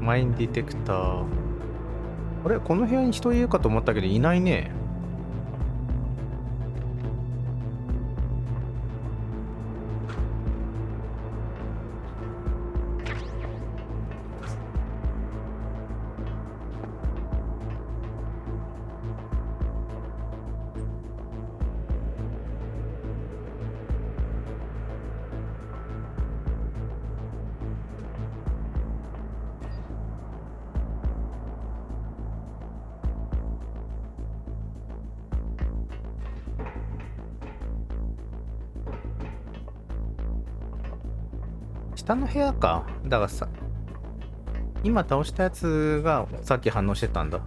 マインディテクター。あれ、この部屋に人いるかと思ったけどいないね。下の部屋か。だからさ、今倒したやつがさっき反応してたんだ。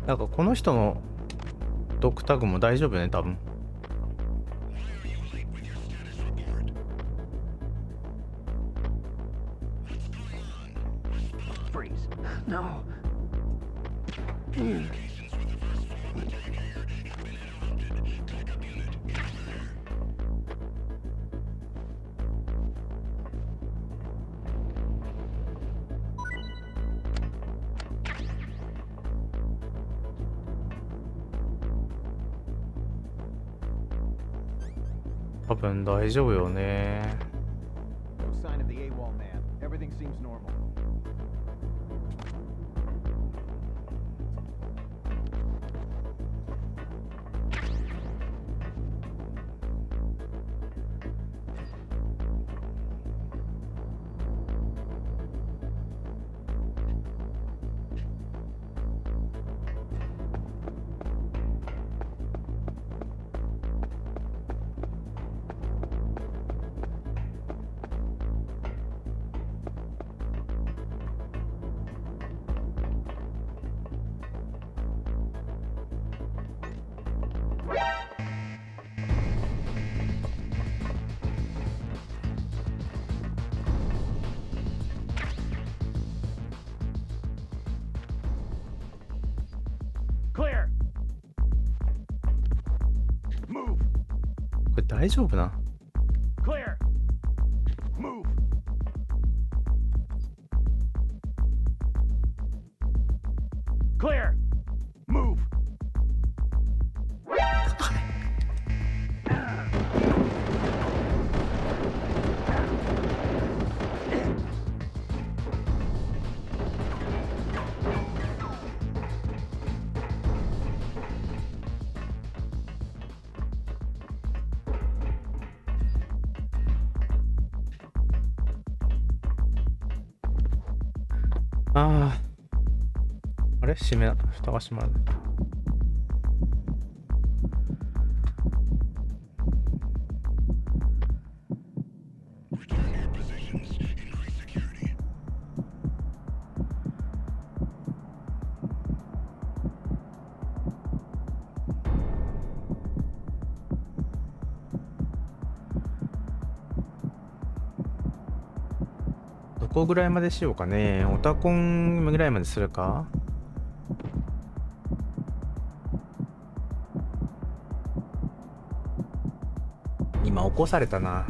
なんかこの人のドッグタグも大丈夫ね、多分。多分大丈夫よね。これ大丈夫な。ああ。あれ閉めな。蓋が閉まらない。どこぐらいまでしようかね。オタコンぐらいまでするか。今起こされたな。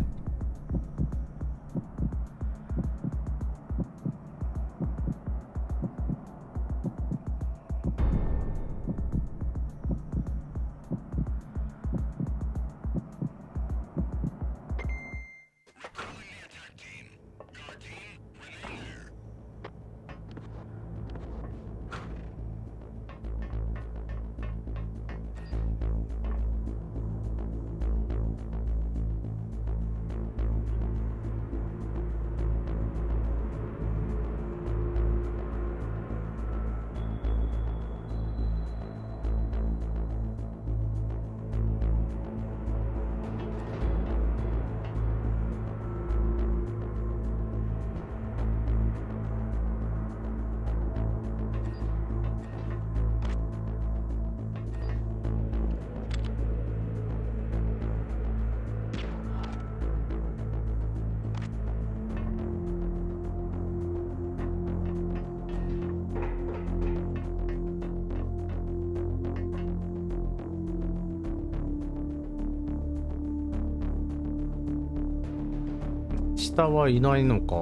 下はいないのか。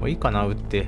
いいかな、撃って。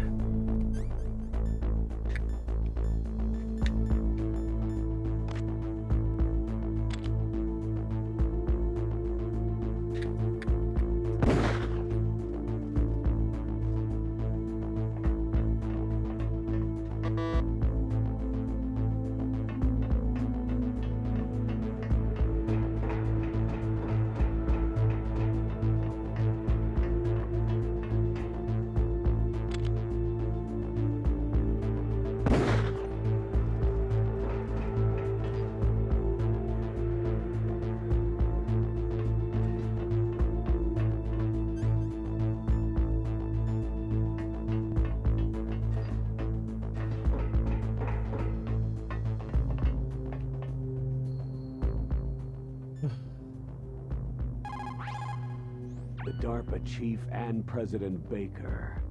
The DARPA chief and President Baker.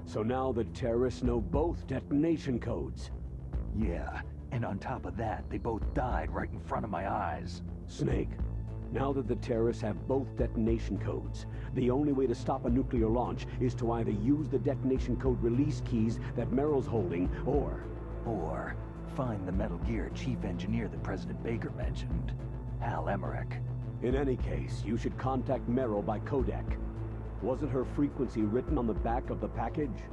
So now the terrorists know both detonation codes. Yeah, and on top of that, they both died right in front of my eyes. Snake, now that the terrorists have both detonation codes, the only way to stop a nuclear launch is to either use the detonation code release keys that Merrill's holding, or find the Metal Gear chief engineer that President Baker mentioned, Hal Emmerich. In any case, you should contact Merrill by codec. Wasn't her frequency written on the back of the package?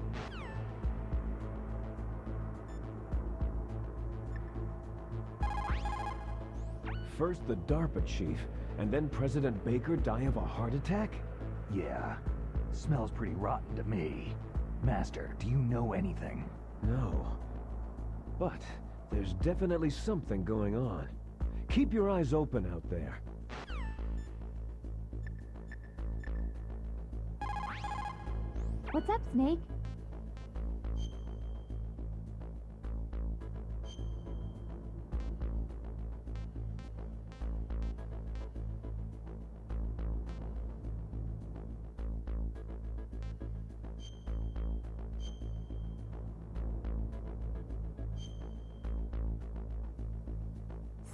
First the DARPA chief, and then President Baker die of a heart attack? Yeah. Smells pretty rotten to me. Master, do you know anything? No. But there's definitely something going on. Keep your eyes open out there. What's up, Snake?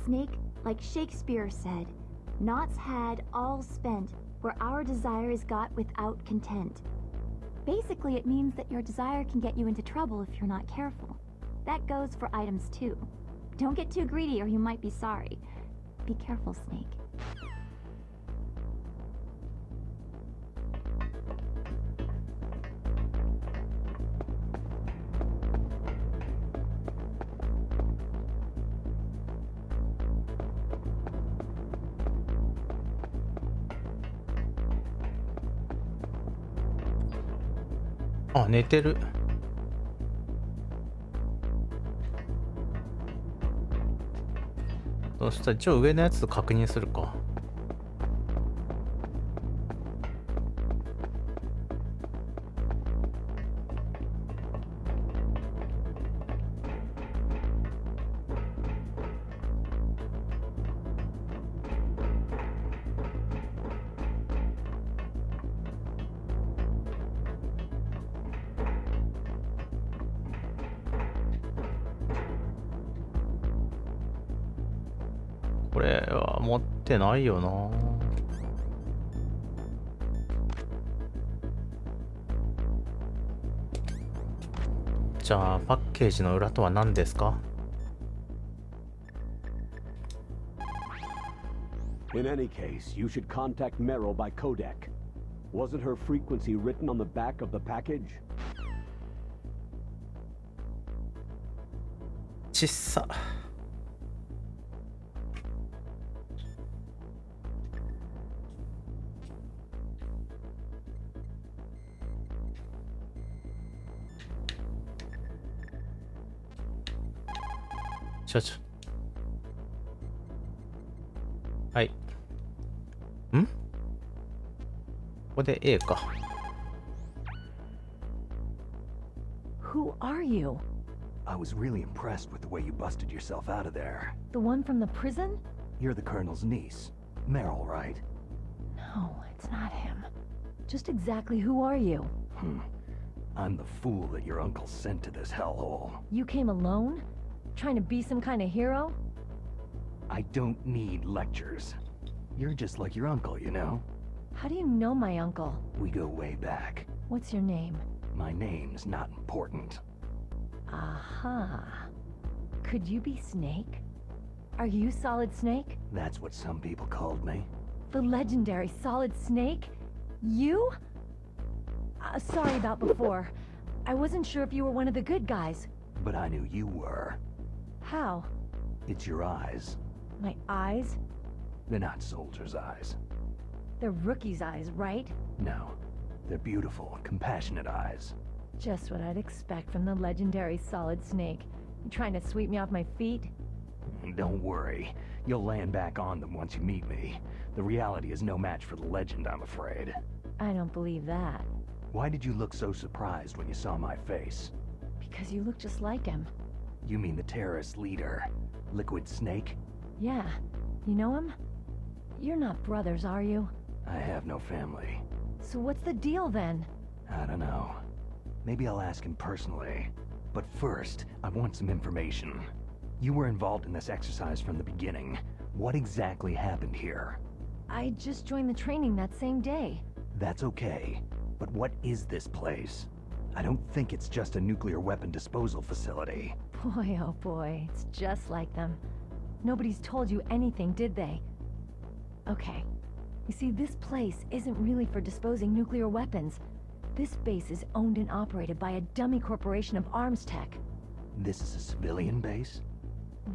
Snake, like Shakespeare said, naught's had, all spent, where our desire is got without content. Basically, it means that your desire can get you into trouble if you're not careful. That goes for items too. Don't get too greedy or you might be sorry. Be careful, Snake.あ、寝てる。そしたら一応上のやつと確認するか。これは持ってないよな。じゃあパッケージの裏とは何ですか？ In any case, you should contact Meryl by codec. Wasn't her frequency written on the back of the package? ちっさ。はい。ん？ここで A か。Who are you? I was really impressed with the way you busted yourself out of there. The one from the prison? You're the Colonel's niece. Meryl, right? No, it's not him. Just exactly who are you? I'm the fool that your uncle sent to this hellhole. You came alone? Trying to be some kind of hero? I don't need lectures. You're just like your uncle, you know? How do you know my uncle? We go way back. What's your name? My name's not important. Aha. Could you be Snake? Are you Solid Snake? That's what some people called me. The legendary Solid Snake? You? Sorry about before. I wasn't sure if you were one of the good guys. But I knew you were. How? It's your eyes. My eyes? They're not soldiers' eyes. They're rookies' eyes, right? No. They're beautiful, compassionate eyes. Just what I'd expect from the legendary Solid Snake. You trying to sweep me off my feet? Don't worry. You'll land back on them once you meet me. The reality is no match for the legend, I'm afraid. I don't believe that. Why did you look so surprised when you saw my face? Because you look just like him. You mean the terrorist leader, Liquid Snake? Yeah. You know him? You're not brothers, are you? I have no family. So what's the deal then? I don't know. Maybe I'll ask him personally. But first, I want some information. You were involved in this exercise from the beginning. What exactly happened here? I just joined the training that same day. That's okay. But what is this place? I don't think it's just a nuclear weapon disposal facility. Boy, oh boy, it's just like them. Nobody's told you anything, did they? Okay. You see, this place isn't really for disposing nuclear weapons. This base is owned and operated by a dummy corporation of arms tech. This is a civilian base?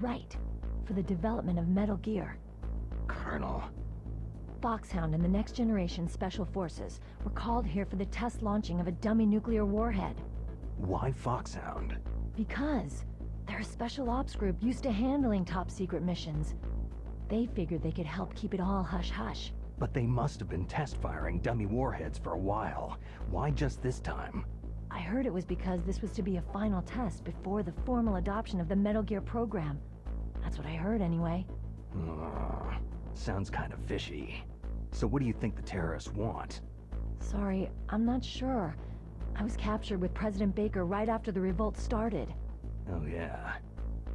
Right. For the development of Metal Gear. Colonel. Foxhound and the Next Generation Special Forces were called here for the test launching of a dummy nuclear warhead. Why Foxhound? Because they're a special ops group used to handling top-secret missions. They figured they could help keep it all hush-hush. But they must have been test-firing dummy warheads for a while. Why just this time? I heard it was because this was to be a final test before the formal adoption of the Metal Gear program. That's what I heard anyway. Sounds kind of fishy. So what do you think the terrorists want? Sorry, I'm not sure. I was captured with President Baker right after the revolt started. Oh yeah.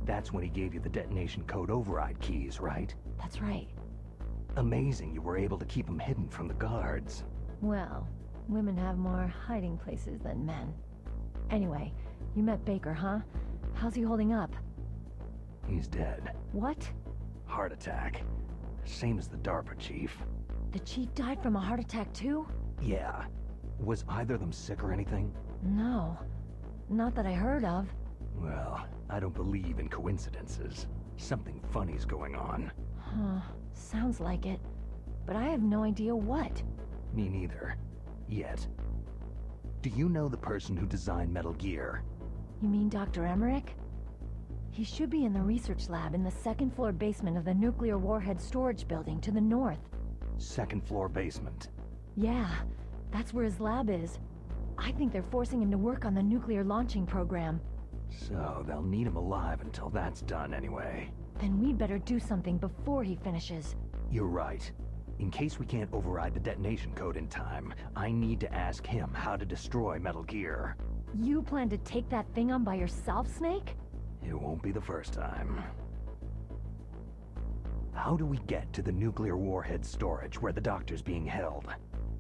That's when he gave you the detonation code override keys, right? That's right. Amazing you were able to keep them hidden from the guards. Well, women have more hiding places than men. Anyway, you met Baker, huh? How's he holding up? He's dead. What? Heart attack. Same as the DARPA chief. The chief died from a heart attack too? Yeah. Was either of them sick or anything? No. Not that I heard of. Well, I don't believe in coincidences. Something funny's going on. Huh. Sounds like it. But I have no idea what. Me neither. Yet. Do you know the person who designed Metal Gear? You mean Dr. Emmerich? He should be in the research lab in the second-floor basement of the nuclear warhead storage building to the north. Second floor basement. Yeah, that's where his lab is. I think they're forcing him to work on the nuclear launching program. So they'll need him alive until that's done anyway. Then we'd better do something before he finishes. You're right. In case we can't override the detonation code in time, I need to ask him how to destroy Metal Gear. You plan to take that thing on by yourself, Snake? It won't be the first time. How do we get to the nuclear warhead storage where the doctor's being held?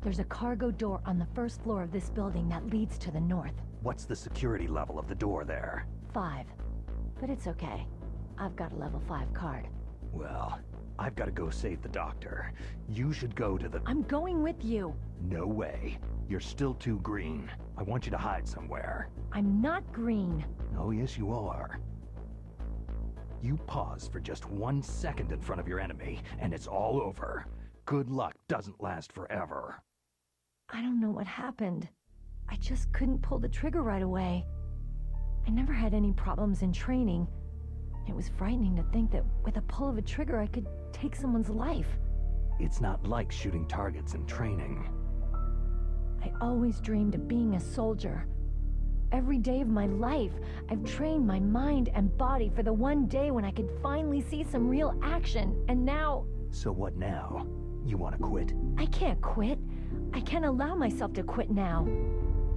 There's a cargo door on the first floor of this building that leads to the north. What's the security level of the door there? 5. But it's okay. I've got a level 5 card. Well, I've got to go save the doctor. You should go to the... I'm going with you. No way. You're still too green. I want you to hide somewhere. I'm not green. Oh, yes, you are. You pause for just 1 second in front of your enemy, and it's all over. Good luck doesn't last forever. I don't know what happened. I just couldn't pull the trigger right away. I never had any problems in training. It was frightening to think that with a pull of a trigger I could take someone's life. It's not like shooting targets in training. I always dreamed of being a soldier. Every day of my life, I've trained my mind and body for the one day when I could finally see some real action, and now... So what now? You want to quit? I can't quit. I can't allow myself to quit now.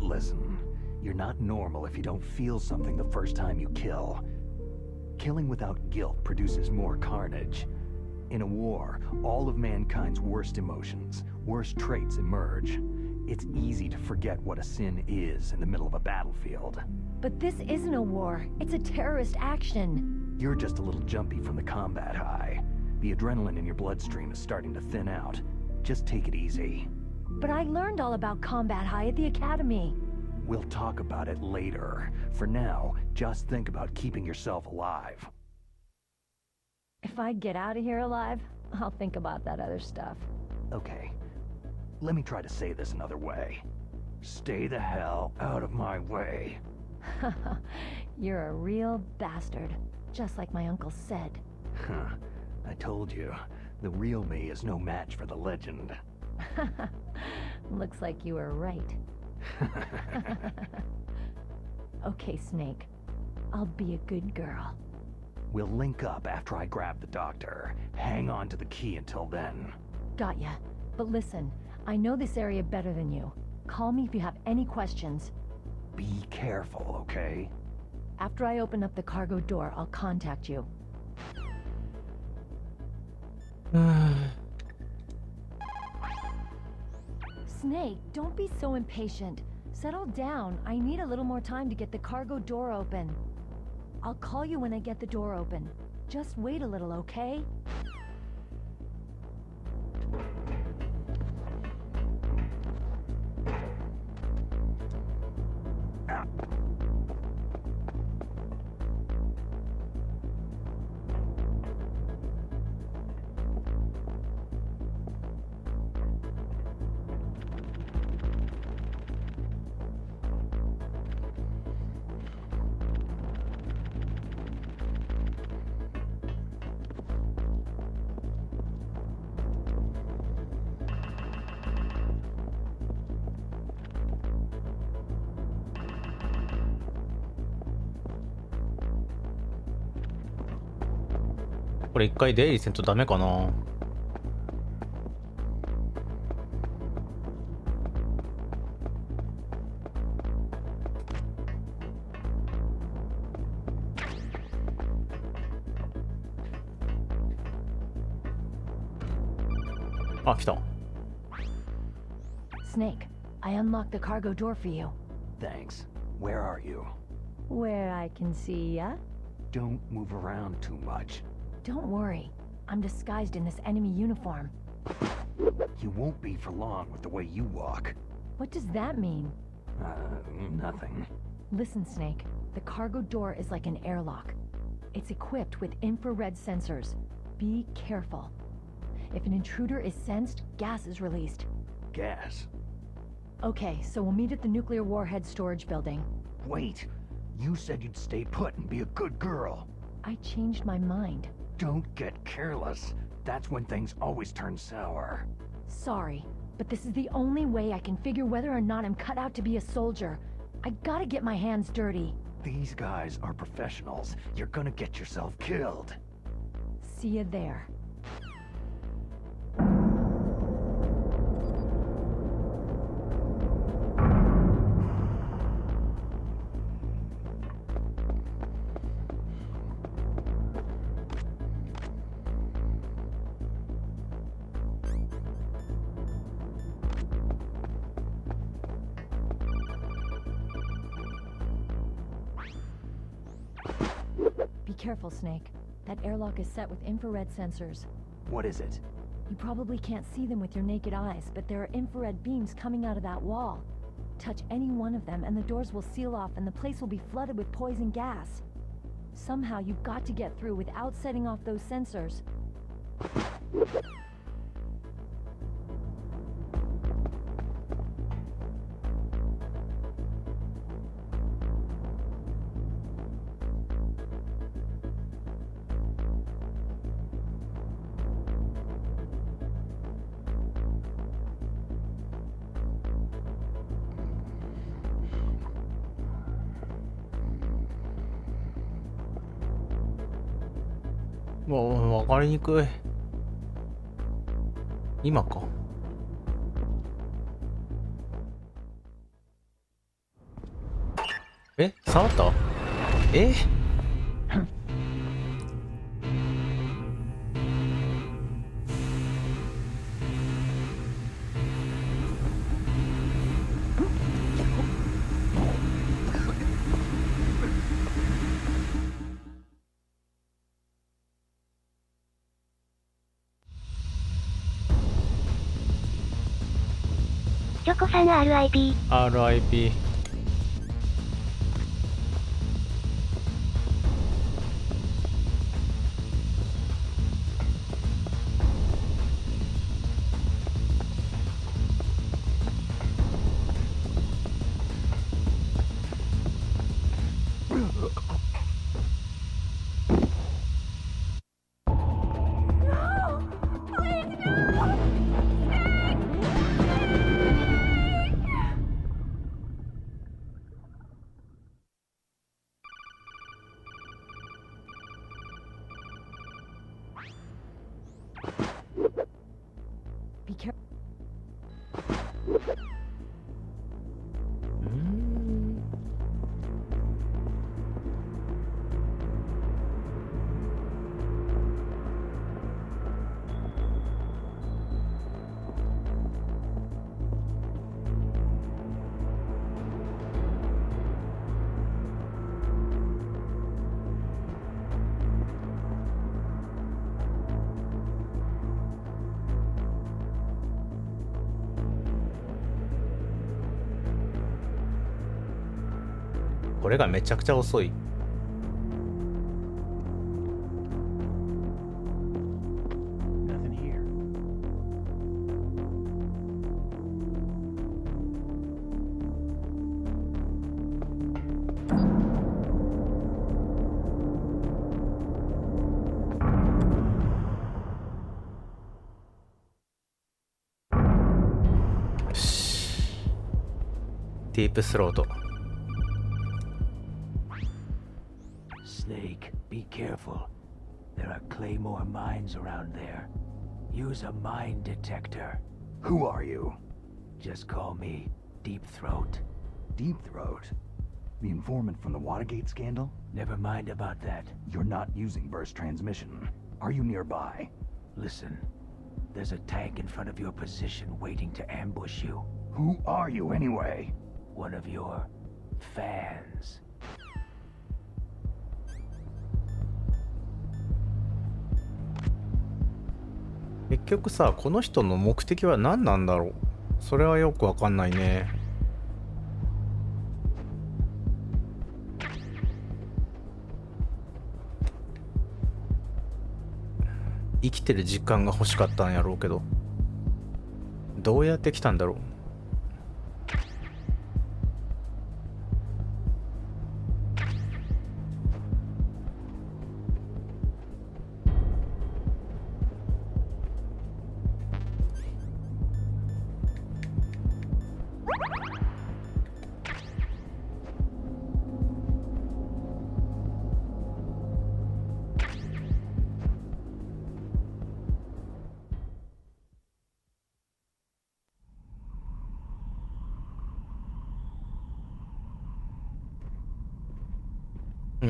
Listen, you're not normal if you don't feel something the first time you kill. Killing without guilt produces more carnage. In a war, all of mankind's worst emotions, worst traits emerge. It's easy to forget what a sin is in the middle of a battlefield. But this isn't a war. It's a terrorist action. You're just a little jumpy from the combat high. The adrenaline in your bloodstream is starting to thin out. Just take it easy. But I learned all about combat high at the academy. We'll talk about it later. For now, just think about keeping yourself alive. If I get out of here alive, I'll think about that other stuff. Okay. Let me try to say this another way. Stay the hell out of my way. You're a real bastard, just like my uncle said. Huh. I told you, the real me is no match for the legend. Looks like you were right. Okay, Snake. I'll be a good girl. We'll link up after I grab the doctor. Hang on to the key until then. Got ya. But listen, I know this area better than you. Call me if you have any questions. Be careful, okay? After I open up the cargo door, I'll contact you. Snake, don't be so impatient. Settle down. I need a little more time to get the cargo door open. I'll call you when I get the door open. Just wait a little, okay?これ一回出入りせんとダメかな。あ、来た。Snake, I unlocked the cargo door for you. Thanks. Where are you? Where I can see ya. Don't move around too much. Don't worry. I'm disguised in this enemy uniform. You won't be for long with the way you walk. What does that mean? Nothing. Listen, Snake. The cargo door is like an airlock. It's equipped with infrared sensors. Be careful. If an intruder is sensed, gas is released. Gas? Okay, so we'll meet at the nuclear warhead storage building. Wait. You said you'd stay put and be a good girl. I changed my mind. Don't get careless. That's when things always turn sour. Sorry, but this is the only way I can figure whether or not I'm cut out to be a soldier. I gotta get my hands dirty. These guys are professionals. You're gonna get yourself killed. See you there. Be careful, Snake. That airlock is set with infrared sensors. What is it? You probably can't see them with your naked eyes, but there are infrared beams coming out of that wall. Touch any one of them and the doors will seal off and the place will be flooded with poison gas. Somehow you've got to get through without setting off those sensors.もう分かりにくい。今か。え、触った？え？チョコさん RIP。RIP。Be careful. これがめちゃくちゃ遅い。ディープスロート。Snake, be careful. There are claymore mines around there. Use a mine detector. Who are you? Just call me Deep Throat. Deep Throat? The informant from the Watergate scandal? Never mind about that. You're not using burst transmission. Are you nearby? Listen, there's a tank in front of your position waiting to ambush you. Who are you anyway? One of your fans. 結局さ、この人の目的は何なんだろう。それはよくわかんないね。生きてる実感が欲しかったんやろうけど、どうやって来たんだろう。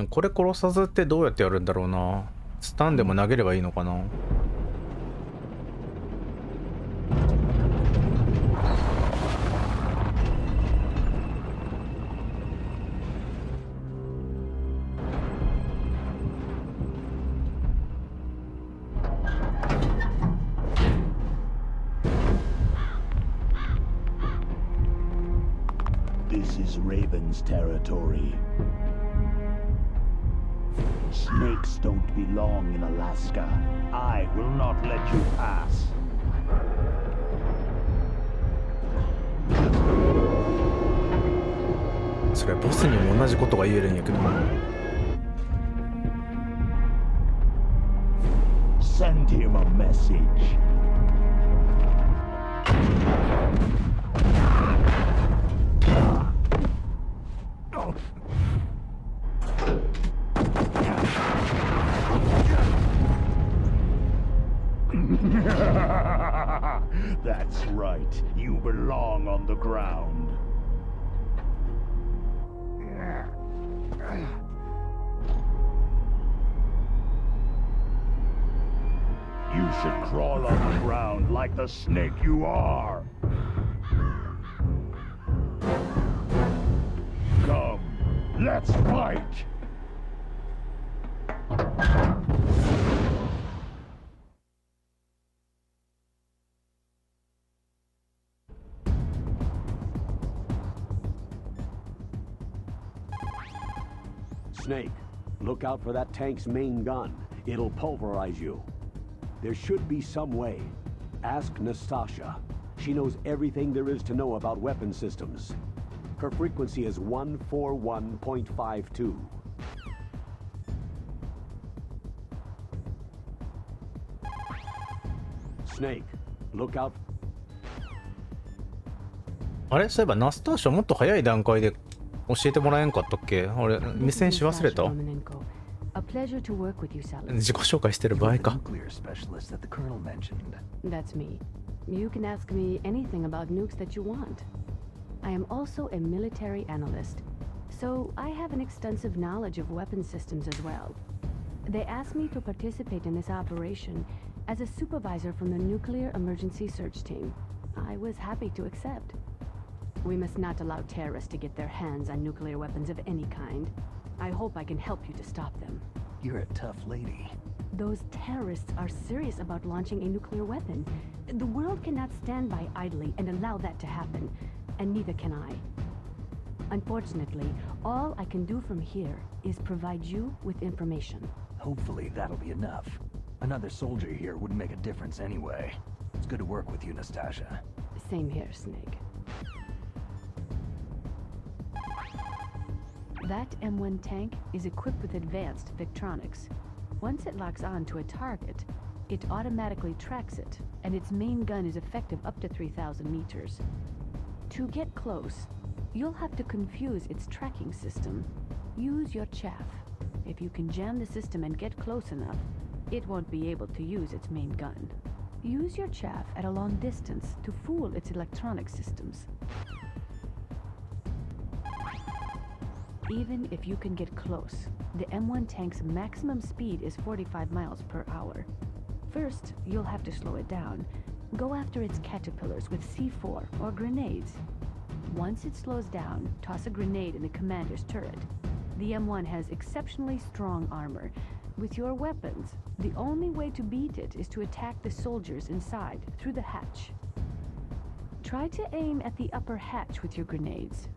これ殺さずってどうやってやるんだろうな。スタンでも投げればいいのかな。is Raven's territory. Snakes don't belong in Alaska. I will not let you pass. それボスにも同じことが言えるんやけど。Send him a message. That's right. You belong on the ground. You should crawl on the ground like the snake you are. Come, let's fight. Snake, look out for that tank's main gun. It'll pulverize you. There should be some way. Ask Nastasha. She knows everything there is to know about weapon systems. Her frequency is 141.52. Snake, look out. あれ、そういえばナスターシャもっと早い段階で教えてもらえんかったっけ？俺、目線し忘れた。A pleasure to work with you, Sally. 自己紹介してる場合か。That's me. You can ask me anything about nukes that you want. I am also a military analyst, so I have an extensive knowledge of weapon systems as well. They asked me to participate in this operation as a supervisor from the Nuclear Emergency Search Team. I was happy to accept. We must not allow terrorists to get their hands on nuclear weapons of any kind. I hope I can help you to stop them. You're a tough lady. Those terrorists are serious about launching a nuclear weapon. The world cannot stand by idly and allow that to happen, and neither can I. Unfortunately, all I can do from here is provide you with information. Hopefully that'll be enough. Another soldier here wouldn't make a difference anyway. It's good to work with you, Nastasha. Same here, Snake. That M1 tank is equipped with advanced Victronics. Once it locks on to a target, it automatically tracks it, and its main gun is effective up to 3,000 meters. To get close, you'll have to confuse its tracking system. Use your chaff. If you can jam the system and get close enough, it won't be able to use its main gun. Use your chaff at a long distance to fool its electronic systems. Even if you can get close, the M1 tank's maximum speed is 45 miles per hour. First, you'll have to slow it down. Go after its caterpillars with C4 or grenades. Once it slows down, toss a grenade in the commander's turret. The M1 has exceptionally strong armor. With your weapons, the only way to beat it is to attack the soldiers inside through the hatch. Try to aim at the upper hatch with your grenades.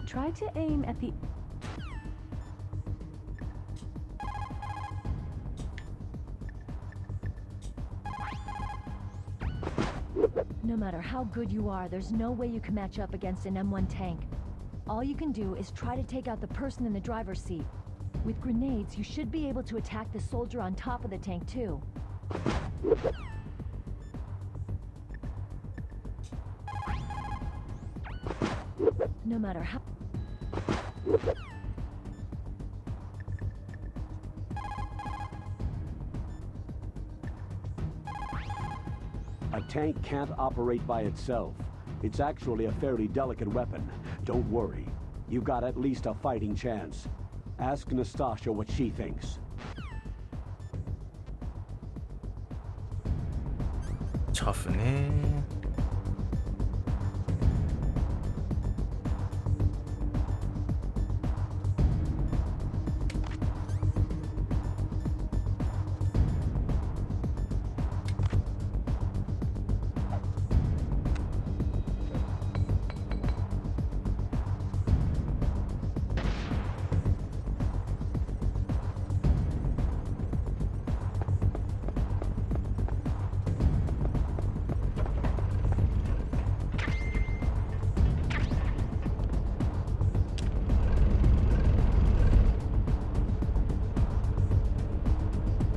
Try to aim at the... No matter how good you are, there's no way you can match up against an M1 tank. All you can do is try to take out the person in the driver's seat. With grenades, you should be able to attack the soldier on top of the tank, too. No matter how... A tank can't operate by itself. It's actually a fairly delicate weapon. Don't worry. You've got at least a fighting chance. Ask Nastasha what she thinks. Tough ね。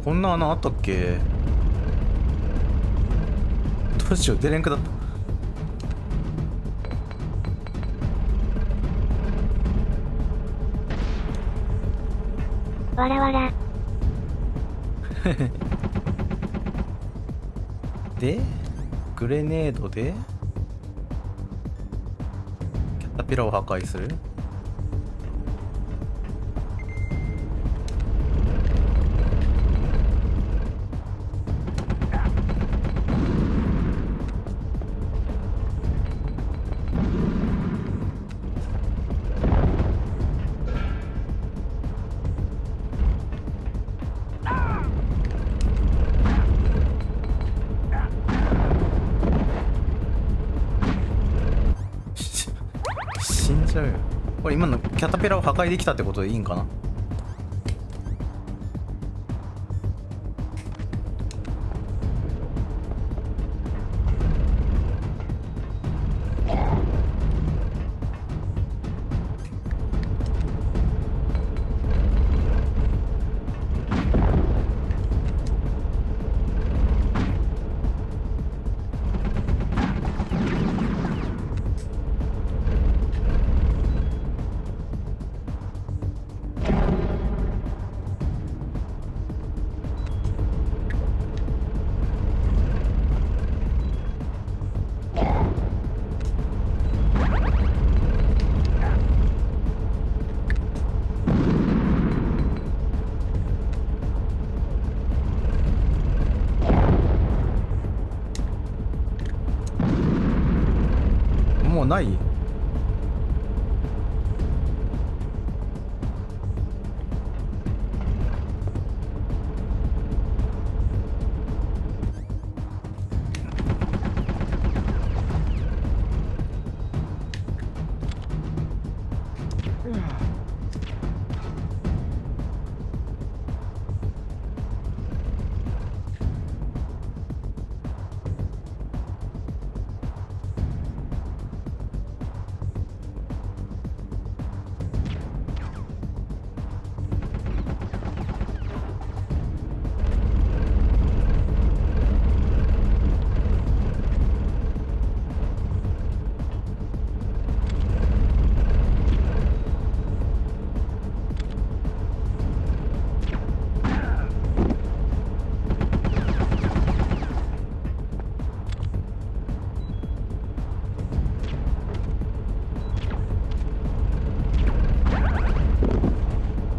こんな穴あったっけ？どうしよう、出れんくだった。わらわら。で、グレネードでキャタピラを破壊する。これ今のキャタピラを破壊できたってことでいいんかな。もうない？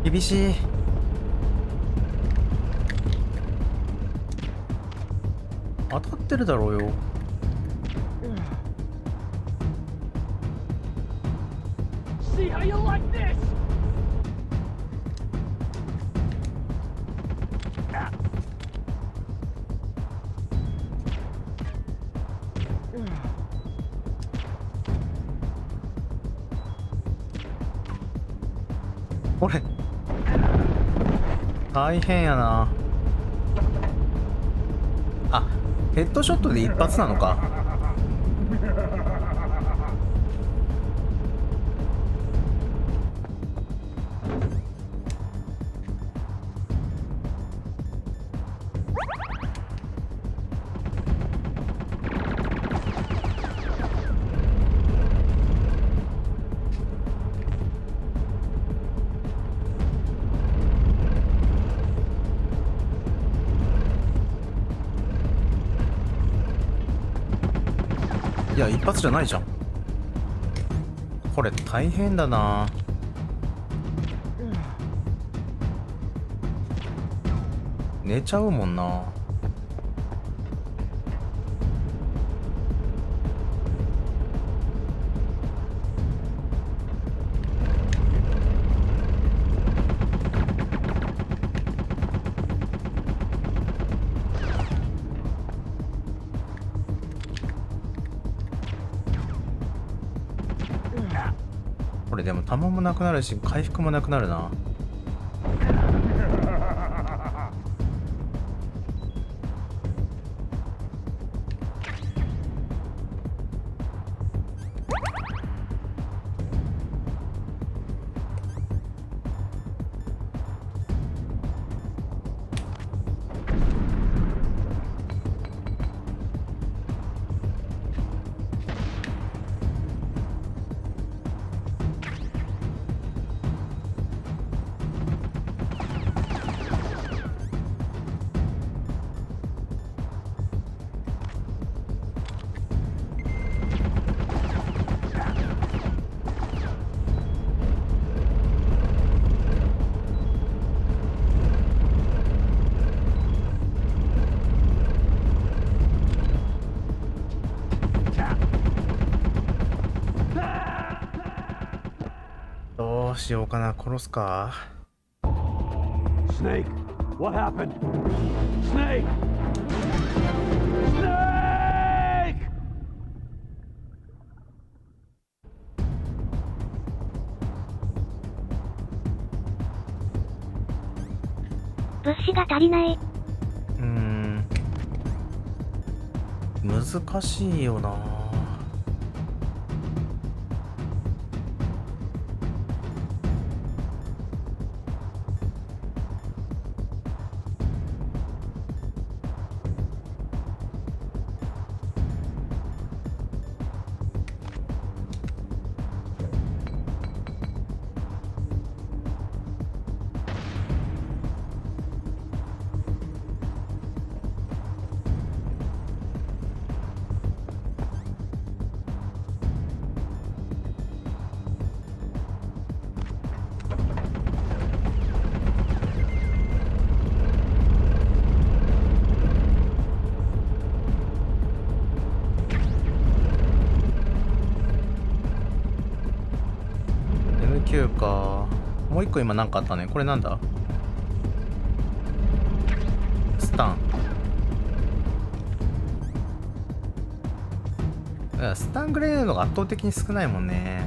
厳しい。当たってるだろうよ。See how you like this?これ大変やな。あ、ヘッドショットで一発なのか。いや、一発じゃないじゃん。これ大変だな。寝ちゃうもんな。これでも弾もなくなるし回復もなくなるな。どうしようかな。殺すか。 Snake, what happened? Snake! Snake! 物資が足りない。難しいよな。M9 か。もう一個今なんかあったね。これなんだ？スタン。いや、スタングレードが圧倒的に少ないもんね。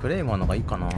クレイマーのがいいかな。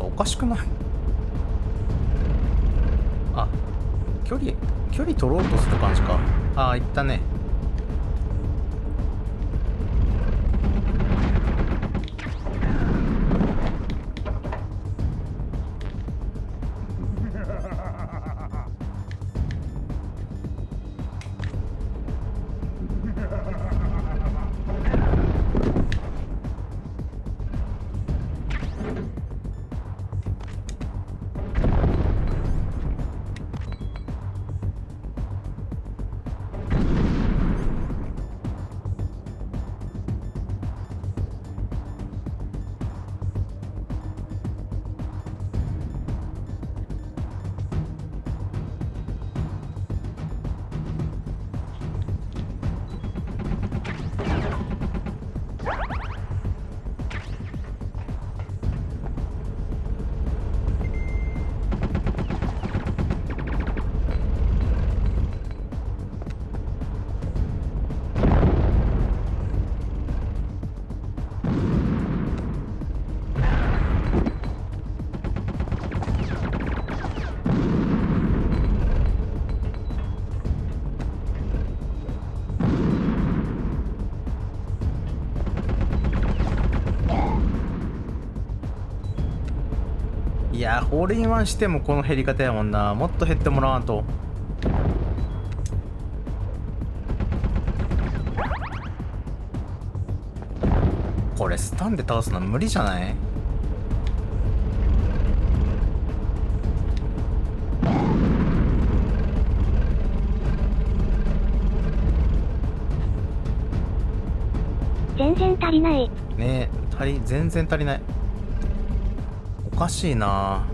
おかしくない？あ、距離取ろうとする感じか。ああ、いったね。オールインワンしてもこの減り方やもんな。もっと減ってもらわんと。これスタンで倒すの無理じゃない？全然足りない。ねえ、全然足りない。おかしいな。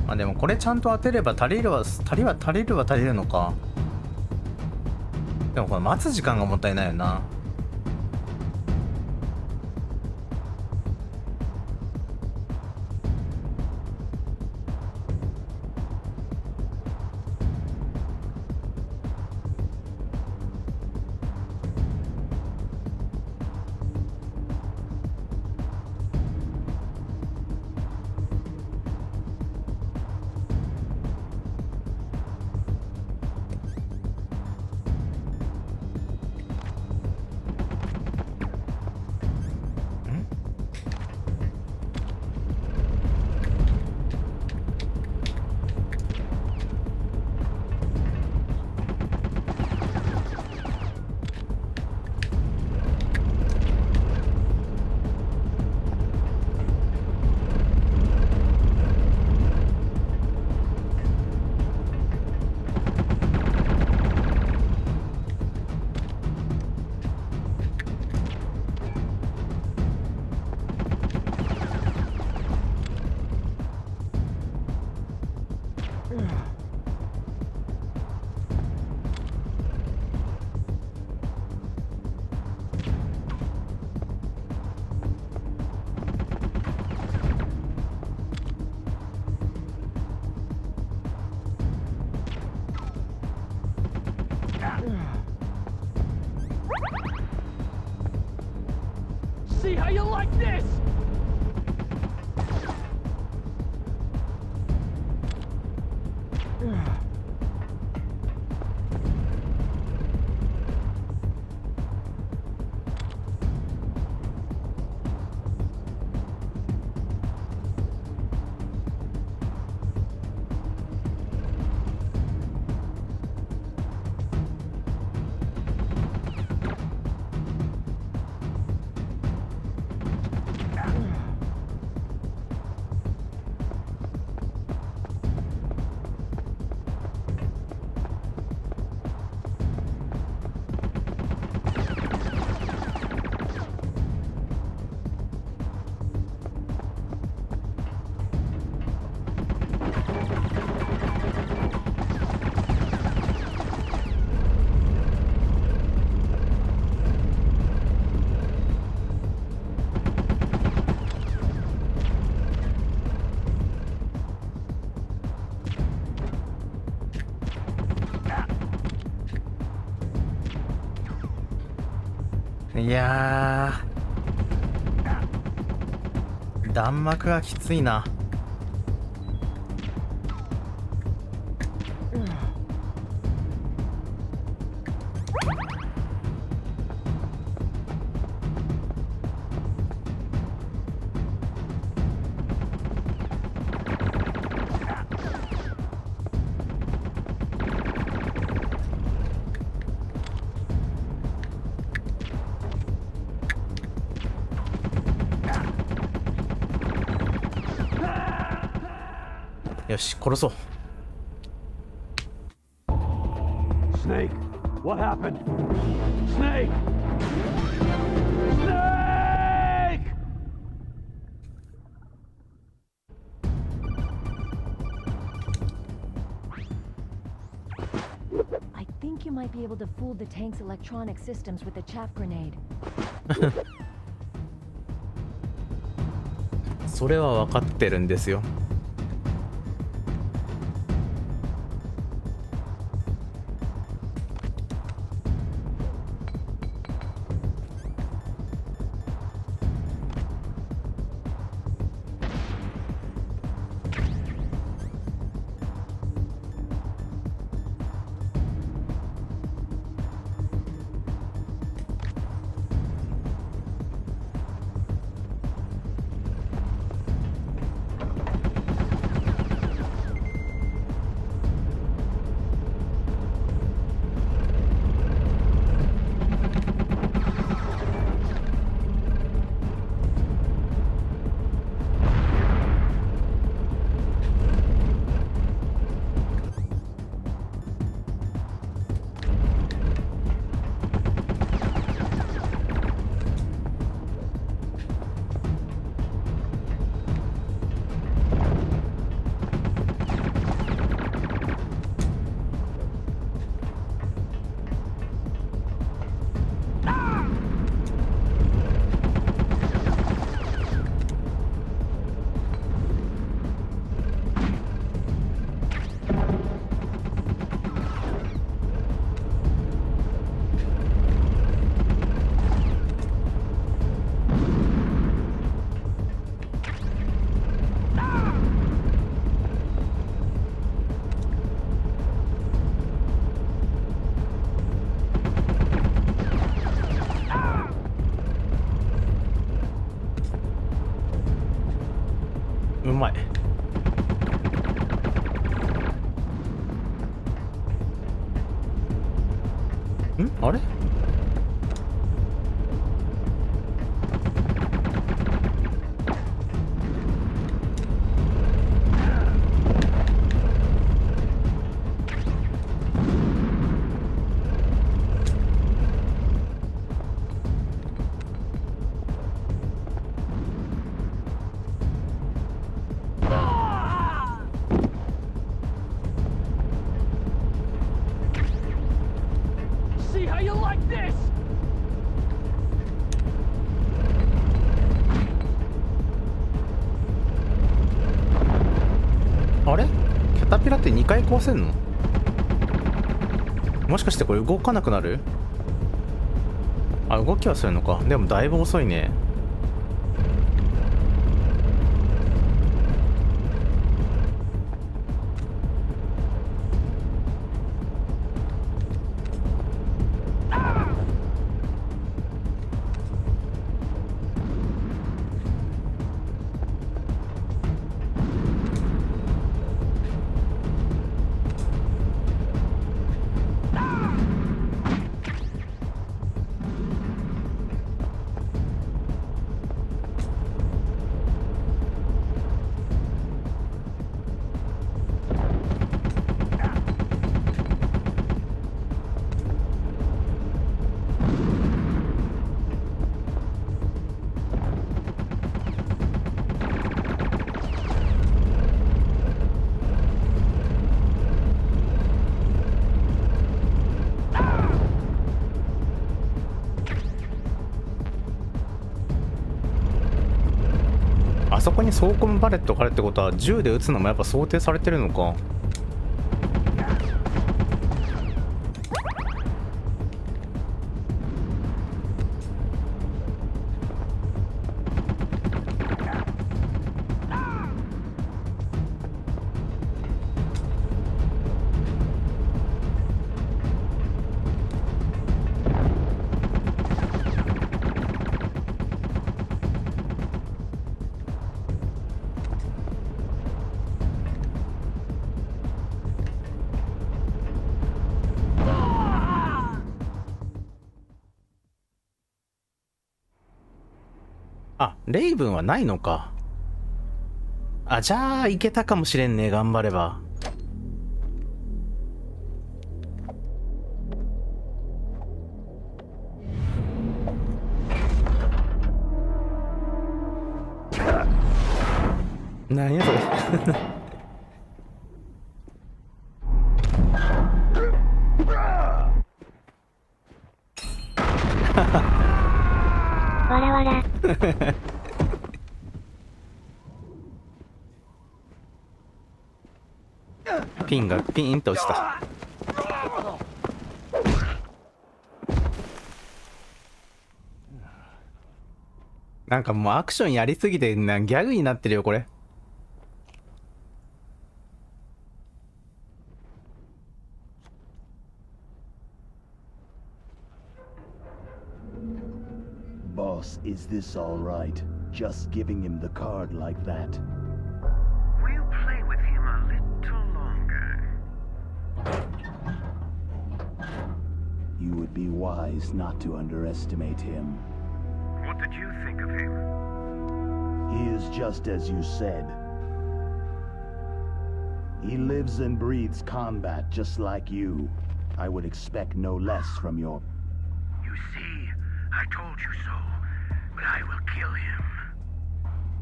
まあでもこれちゃんと当てれば足りるのか。でもこれ待つ時間がもったいないよな。See how you like this?いやー、弾幕がきついな。よし、殺そう。Snake, what happened? Snake! Snake! think you might be able to fool the tank's electronic systems with the chaff grenade. それは分かってるんですよ。うまい。あれ？あれ？キャタピラって2回壊せんの？もしかしてこれ動かなくなる？あ、動きはするのか。でもだいぶ遅いね。あそこにソーコムバレットがあるってことは銃で撃つのもやっぱ想定されてるのか。あ、レイブンはないのか。あ、じゃあいけたかもしれんね、頑張れば。何やそれ。わら。ピンがピーンと落ちた。なんかもうアクションやりすぎてギャグになってるよこれ。Boss, is this all right? Just giving him the card like that. We'll play with him a little longer. You would be wise not to underestimate him. What did you think of him? He is just as you said. He lives and breathes combat just like you. I would expect no less from your... You see, I told you so, but I will kill him.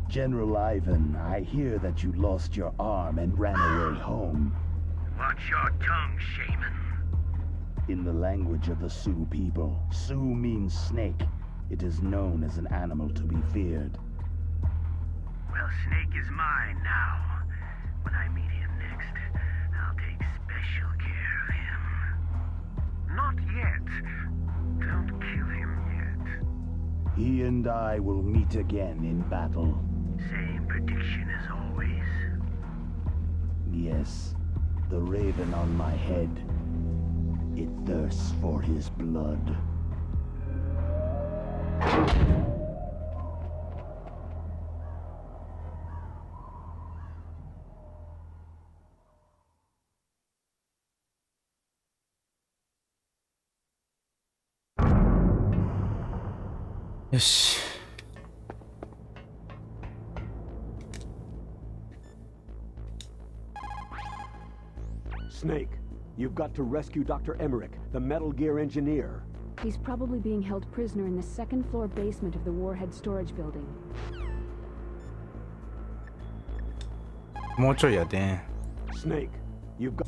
General Ivan, I hear that you lost your arm and ran away home. Watch your tongue, shaman. In the language of the Sioux people, Sioux means snake. It is known as an animal to be feared. Well, Snake is mine now. When I meet him next, I'll take special care of him. Not yet. Don't kill him yet. He and I will meet again in battle. Same prediction as always. Yes, the raven on my head. It thirsts for his blood. Yosh. Snake, you've got to rescue Dr. Emmerich, the Metal Gear engineer. He's probably being held prisoner in the second-floor basement of the warhead storage building. もうちょいやで。Snake, you've got...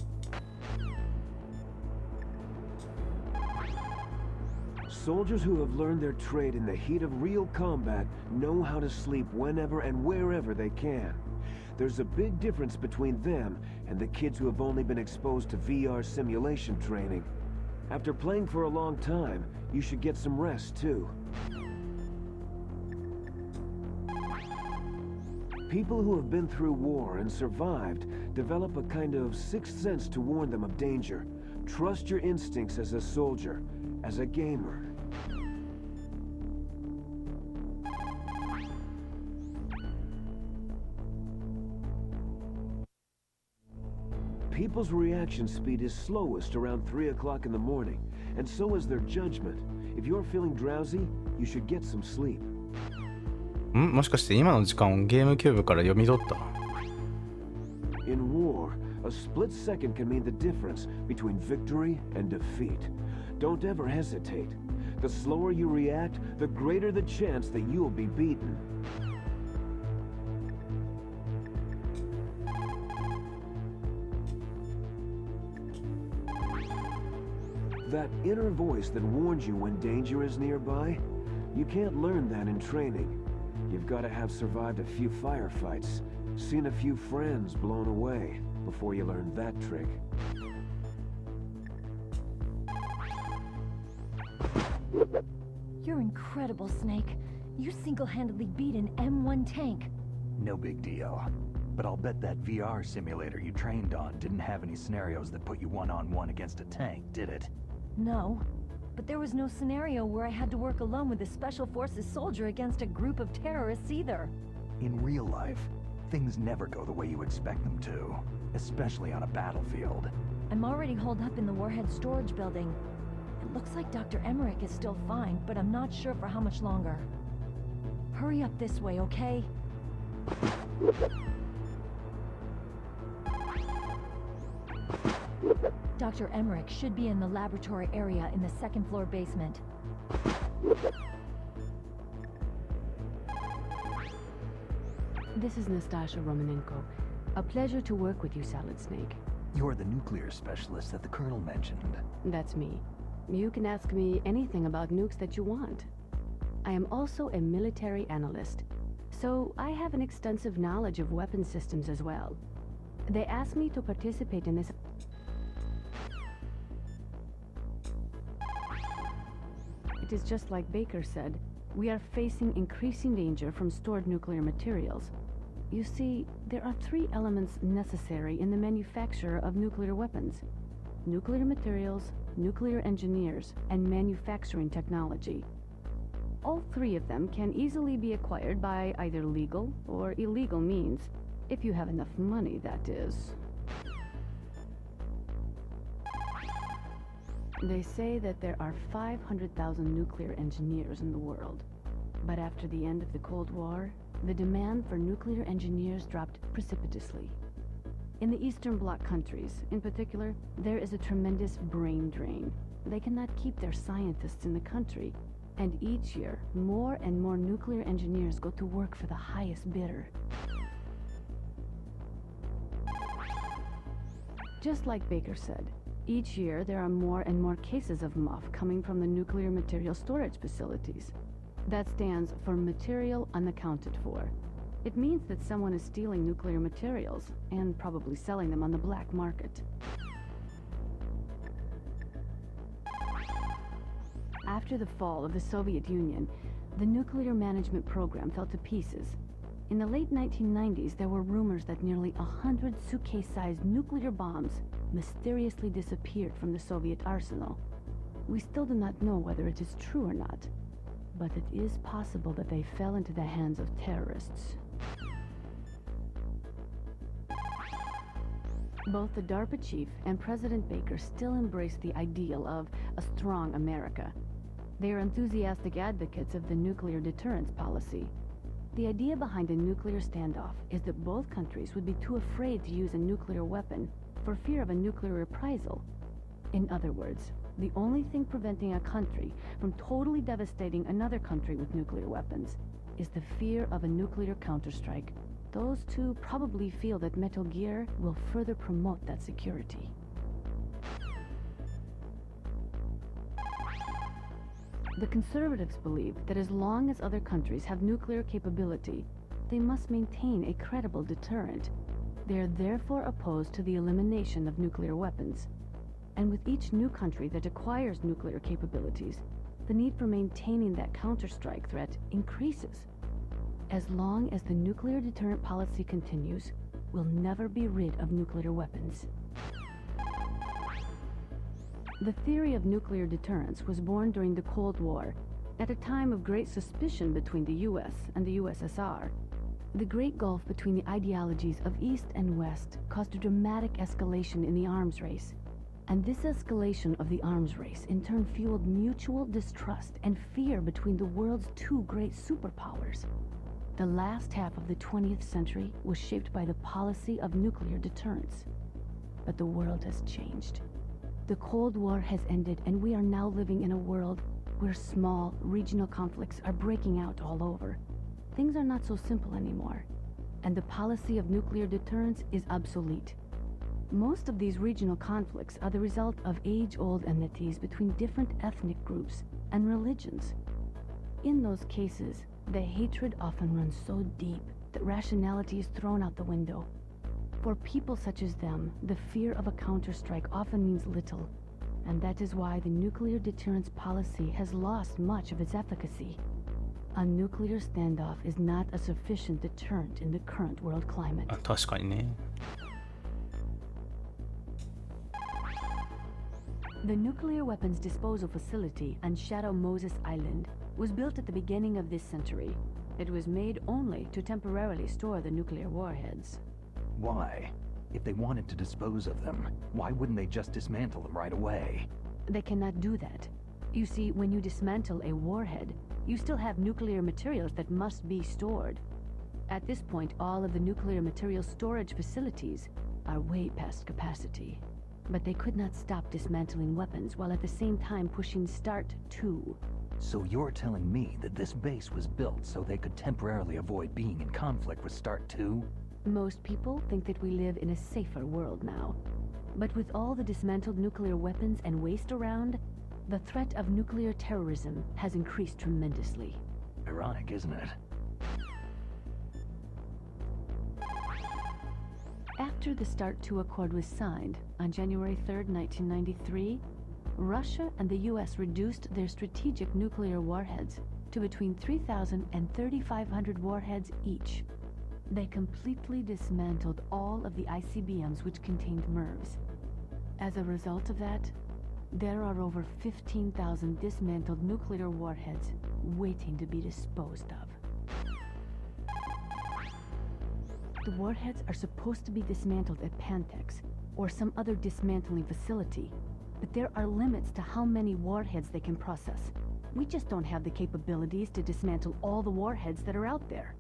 Soldiers who have learned their trade in the heat of real combat know how to sleep whenever and wherever they can. There's a big difference between them and the kids who have only been exposed to VR simulation training. After playing for a long time, you should get some rest too. People who have been through war and survived develop a kind of sixth sense to warn them of danger. Trust your instincts as a soldier, as a gamer. People's reaction speed is slowest around 3 o'clock in the morning, and so is their judgment. If you're feeling drowsy, you should get some sleep. もしかして今の時間をゲームキューブから読み取った？ In war, a split second can mean the difference between victory and defeat. Don't ever hesitate. The slower you react, the greater the chance that you'll be beaten. That inner voice that warns you when danger is nearby, you can't learn that in training. You've got to have survived a few firefights, seen a few friends blown away, before you learn that trick. You're incredible, Snake. You single-handedly beat an M1 tank. No big deal. But I'll bet that VR simulator you trained on didn't have any scenarios that put you one-on-one against a tank, did it? No. But there was no scenario where I had to work alone with a Special Forces soldier against a group of terrorists either. In real life, things never go the way you expect them to, especially on a battlefield. I'm already holed up in the warhead storage building. It looks like Dr. Emmerich is still fine, but I'm not sure for how much longer. Hurry up this way, okay? Dr. Emmerich should be in the laboratory area in the second-floor basement. This is Nastasha Romanenko. A pleasure to work with you, Salad Snake. You're the nuclear specialist that the Colonel mentioned. That's me. You can ask me anything about nukes that you want. I am also a military analyst, so I have an extensive knowledge of weapon systems as well. They asked me to participate in this. It is just like Baker said. We are facing increasing danger from stored nuclear materials. You see, there are 3 elements necessary in the manufacture of nuclear weapons: nuclear materials, nuclear engineers, and manufacturing technology. All 3 of them can easily be acquired by either legal or illegal means, if you have enough money, that is. They say that there are 500,000 nuclear engineers in the world. But after the end of the Cold War, the demand for nuclear engineers dropped precipitously. In the Eastern Bloc countries, in particular, there is a tremendous brain drain. They cannot keep their scientists in the country, and each year, more and more nuclear engineers go to work for the highest bidder. Just like Baker said, each year there are more and more cases of MUF coming from the nuclear material storage facilities. That stands for material unaccounted for. It means that someone is stealing nuclear materials and probably selling them on the black market. After the fall of the Soviet Union, the nuclear management program fell to pieces. In the late 1990s, there were rumors that nearly 100 suitcase-sized nuclear bombs mysteriously disappeared from the Soviet arsenal. We still do not know whether it is true or not, but it is possible that they fell into the hands of terrorists. Both the DARPA chief and President Baker still embrace the ideal of a strong America. They are enthusiastic advocates of the nuclear deterrence policy. The idea behind a nuclear standoff is that both countries would be too afraid to use a nuclear weapon for fear of a nuclear reprisal. In other words, the only thing preventing a country from totally devastating another country with nuclear weapons is the fear of a nuclear counterstrike. Those two probably feel that Metal Gear will further promote that security. The conservatives believe that as long as other countries have nuclear capability, they must maintain a credible deterrent. They are therefore opposed to the elimination of nuclear weapons. And with each new country that acquires nuclear capabilities, the need for maintaining that counterstrike threat increases. As long as the nuclear deterrent policy continues, we'll never be rid of nuclear weapons. The theory of nuclear deterrence was born during the Cold War, at a time of great suspicion between the US and the USSR. The great gulf between the ideologies of East and West caused a dramatic escalation in the arms race. And this escalation of the arms race in turn fueled mutual distrust and fear between the world's 2 great superpowers. The last half of the 20th century was shaped by the policy of nuclear deterrence. But the world has changed. The Cold War has ended, and we are now living in a world where small, regional conflicts are breaking out all over. Things are not so simple anymore, and the policy of nuclear deterrence is obsolete. Most of these regional conflicts are the result of age-old enmities between different ethnic groups and religions. In those cases, the hatred often runs so deep that rationality is thrown out the window. For people such as them, the fear of a counterstrike often means little, and that is why the nuclear deterrence policy has lost much of its efficacy. A nuclear standoff is not a sufficient deterrent in the current world climate. 確かにね。The nuclear weapons disposal facility on Shadow Moses Island was built at the beginning of this century. It was made only to temporarily store the nuclear warheads. Why? If they wanted to dispose of them, why wouldn't they just dismantle them right away? They cannot do that. You see, when you dismantle a warhead, you still have nuclear materials that must be stored. At this point, all of the nuclear material storage facilities are way past capacity. But they could not stop dismantling weapons while at the same time pushing START 2. So you're telling me that this base was built so they could temporarily avoid being in conflict with START 2? Most people think that we live in a safer world now. But with all the dismantled nuclear weapons and waste around, the threat of nuclear terrorism has increased tremendously. Ironic, isn't it? After the START II Accord was signed on January 3, 1993, Russia and the US reduced their strategic nuclear warheads to between 3,000 and 3,500 warheads each. They completely dismantled all of the ICBMs which contained MIRVs. As a result of that, there are over 15,000 dismantled nuclear warheads waiting to be disposed of. The warheads are supposed to be dismantled at Pantex or some other dismantling facility, but there are limits to how many warheads they can process. We just don't have the capabilities to dismantle all the warheads that are out there.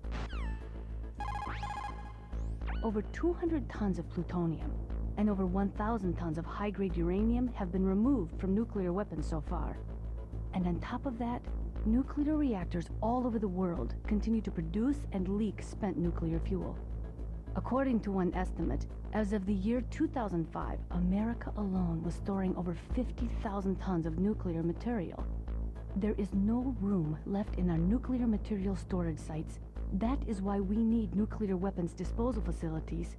Over 200 tons of plutonium and over 1,000 tons of high-grade uranium have been removed from nuclear weapons so far. And on top of that, nuclear reactors all over the world continue to produce and leak spent nuclear fuel. According to one estimate, as of the year 2005, America alone was storing over 50,000 tons of nuclear material. There is no room left in our nuclear material storage sites. That is why we need nuclear weapons disposal facilities.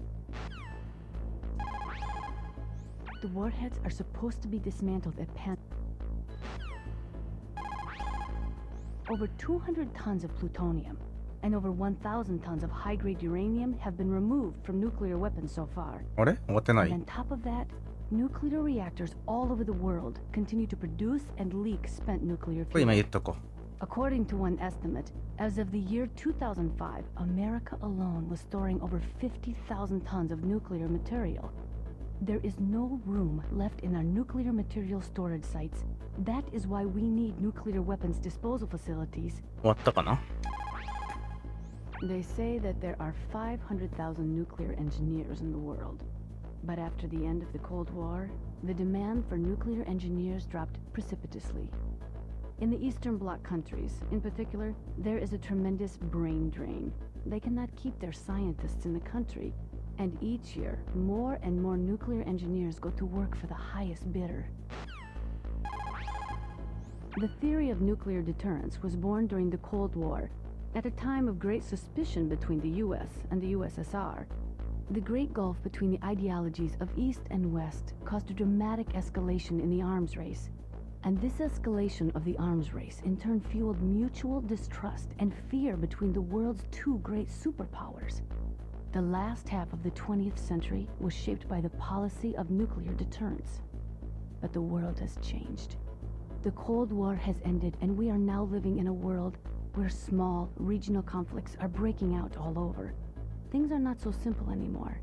The warheads are supposed to be dismantled at Over 200 tons of plutonium and over 1,000 tons of high-grade uranium have been removed from nuclear weapons so far. And on top of that, nuclear reactors all over the world continue to produce and leak spent nuclear fuel. According to one estimate, as of the year 2005, America alone was storing over 50,000 tons of nuclear material. There is no room left in our nuclear material storage sites. That is why we need nuclear weapons disposal facilities. They say that there are 500,000 nuclear engineers in the world. But after the end of the Cold War, the demand for nuclear engineers dropped precipitously. In the Eastern Bloc countries, in particular, there is a tremendous brain drain. They cannot keep their scientists in the country, and each year, more and more nuclear engineers go to work for the highest bidder. The theory of nuclear deterrence was born during the Cold War, at a time of great suspicion between the US and the USSR. The great gulf between the ideologies of East and West caused a dramatic escalation in the arms race. And this escalation of the arms race in turn fueled mutual distrust and fear between the world's two great superpowers. The last half of the 20th century was shaped by the policy of nuclear deterrence. But the world has changed. The Cold War has ended, and we are now living in a world where small, regional conflicts are breaking out all over. Things are not so simple anymore,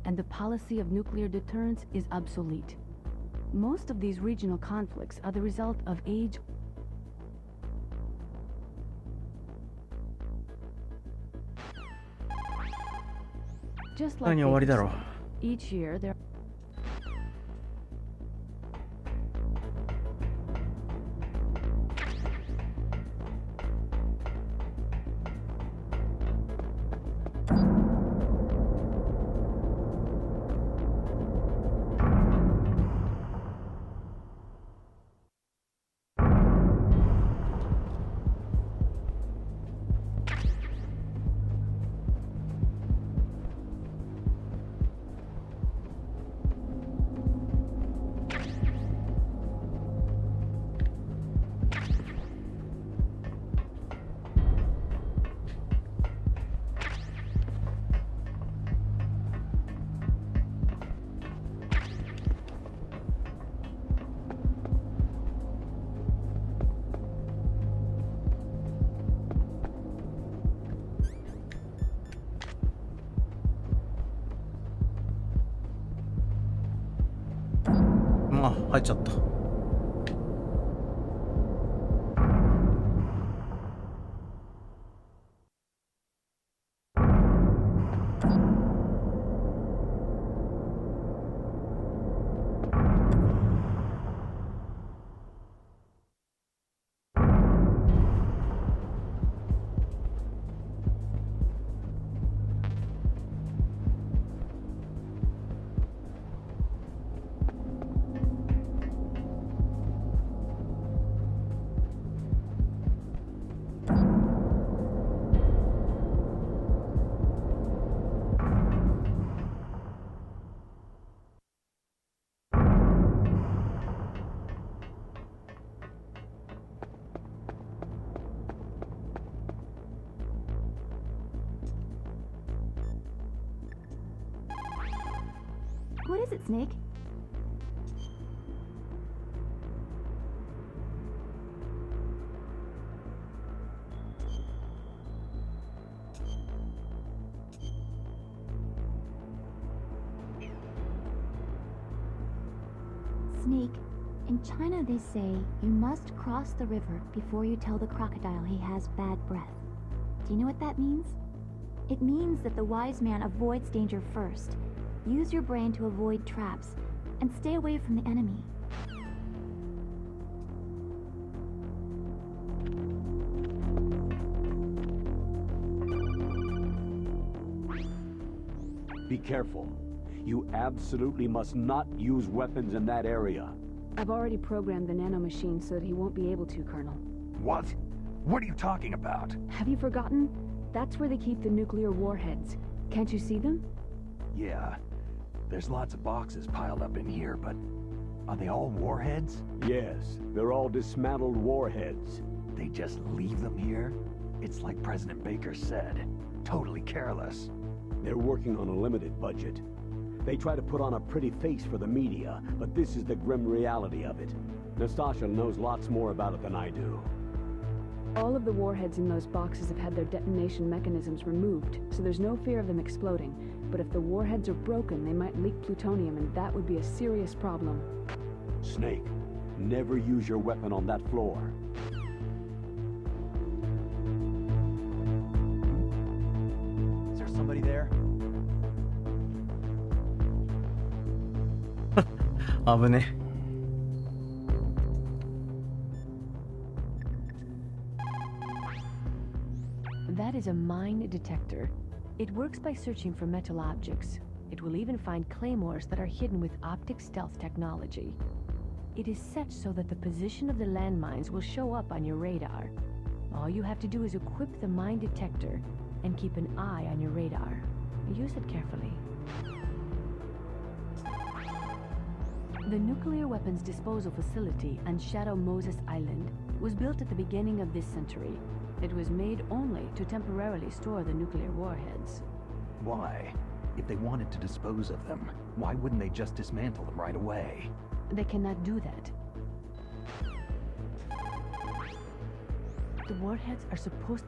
and the policy of nuclear deterrence is obsolete. Most of these regional conflicts are the result of age. Just like each year there入っちゃった。is it, Snake? Snake, in China they say you must cross the river before you tell the crocodile he has bad breath. Do you know what that means? It means that the wise man avoids danger first. Use your brain to avoid traps, and stay away from the enemy. Be careful. You absolutely must not use weapons in that area. I've already programmed the nanomachine so that he won't be able to, Colonel. What? What are you talking about? Have you forgotten? That's where they keep the nuclear warheads. Can't you see them? Yeah. There's lots of boxes piled up in here, but are they all warheads? Yes, they're all dismantled warheads. They just leave them here? It's like President Baker said. Totally careless. They're working on a limited budget. They try to put on a pretty face for the media, but this is the grim reality of it. Nastasha knows lots more about it than I do. All of the warheads in those boxes have had their detonation mechanisms removed, so there's no fear of them exploding. But if the warheads are broken, they might leak plutonium, and that would be a serious problem. Snake, never use your weapon on that floor. Is there somebody there? 危ね。That is a mine detector. It works by searching for metal objects. It will even find claymores that are hidden with optic stealth technology. It is set so that the position of the landmines will show up on your radar. All you have to do is equip the mine detector and keep an eye on your radar. Use it carefully. The nuclear weapons disposal facility on Shadow Moses Island was built at the beginning of this century. It was made only to temporarily store the nuclear warheads. Why? If they wanted to dispose of them, why wouldn't they just dismantle them right away? They cannot do that. The warheads are supposed...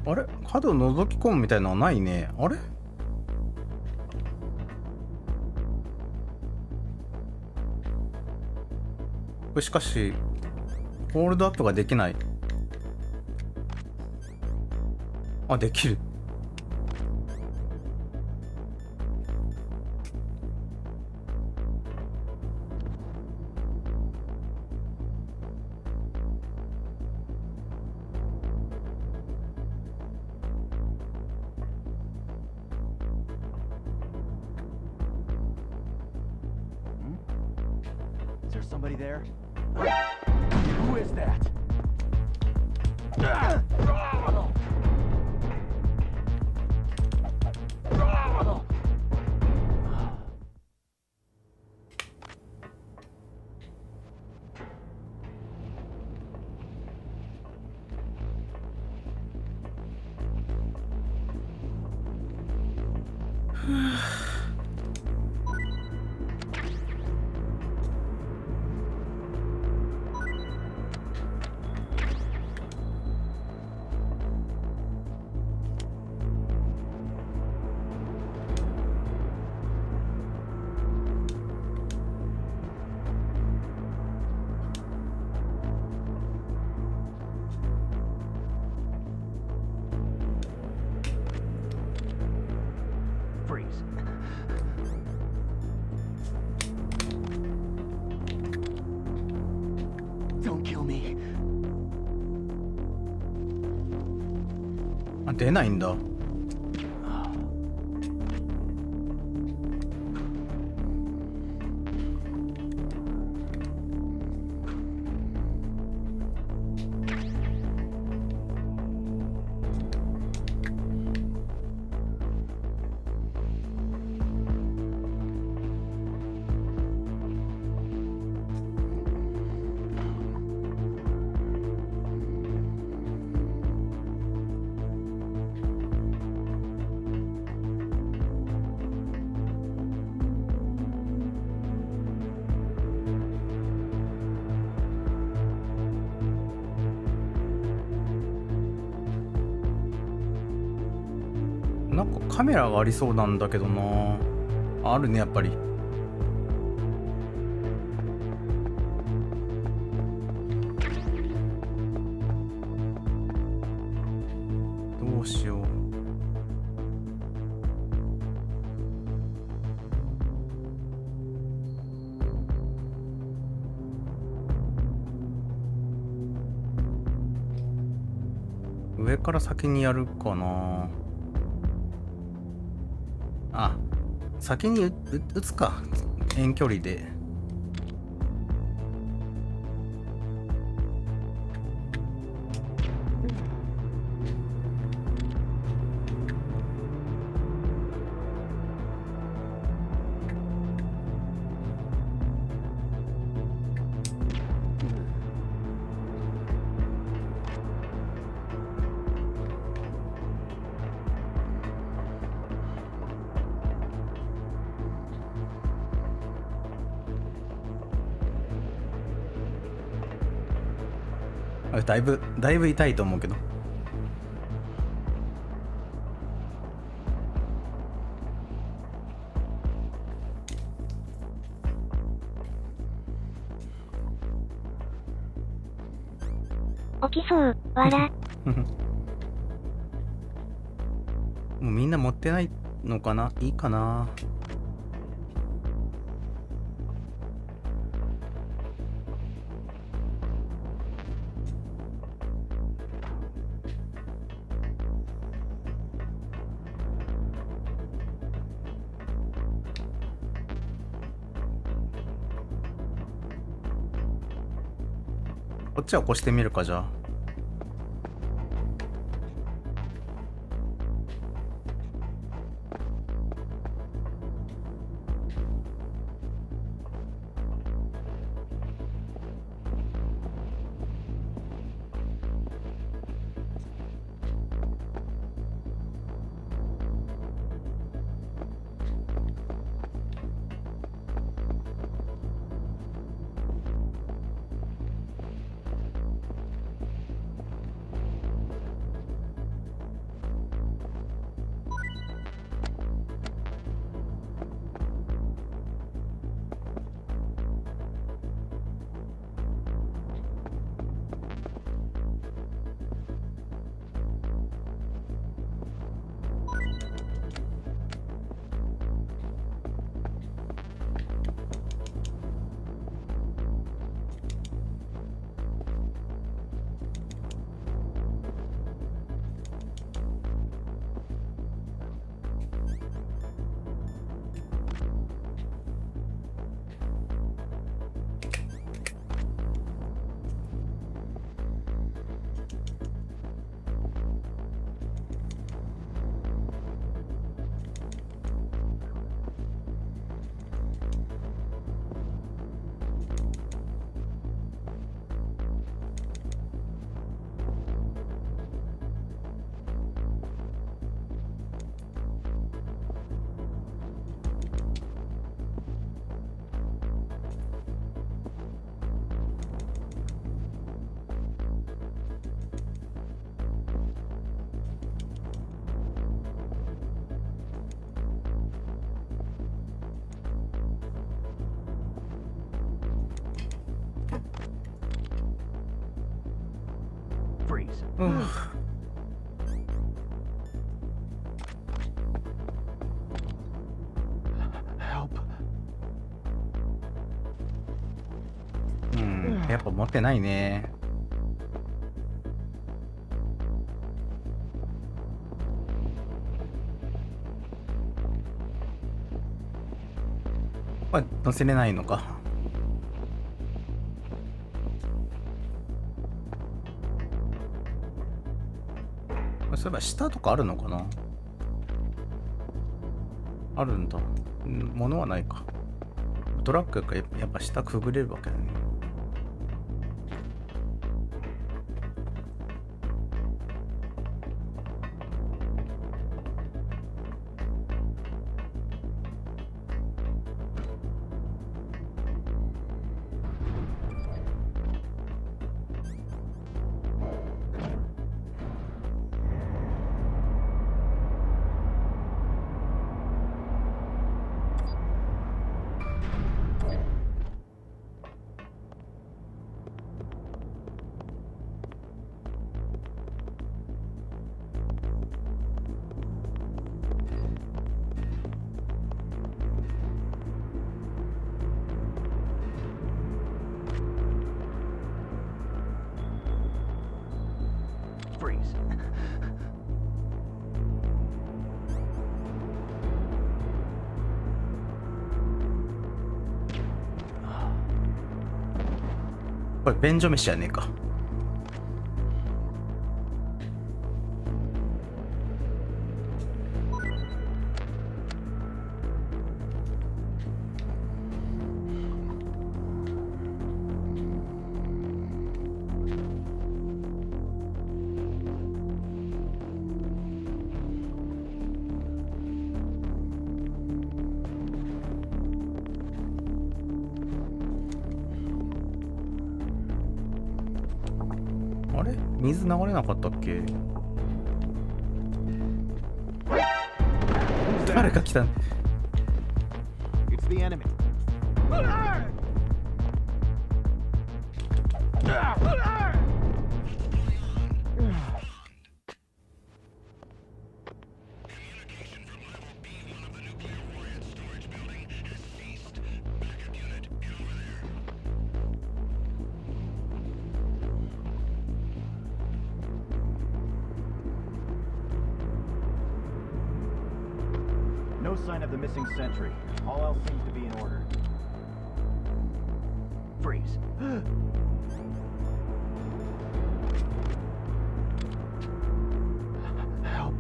あれ角を覗き込むみたいなのはないね。あれこれしかしホールドアップができない。あ、できる。Is there somebody there? Who is that? Freeze. Don't kill me. あ、出ないんだ。なんかカメラがありそうなんだけどな。あるね、やっぱり。どうしよう。上から先にやるかな。あ、先に撃つか。遠距離で。だいぶ痛いと思うけど。起きそう、わら。もうみんな持ってないのかな。いいかな。こっちは起こしてみるか、じゃあ。やっぱ持ってないね。これ乗せれないのか。そういえば下とかあるのかな。あるんだ。物はないか。トラックがやっぱ下くぐれるわけだね。Freeze.これ便所飯やねえか。あれ水流れなかったっけ。誰か来た。It's the enemy. No sign of the missing sentry. All else seems to be in order. Freeze. Help. .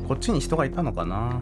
こっちに人がいたのかな。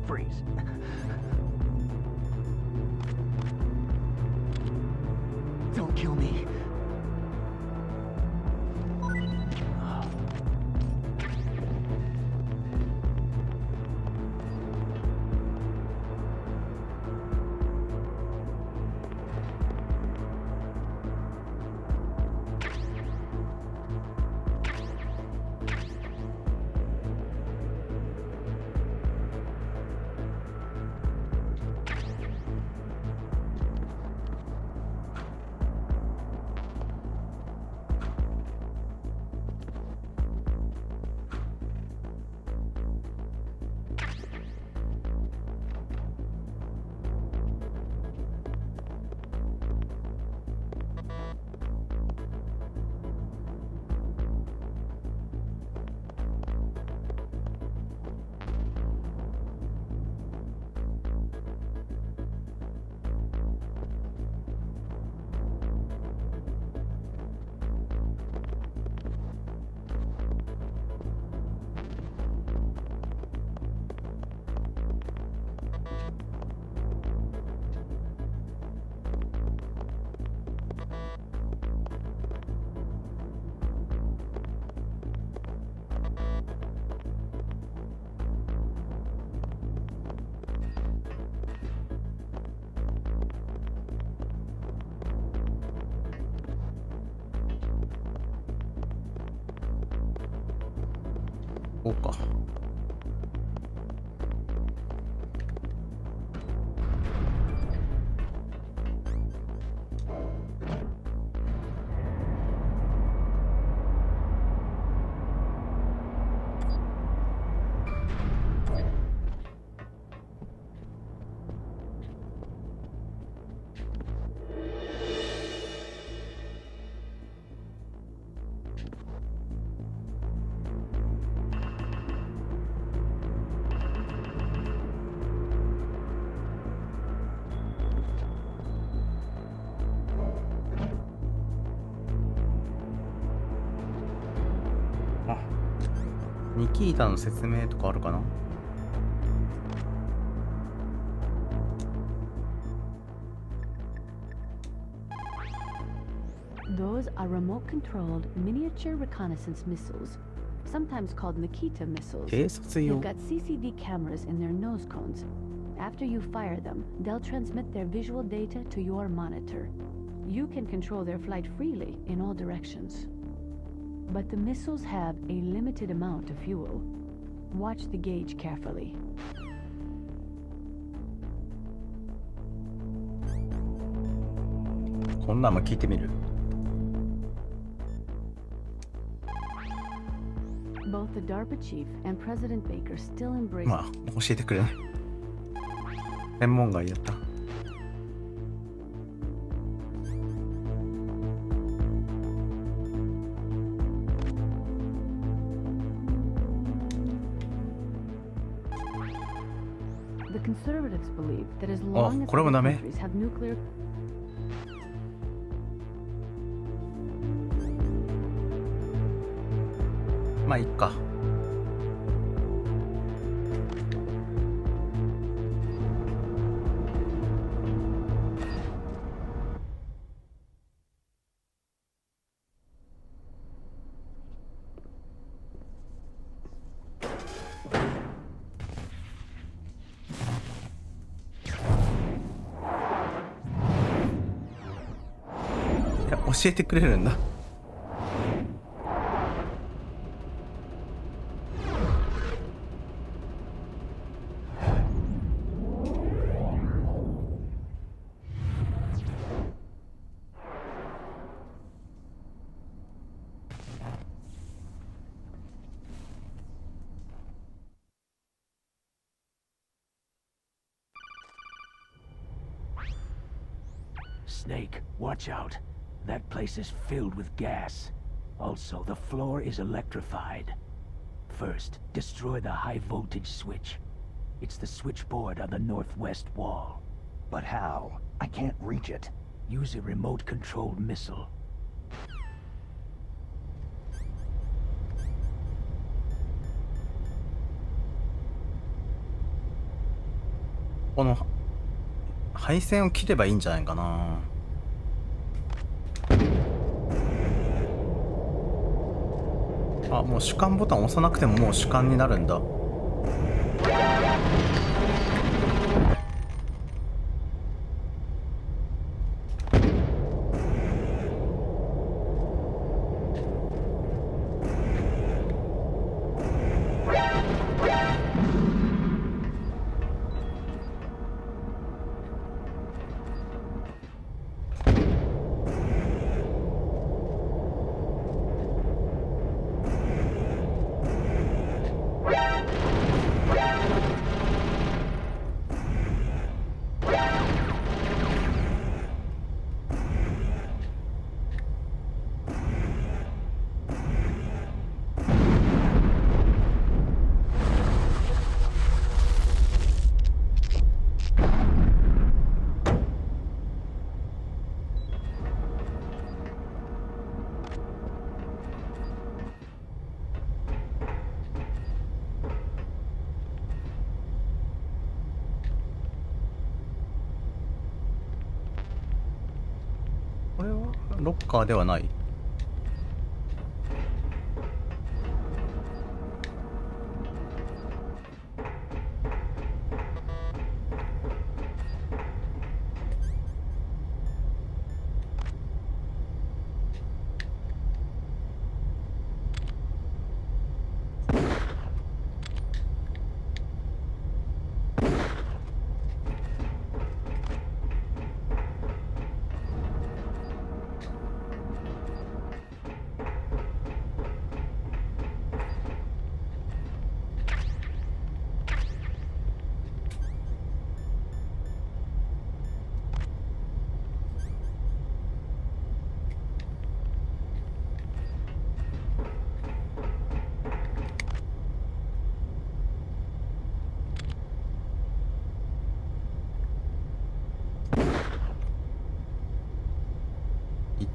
Freeze. Don't kill me. こうか。ニキータの説明とかあるかな。Those are remote-controlled miniature reconnaissance missiles, sometimes called Nikita missiles. They've got CCD cameras in their nose cones. After you fire them, they'll transmit their visual data to your monitor. You can control their flight freely in all directions. But the missiles have a limited amount of fuel. Watch the gauge carefully. Both the DARPA chief and President Baker still embrace. まあ教えてくれない。専門外やった。The conservatives believe that as long asこれもダメ。 countries have nuclear. まあいっか。教えてくれるんだ。Snake, watch out. That place is filled with gas. Also, the floor is electrified. First, destroy the high-voltage switch. It's the switchboard on the northwest wall. But how? I can't reach it. Use a remote-controlled missile. この配線を切ればいいんじゃないかな。あ、もう主管ボタン押さなくてももう主管になるんだ。これはロッカーではない。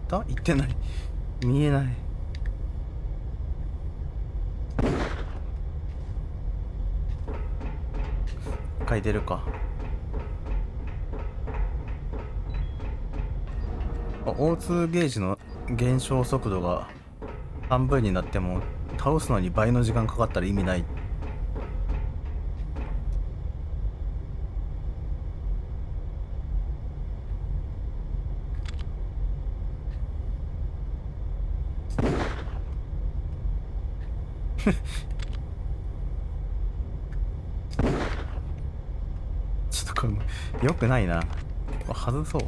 った行ってない。見えない。書いてるか。O2 ゲージの減少速度が半分になっても倒すのに倍の時間かかったら意味ない。ちょっとこれ良くないな。外そう。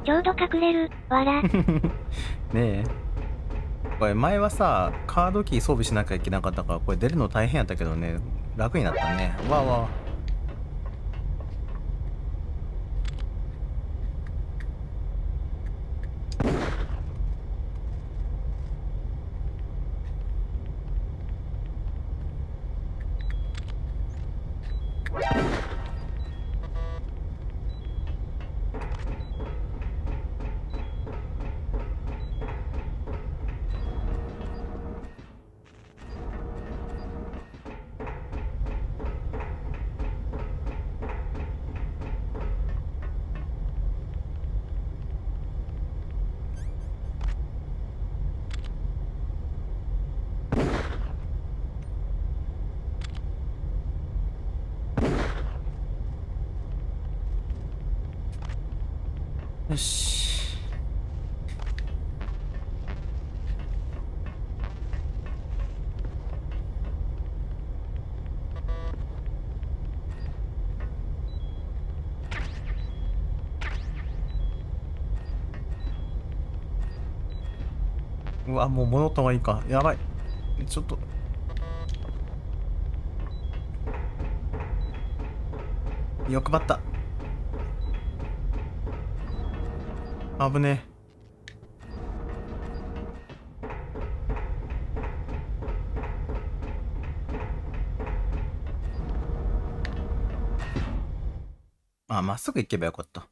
ちょうど隠れる、わら。ねえ。これ前はさ、カードキー装備しなきゃいけなかったから、これ出るの大変やったけどね、楽になったね。わあわあ。よし。うわ、もう戻った方がいいか。やばい。ちょっと。欲張った。危ねえ。あ、まっすぐ行けばよかった。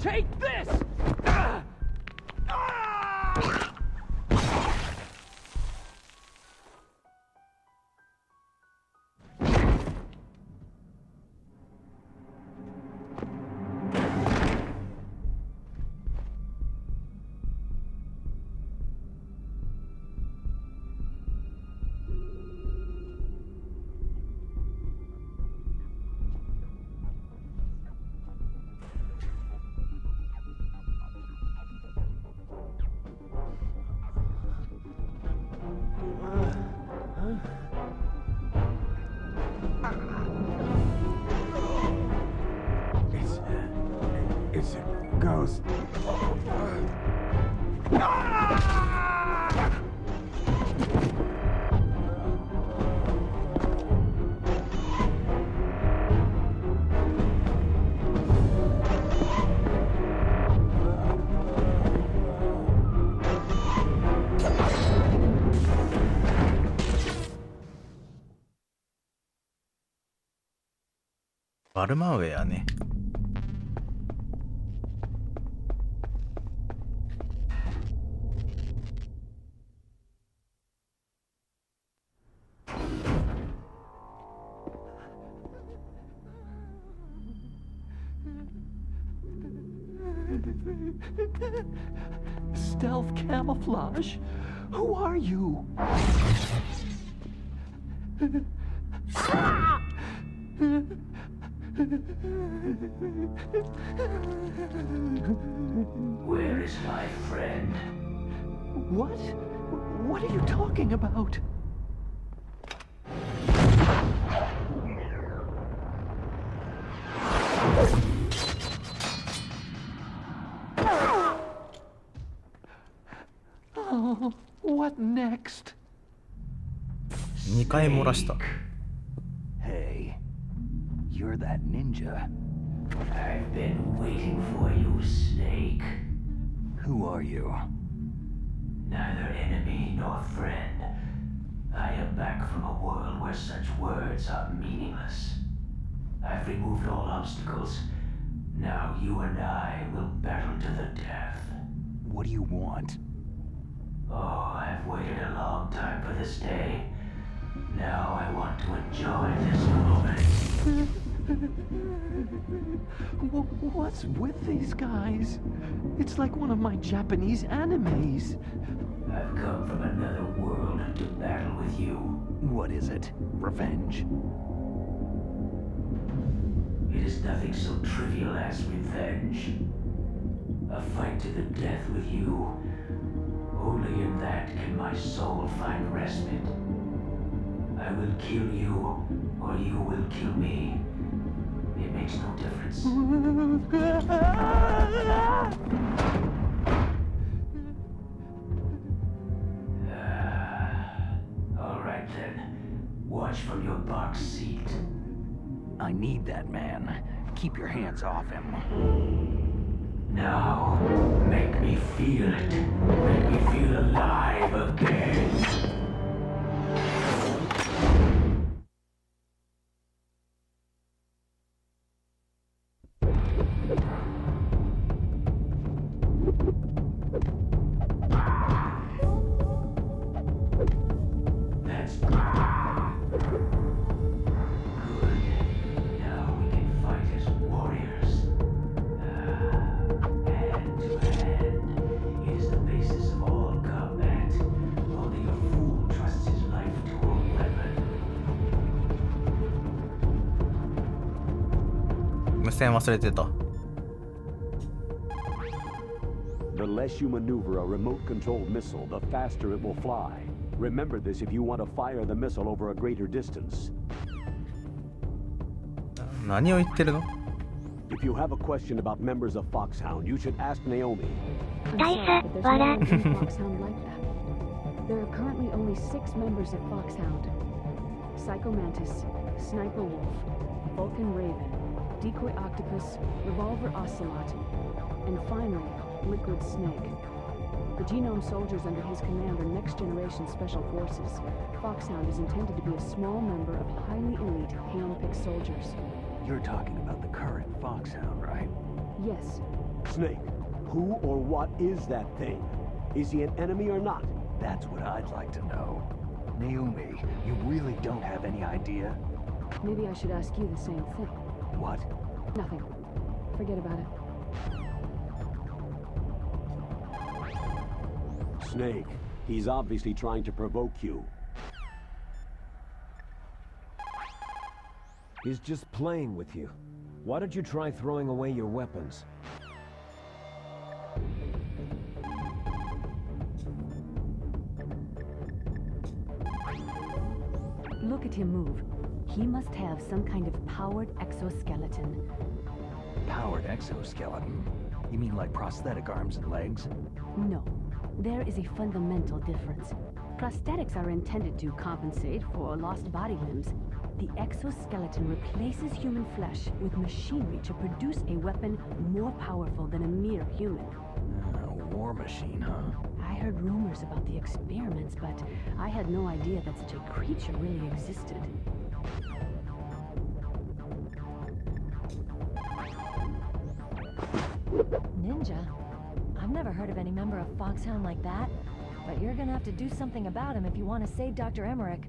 Take this! It's a ghost. バルマウェアね。Stealth camouflage? Who are you? Where is my friend? What? What are you talking about? Oh, what next? 2回漏らした。 Hey, you're that ninja. I've been waiting for you, Snake. Who are you? Neither enemy nor friend. I am back from a world where such words are meaningless. I've removed all obstacles. Now you and I will battle to the death. What do you want? Oh, I've waited a long time for this day. Now I want to enjoy this moment. What's with these guys? It's like one of my Japanese animes. I've come from another world to battle with you. What is it? Revenge? It is nothing so trivial as revenge. A fight to the death with you. Only in that can my soul find respite. I will kill you, or you will kill me. It makes no difference. All right then. Watch from your box seat. I need that man. Keep your hands off him. Now, make me feel it. Make me feel alive again. That's good. Now we can fight as warriors. Hand to hand. It is the basis of all combat. Only a fool trusts his life to a weapon. 無線忘れてた。 The less you maneuver a remote-controlled missile, the faster it will fly. Remember this if you want to fire the missile over a greater distance. 何を言ってるの? If you have a question about members of Foxhound, you should ask Naomi. I'm sorry, but there's no one in Foxhound like that. There are currently only 6 members of Foxhound. Psycho Mantis, Sniper Wolf, Vulcan Raven, Decoy Octopus, Revolver Ocelot, and finally, Liquid Snake. The Genome soldiers under his command are next-generation special forces. Foxhound is intended to be a small number of highly elite, hand-picked soldiers. You're talking about the current Foxhound, right? Yes. Snake, who or what is that thing? Is he an enemy or not? That's what I'd like to know. Naomi, you really don't have any idea? Maybe I should ask you the same thing. What? Nothing. Forget about it. Snake, he's obviously trying to provoke you. He's just playing with you. Why don't you try throwing away your weapons? Look at him move. He must have some kind of powered exoskeleton. Powered exoskeleton? You mean like prosthetic arms and legs? No. There is a fundamental difference. Prosthetics are intended to compensate for lost body limbs. The exoskeleton replaces human flesh with machinery to produce a weapon more powerful than a mere human. A war machine, huh? I heard rumors about the experiments, but I had no idea that such a creature really existed. Ninja? I've never heard of any member of Foxhound like that. But you're gonna have to do something about him if you want to save Dr. Emmerich.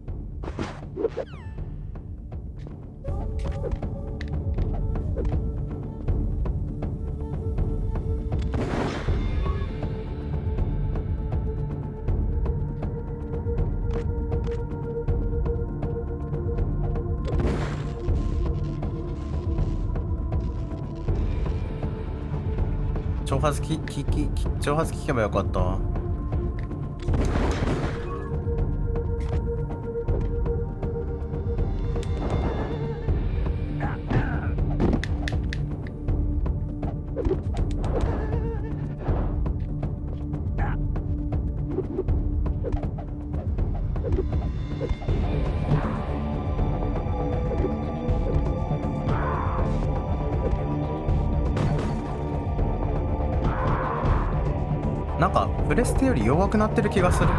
挑発聞けばよかったわ。なんかプレステより弱くなってる気がする。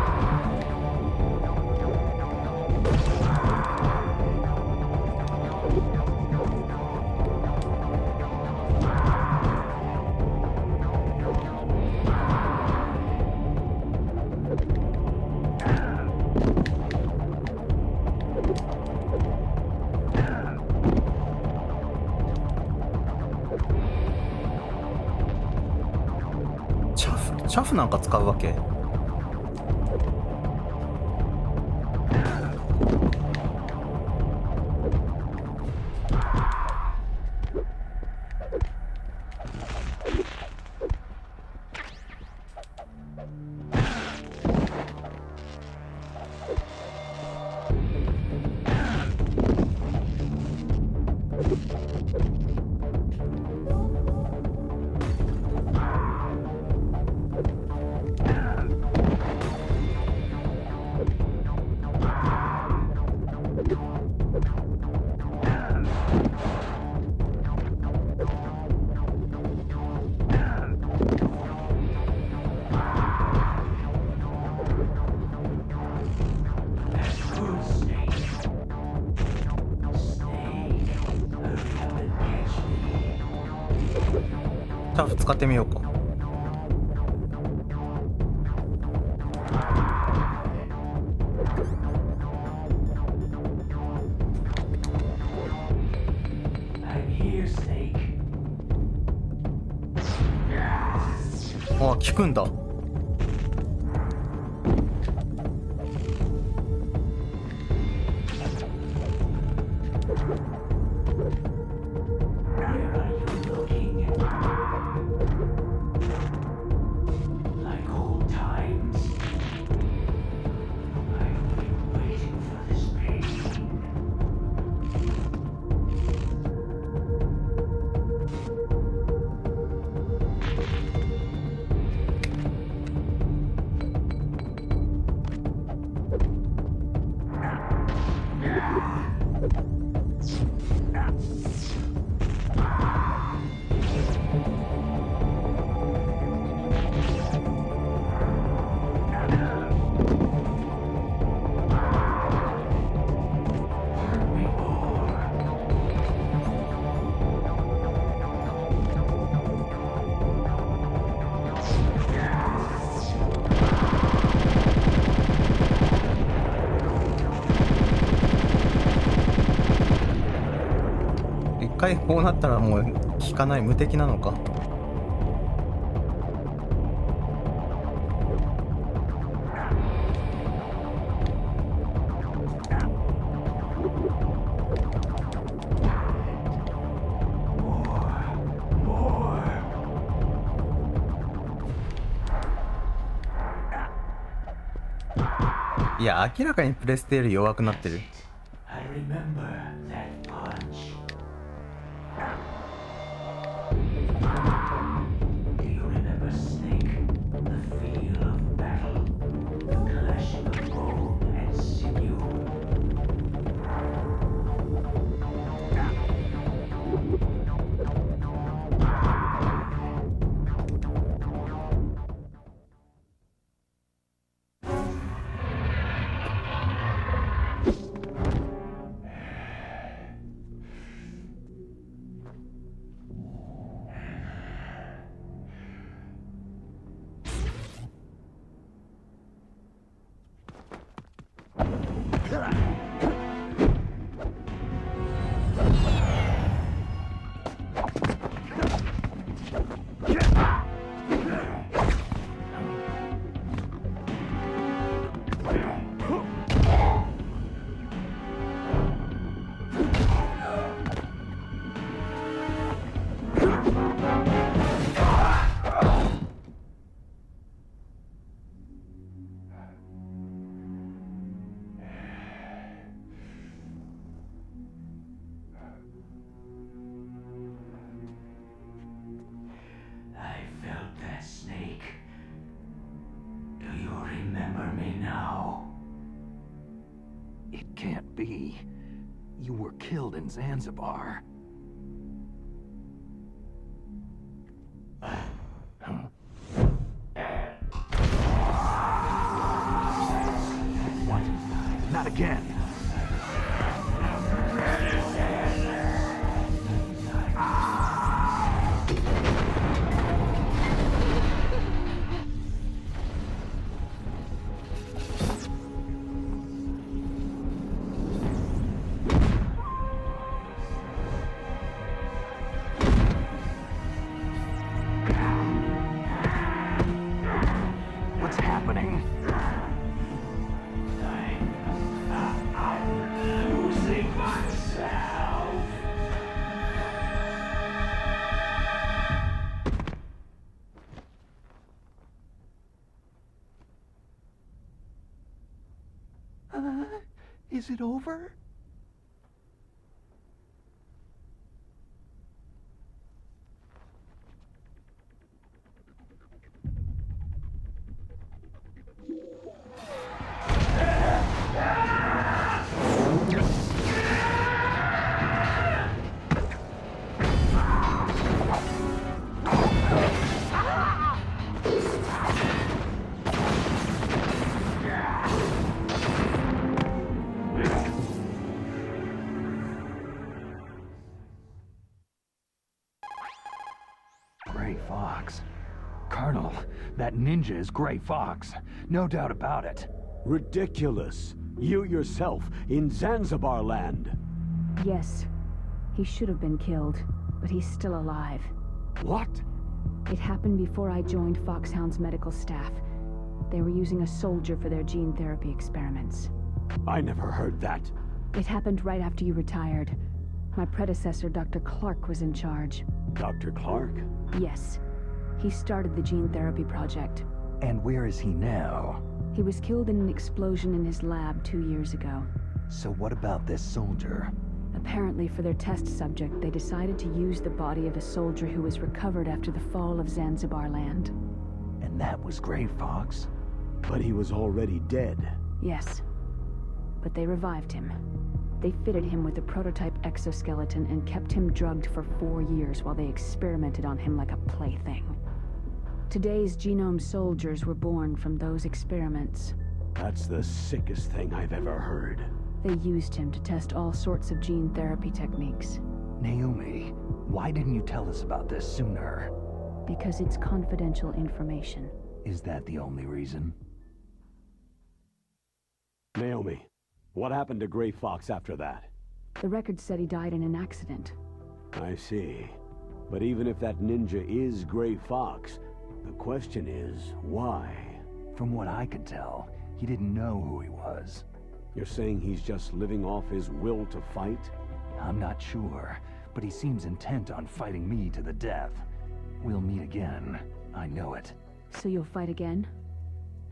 チャフなんか使うわけ？チャフ使ってみようか。あ、効くんだ。一回こうなったらもう効かない、無敵なのか。いや、明らかにプレステより弱くなってる。You were killed in Zanzibar. What? Not again. Is it over? Gray Fox. Colonel, that ninja is Gray Fox. No doubt about it. Ridiculous. You yourself, in Zanzibar land. Yes. He should have been killed, but he's still alive. What? It happened before I joined Foxhound's medical staff. They were using a soldier for their gene therapy experiments. I never heard that. It happened right after you retired. My predecessor, Dr. Clark, was in charge. Dr. Clark? Yes. He started the gene therapy project. And where is he now? He was killed in an explosion in his lab 2 years ago. So what about this soldier? Apparently, for their test subject, they decided to use the body of a soldier who was recovered after the fall of Zanzibar land. And that was Gray Fox? But he was already dead. Yes. But they revived him. They fitted him with a prototype exoskeleton and kept him drugged for 4 years while they experimented on him like a plaything. Today's genome soldiers were born from those experiments. That's the sickest thing I've ever heard. They used him to test all sorts of gene therapy techniques. Naomi, why didn't you tell us about this sooner? Because it's confidential information. Is that the only reason? Naomi, what happened to Gray Fox after that? The record said he died in an accident. I see. But even if that ninja is Gray Fox, the question is, why? From what I could tell, he didn't know who he was. You're saying he's just living off his will to fight? I'm not sure, but he seems intent on fighting me to the death. We'll meet again. I know it. So you'll fight again?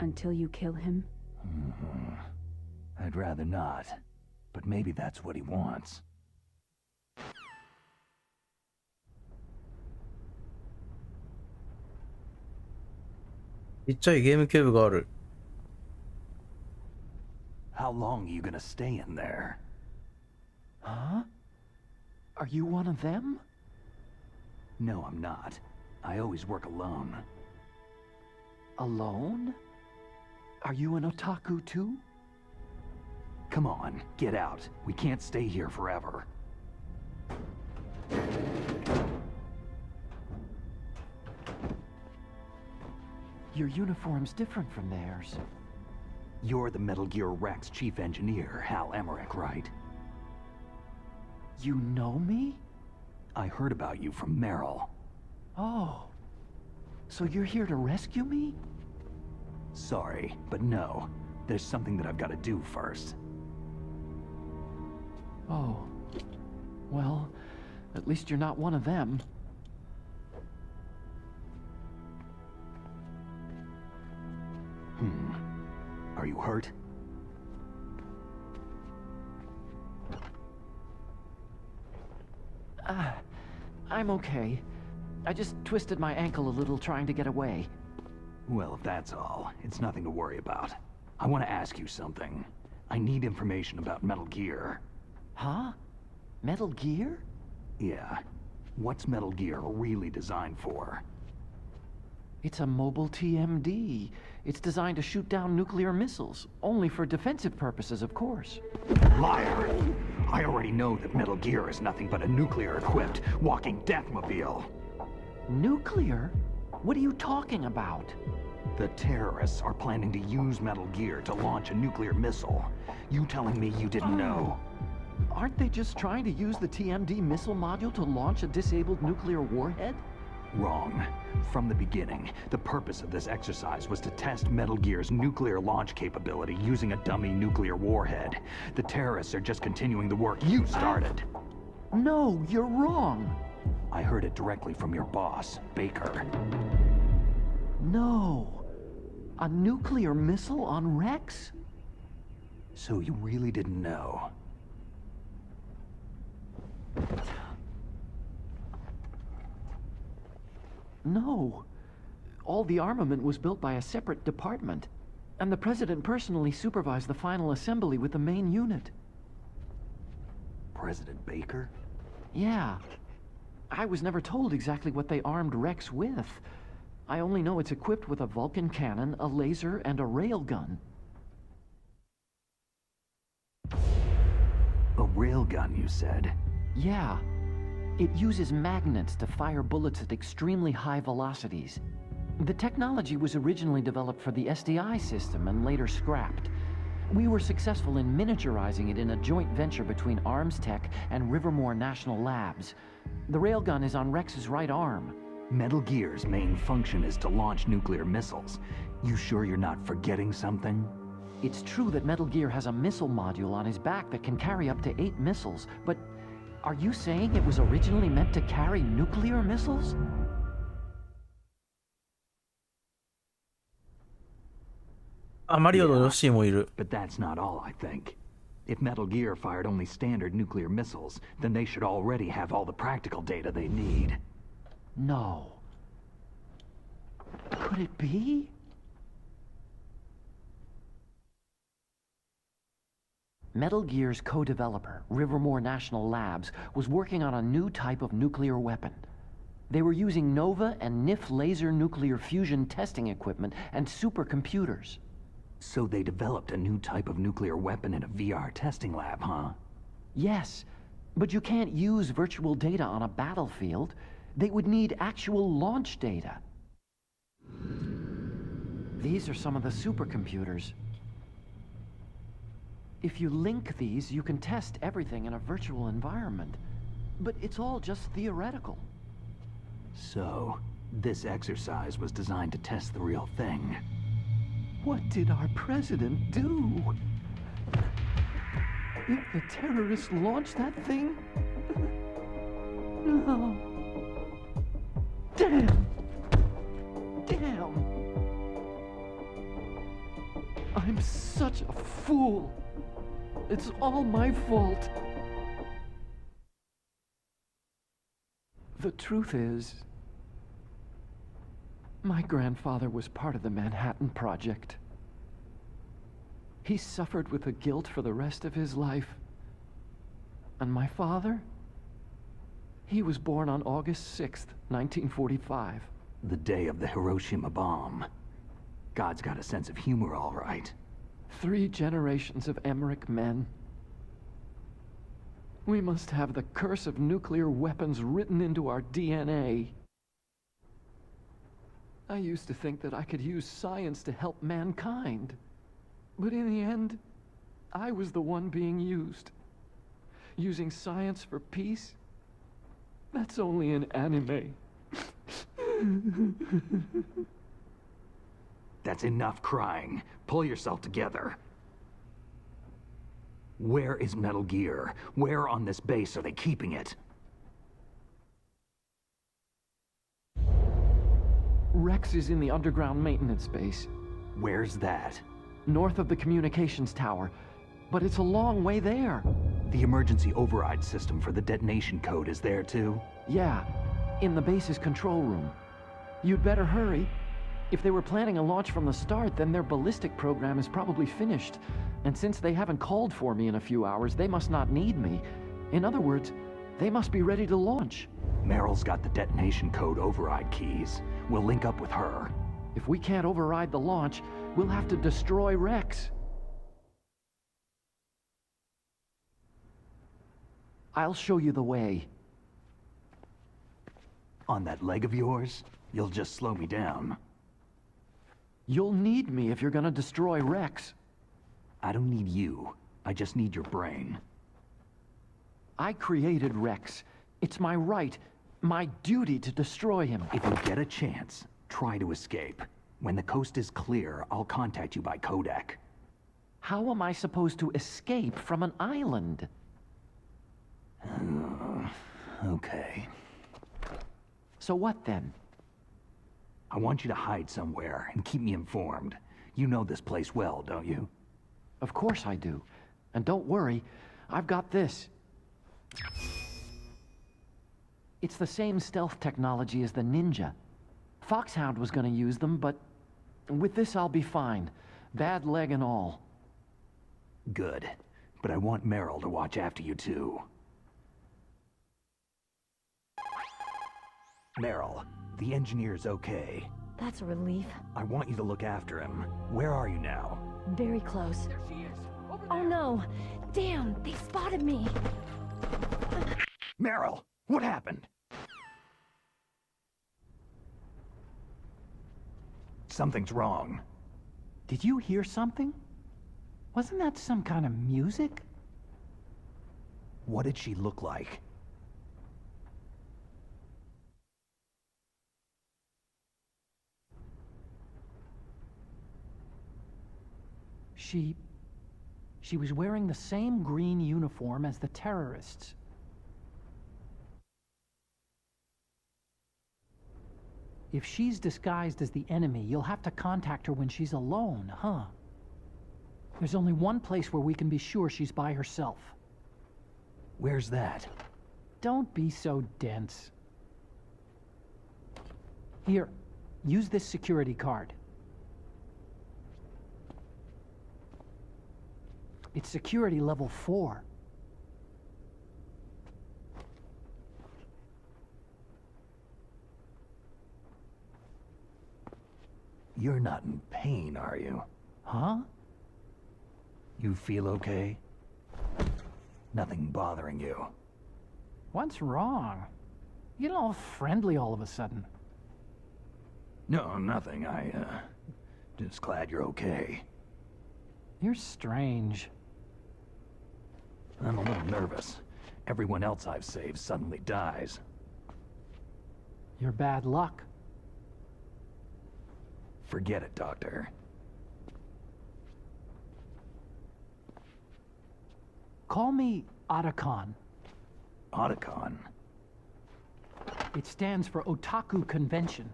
Until you kill him? I'd rather not. But maybe that's what he wants. How long are you gonna stay in there? Huh? Are you one of them? No, I'm not. I always work alone. Alone? Are you an otaku too? Come on, get out. We can't stay here forever. Your uniform's different from theirs. You're the Metal Gear Rex chief engineer, Hal Emmerich, right? You know me? I heard about you from Meryl. Oh. So you're here to rescue me? Sorry, but no. There's something that I've got to do first. Oh. Well, at least you're not one of them. Are you hurt? I'm okay. I just twisted my ankle a little trying to get away. Well, if that's all, it's nothing to worry about. I want to ask you something. I need information about Metal Gear. Huh? Metal Gear? Yeah. What's Metal Gear really designed for? It's a mobile TMD. It's designed to shoot down nuclear missiles. Only for defensive purposes, of course. Liar! I already know that Metal Gear is nothing but a nuclear-equipped walking deathmobile. Nuclear? What are you talking about? The terrorists are planning to use Metal Gear to launch a nuclear missile. You telling me you didn't know? Aren't they just trying to use the TMD missile module to launch a disabled nuclear warhead? Wrong. From the beginning, the purpose of this exercise was to test Metal Gear's nuclear launch capability using a dummy nuclear warhead. The terrorists are just continuing the work you started. No, you're wrong. I heard it directly from your boss, Baker. No. A nuclear missile on Rex? So you really didn't know? No. All the armament was built by a separate department, and the President personally supervised the final assembly with the main unit. President Baker? Yeah. I was never told exactly what they armed Rex with. I only know it's equipped with a Vulcan cannon, a laser, and a railgun. A railgun, you said? Yeah. It uses magnets to fire bullets at extremely high velocities. The technology was originally developed for the SDI system and later scrapped. We were successful in miniaturizing it in a joint venture between Arms Tech and Rivermore National Labs. The railgun is on Rex's right arm. Metal Gear's main function is to launch nuclear missiles. You sure you're not forgetting something? It's true that Metal Gear has a missile module on his back that can carry up to 8 missiles, but are you saying it was originally meant to carry nuclear missiles? But that's not all, I think. If Metal Gear fired only standard nuclear missiles, then they should already have all the practical data they need. No. Could it be? Metal Gear's co-developer, Rivermore National Labs, was working on a new type of nuclear weapon. They were using NOVA and NIF laser nuclear fusion testing equipment and supercomputers. So they developed a new type of nuclear weapon in a VR testing lab, huh? Yes, but you can't use virtual data on a battlefield. They would need actual launch data. These are some of the supercomputers. If you link these, you can test everything in a virtual environment. But it's all just theoretical. So, this exercise was designed to test the real thing. What did our president do? If the terrorists launched that thing? No. Damn! Damn! I'm such a fool. It's all my fault. The truth is, my grandfather was part of the Manhattan Project. He suffered with the guilt for the rest of his life. And my father? He was born on August 6th, 1945. The day of the Hiroshima bomb. God's got a sense of humor, all right. 3 generations of Emmerich men. We must have the curse of nuclear weapons written into our DNA. I used to think that I could use science to help mankind. But in the end, I was the one being used. Using science for peace? That's only in anime. That's enough crying. Pull yourself together. Where is Metal Gear? Where on this base are they keeping it? Rex is in the underground maintenance base. Where's that? North of the communications tower. But it's a long way there. The emergency override system for the detonation code is there too? Yeah, in the base's control room. You'd better hurry. If they were planning a launch from the start, then their ballistic program is probably finished. And since they haven't called for me in a few hours, they must not need me. In other words, they must be ready to launch. Meryl's got the detonation code override keys. We'll link up with her. If we can't override the launch, we'll have to destroy Rex. I'll show you the way. On that leg of yours? You'll just slow me down. You'll need me if you're gonna destroy Rex. I don't need you. I just need your brain. I created Rex. It's my right, my duty to destroy him. If you get a chance, try to escape. When the coast is clear, I'll contact you by codec. How am I supposed to escape from an island? Okay. So what then? I want you to hide somewhere and keep me informed. You know this place well, don't you? Of course I do. And don't worry, I've got this. It's the same stealth technology as the Ninja. Foxhound was gonna use them, but with this I'll be fine. Bad leg and all. Good. But I want Meryl to watch after you too. Meryl, the engineer's okay. That's a relief. I want you to look after him. Where are you now? Very close. Oh no! Damn, they spotted me! Meryl, what happened? Something's wrong. Did you hear something? Wasn't that some kind of music? What did she look like? She was wearing the same green uniform as the terrorists. If she's disguised as the enemy, you'll have to contact her when she's alone, huh? There's only one place where we can be sure she's by herself. Where's that? Don't be so dense. Here, use this security card. It's security level 4. You're not in pain, are you? Huh? You feel okay? Nothing bothering you? What's wrong? You get all friendly all of a sudden. No, nothing. Just glad you're okay. You're strange. I'm a little nervous. Everyone else I've saved suddenly dies. You're bad luck. Forget it, Doctor. Call me Otacon. Otacon? It stands for Otaku Convention.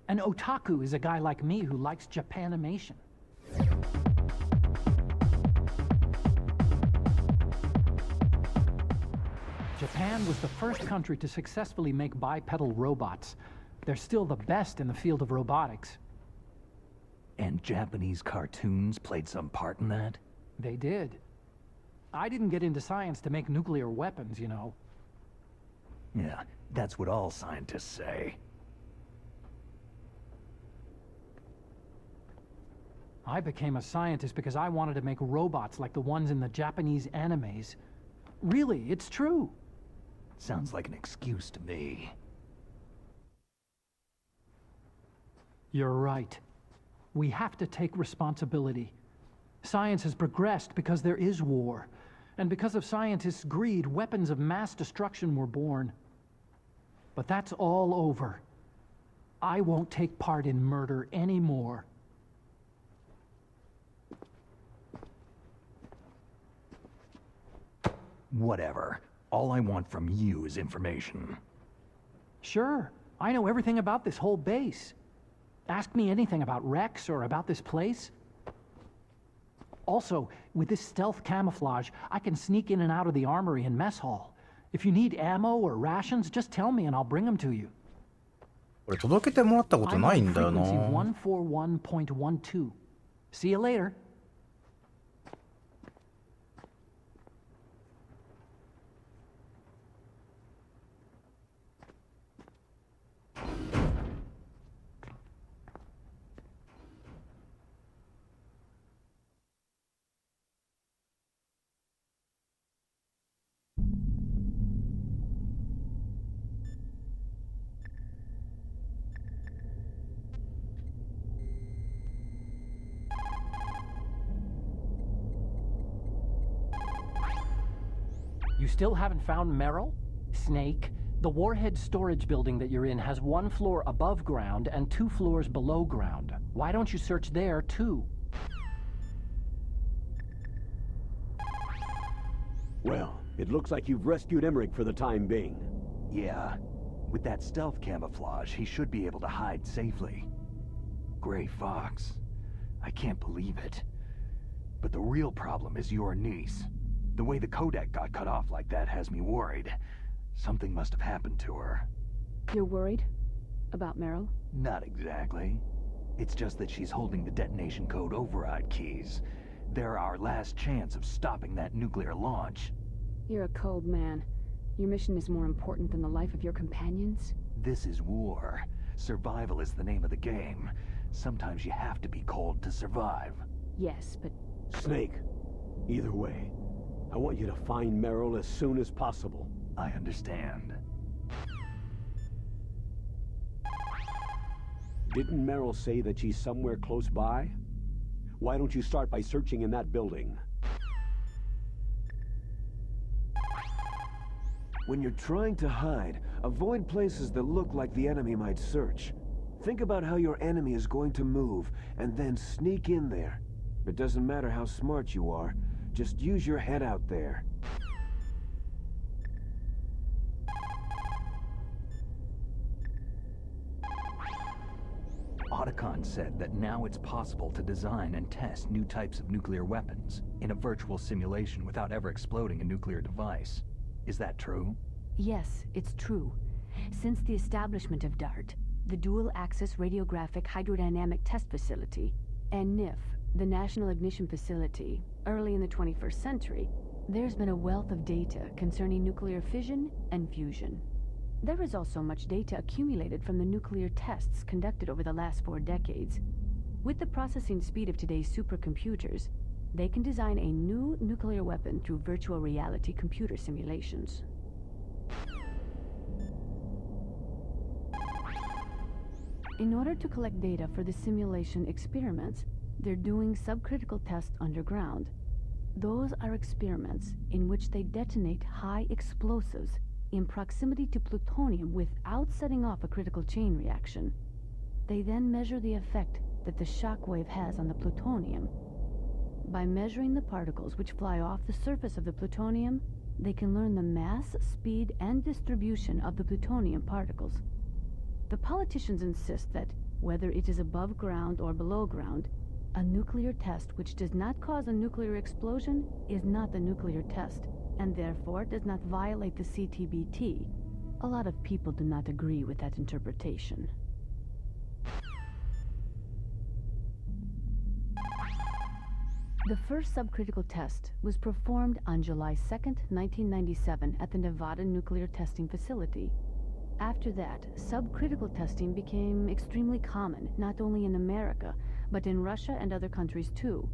An otaku is a guy like me who likes Japanimation. Japan was the first country to successfully make bipedal robots. They're still the best in the field of robotics. And Japanese cartoons played some part in that? They did. I didn't get into science to make nuclear weapons, you know. Yeah, that's what all scientists say. I became a scientist because I wanted to make robots like the ones in the Japanese animes. Really, it's true. Sounds like an excuse to me. You're right. We have to take responsibility. Science has progressed because there is war. And because of scientists' greed, weapons of mass destruction were born. But that's all over. I won't take part in murder anymore. Whatever. All I want from you is information. Sure. I know everything about this whole base. Ask me anything about Rex or about this place. Also, with this stealth camouflage, I can sneak in and out of the armory and mess hall. If you need ammo or rations, just tell me and I'll bring them to you. これ届けてもらったことないんだよな。 141.12. See you later. You still haven't found Merrill? Snake, the warhead storage building that you're in has 1 floor above ground and 2 floors below ground. Why don't you search there, too? Well, it looks like you've rescued Emmerich for the time being. Yeah. With that stealth camouflage, he should be able to hide safely. Gray Fox. I can't believe it. But the real problem is your niece. The way the codec got cut off like that has me worried. Something must have happened to her. You're worried? About Meryl? Not exactly. It's just that she's holding the detonation code override keys. They're our last chance of stopping that nuclear launch. You're a cold man. Your mission is more important than the life of your companions? This is war. Survival is the name of the game. Sometimes you have to be cold to survive. Yes, but... Snake, either way, I want you to find Meryl as soon as possible. I understand. Didn't Meryl say that she's somewhere close by? Why don't you start by searching in that building? When you're trying to hide, avoid places that look like the enemy might search. Think about how your enemy is going to move, and then sneak in there. It doesn't matter how smart you are, just use your head out there. Otacon said that now it's possible to design and test new types of nuclear weapons in a virtual simulation without ever exploding a nuclear device. Is that true? Yes, it's true. Since the establishment of DART, the Dual-Axis Radiographic Hydrodynamic Test Facility, and NIF, the National Ignition Facility, early in the 21st century, there's been a wealth of data concerning nuclear fission and fusion. There is also much data accumulated from the nuclear tests conducted over the last 4 decades. With the processing speed of today's supercomputers, they can design a new nuclear weapon through virtual reality computer simulations. In order to collect data for the simulation experiments, they're doing subcritical tests underground. Those are experiments in which they detonate high explosives in proximity to plutonium without setting off a critical chain reaction. They then measure the effect that the shock wave has on the plutonium. By measuring the particles which fly off the surface of the plutonium, they can learn the mass, speed, and distribution of the plutonium particles. The politicians insist that, whether it is above ground or below ground, a nuclear test which does not cause a nuclear explosion is not the nuclear test, and therefore does not violate the CTBT. A lot of people do not agree with that interpretation. The first subcritical test was performed on July 2nd, 1997 at the Nevada Nuclear Testing Facility. After that, subcritical testing became extremely common, not only in America, but in Russia and other countries too.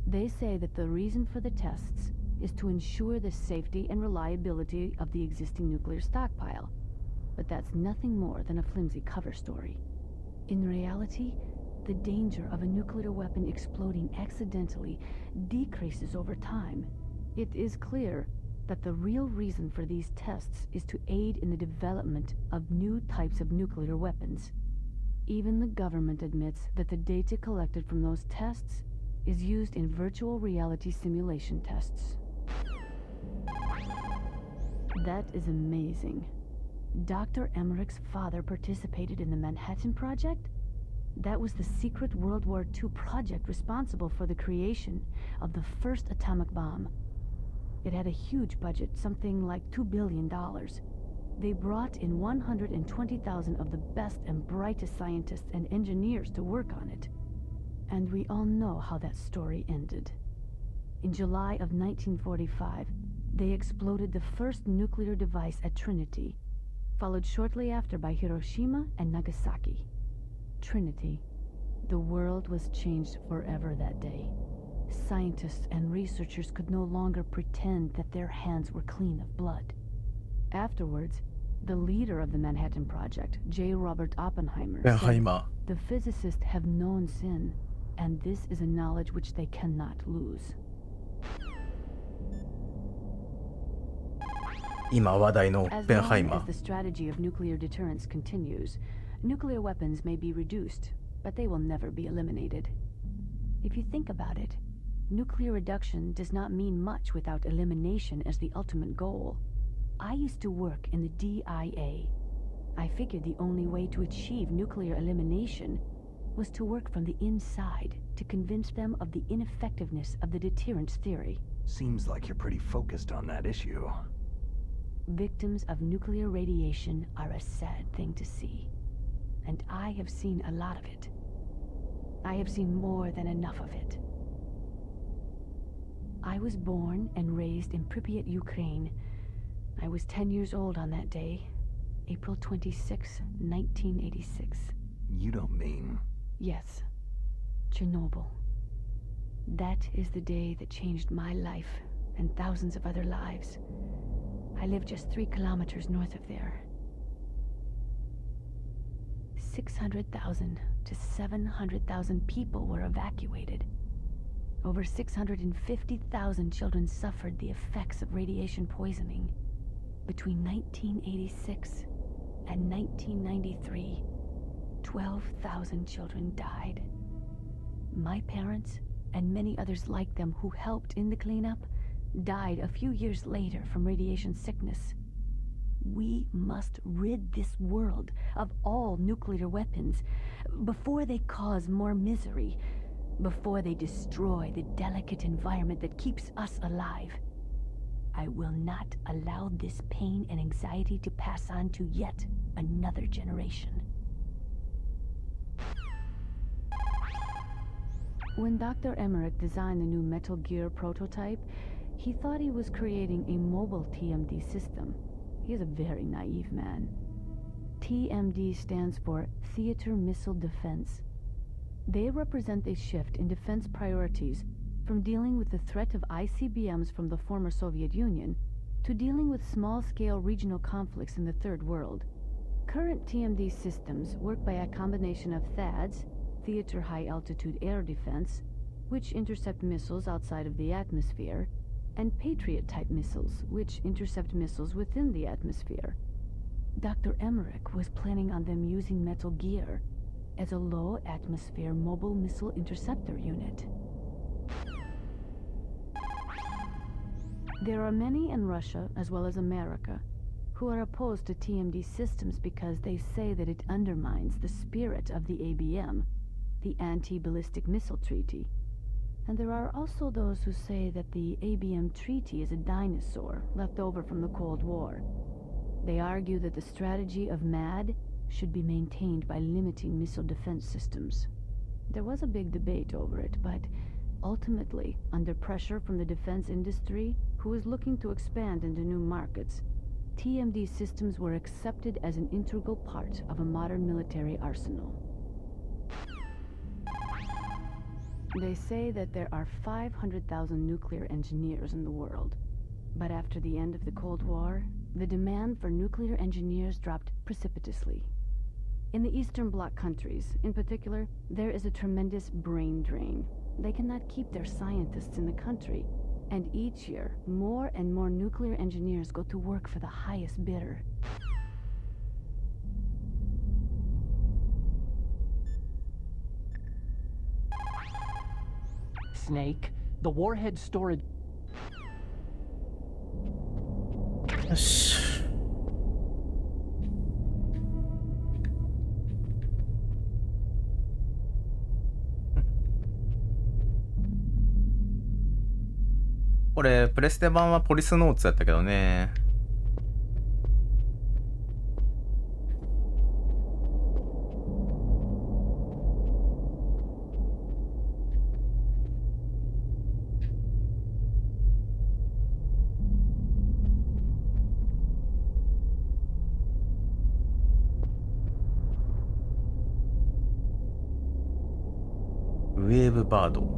They say that the reason for the tests is to ensure the safety and reliability of the existing nuclear stockpile. But that's nothing more than a flimsy cover story. In reality, the danger of a nuclear weapon exploding accidentally decreases over time, it is clear that the real reason for these tests is to aid in the development of new types of nuclear weapons. Even the government admits that the data collected from those tests is used in virtual reality simulation tests. That is amazing. Dr. Emmerich's father participated in the Manhattan Project? That was the secret World War II project responsible for the creation of the first atomic bomb. It had a huge budget, something like $2 billion. They brought in 120,000 of the best and brightest scientists and engineers to work on it. And we all know how that story ended. In July of 1945, they exploded the first nuclear device at Trinity, followed shortly after by Hiroshima and Nagasaki. Trinity. The world was changed forever that day. Scientists and researchers could no longer pretend that their hands were clean of blood. Afterwards, the leader of the Manhattan Project, J. Robert Oppenheimer, said, "The physicists have known sin, and this is a knowledge which they cannot lose." 今話題のオッペンハイマー。 As the strategy of nuclear deterrence continues, nuclear weapons may be reduced, but they will never be eliminated. If you think about it, nuclear reduction does not mean much without elimination as the ultimate goal. I used to work in the DIA. I figured the only way to achieve nuclear elimination was to work from the inside to convince them of the ineffectiveness of the deterrence theory. Seems like you're pretty focused on that issue. Victims of nuclear radiation are a sad thing to see, and I have seen a lot of it. I have seen more than enough of it. I was born and raised in Pripyat, Ukraine. I was 10 years old on that day, April 26, 1986. You don't mean... Yes, Chernobyl. That is the day that changed my life and thousands of other lives. I live just 3 kilometers north of there. 600,000 to 700,000 people were evacuated. Over 650,000 children suffered the effects of radiation poisoning. Between 1986 and 1993, 12,000 children died. My parents, and many others like them who helped in the cleanup, died a few years later from radiation sickness. We must rid this world of all nuclear weapons before they cause more misery, before they destroy the delicate environment that keeps us alive. I will not allow this pain and anxiety to pass on to yet another generation. When Dr. Emmerich designed the new Metal Gear prototype, he thought he was creating a mobile TMD system. He is a very naive man. TMD stands for Theater Missile Defense. They represent a shift in defense priorities from dealing with the threat of ICBMs from the former Soviet Union to dealing with small-scale regional conflicts in the Third World. Current TMD systems work by a combination of THAADs, Theater High-Altitude Air Defense, which intercept missiles outside of the atmosphere, and Patriot-type missiles, which intercept missiles within the atmosphere. Dr. Emmerich was planning on them using Metal Gear as a low-atmosphere mobile missile interceptor unit. There are many in Russia, as well as America, who are opposed to TMD systems because they say that it undermines the spirit of the ABM, the Anti-Ballistic Missile Treaty. And there are also those who say that the ABM Treaty is a dinosaur left over from the Cold War. They argue that the strategy of MAD should be maintained by limiting missile defense systems. There was a big debate over it, but ultimately, under pressure from the defense industry, who is looking to expand into new markets, TMD systems were accepted as an integral part of a modern military arsenal. They say that there are 500,000 nuclear engineers in the world. But after the end of the Cold War, the demand for nuclear engineers dropped precipitously. In the Eastern Bloc countries, in particular, there is a tremendous brain drain. They cannot keep their scientists in the country. And each year, more and more nuclear engineers go to work for the highest bidder. Snake, the warhead storage... よし。これプレステ版はポリスノーツやったけどね。ウェーブバード。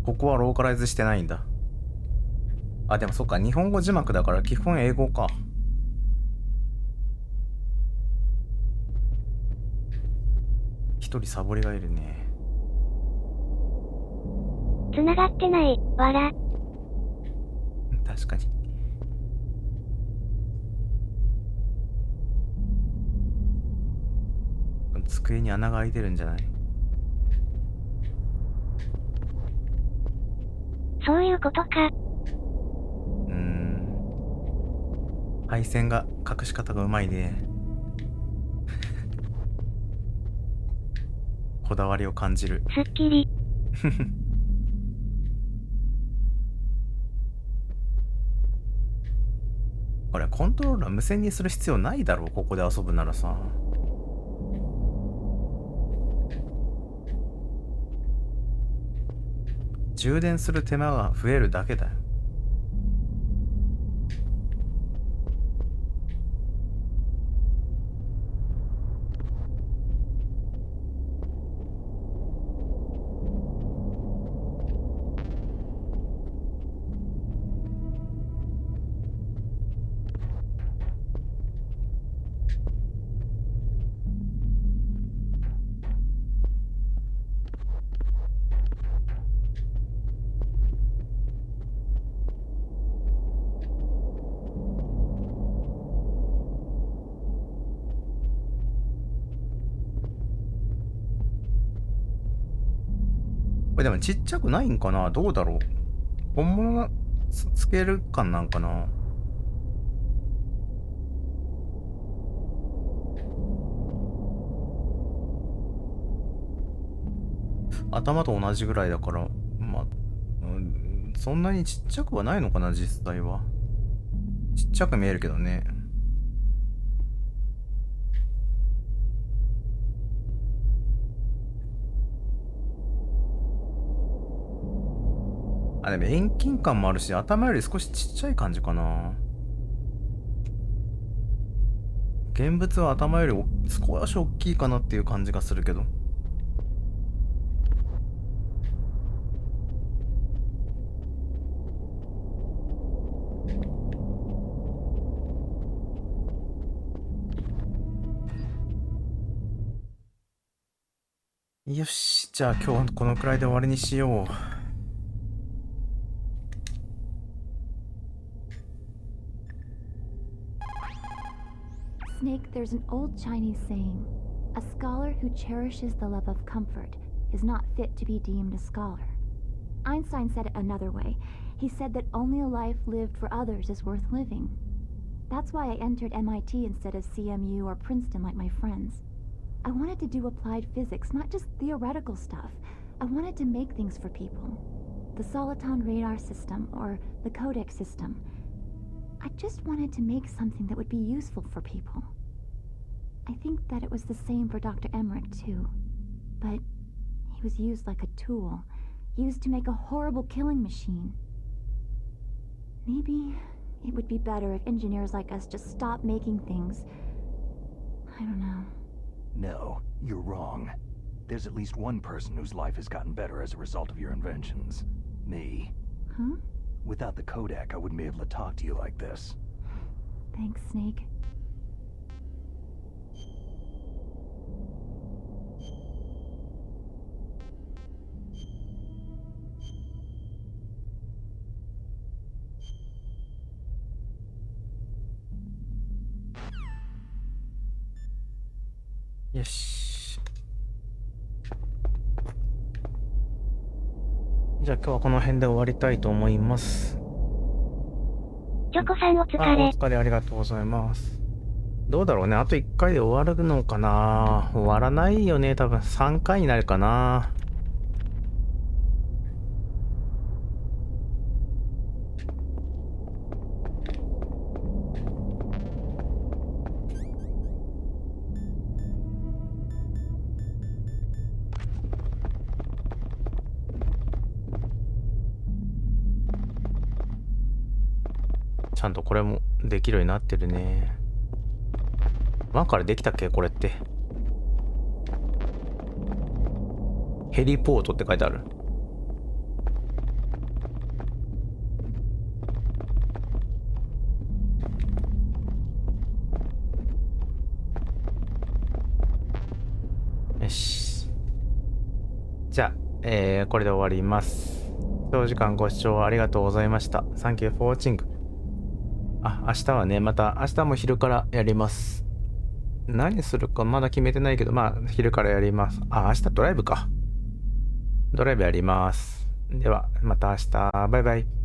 ここはローカライズしてないんだ。あ、でもそっか、日本語字幕だから基本英語か。一人サボりがいるね。繋がってない、わら。確かに。机に穴が開いてるんじゃない？そういうことか。配線が隠し方がうまいね。こだわりを感じる。すっきり。これコントローラー無線にする必要ないだろう、ここで遊ぶならさ。充電する手間が増えるだけだよ。これでもちっちゃくないんかな、どうだろう。本物がスケール感なんかな。頭と同じぐらいだから、まあ、そんなにちっちゃくはないのかな、実際は。ちっちゃく見えるけどね。あ、でも遠近感もあるし、頭より少しちっちゃい感じかな。現物は頭より少し大きいかなっていう感じがするけど。よし、じゃあ今日このくらいで終わりにしよう。Snake, there's an old Chinese saying, a scholar who cherishes the love of comfort is not fit to be deemed a scholar. Einstein said it another way. He said that only a life lived for others is worth living. That's why I entered MIT instead of CMU or Princeton like my friends. I wanted to do applied physics, not just theoretical stuff. I wanted to make things for people. The Soliton radar system, or the codec system. I just wanted to make something that would be useful for people. I think that it was the same for Dr. Emmerich, too. But he was used like a tool, used to make a horrible killing machine. Maybe it would be better if engineers like us just stopped making things. I don't know. No, you're wrong. There's at least one person whose life has gotten better as a result of your inventions. Me. Huh? Without the codec, I wouldn't be able to talk to you like this. Thanks, Snake.よし。じゃあ今日はこの辺で終わりたいと思います。チョコさんお疲れ。お疲れ、ありがとうございます。どうだろうね、あと1回で終わるのかな。終わらないよね、多分3回になるかな。ちゃんとこれもできるようになってるね。1からできたっけこれって。ヘリポートって書いてある。よし。じゃあ、これで終わります。長時間ご視聴ありがとうございました。Thank you for watching。あ、明日はね、また明日も昼からやります。何するかまだ決めてないけど、まあ昼からやります。あ、明日ドライブか。ドライブやります。では、また明日。バイバイ。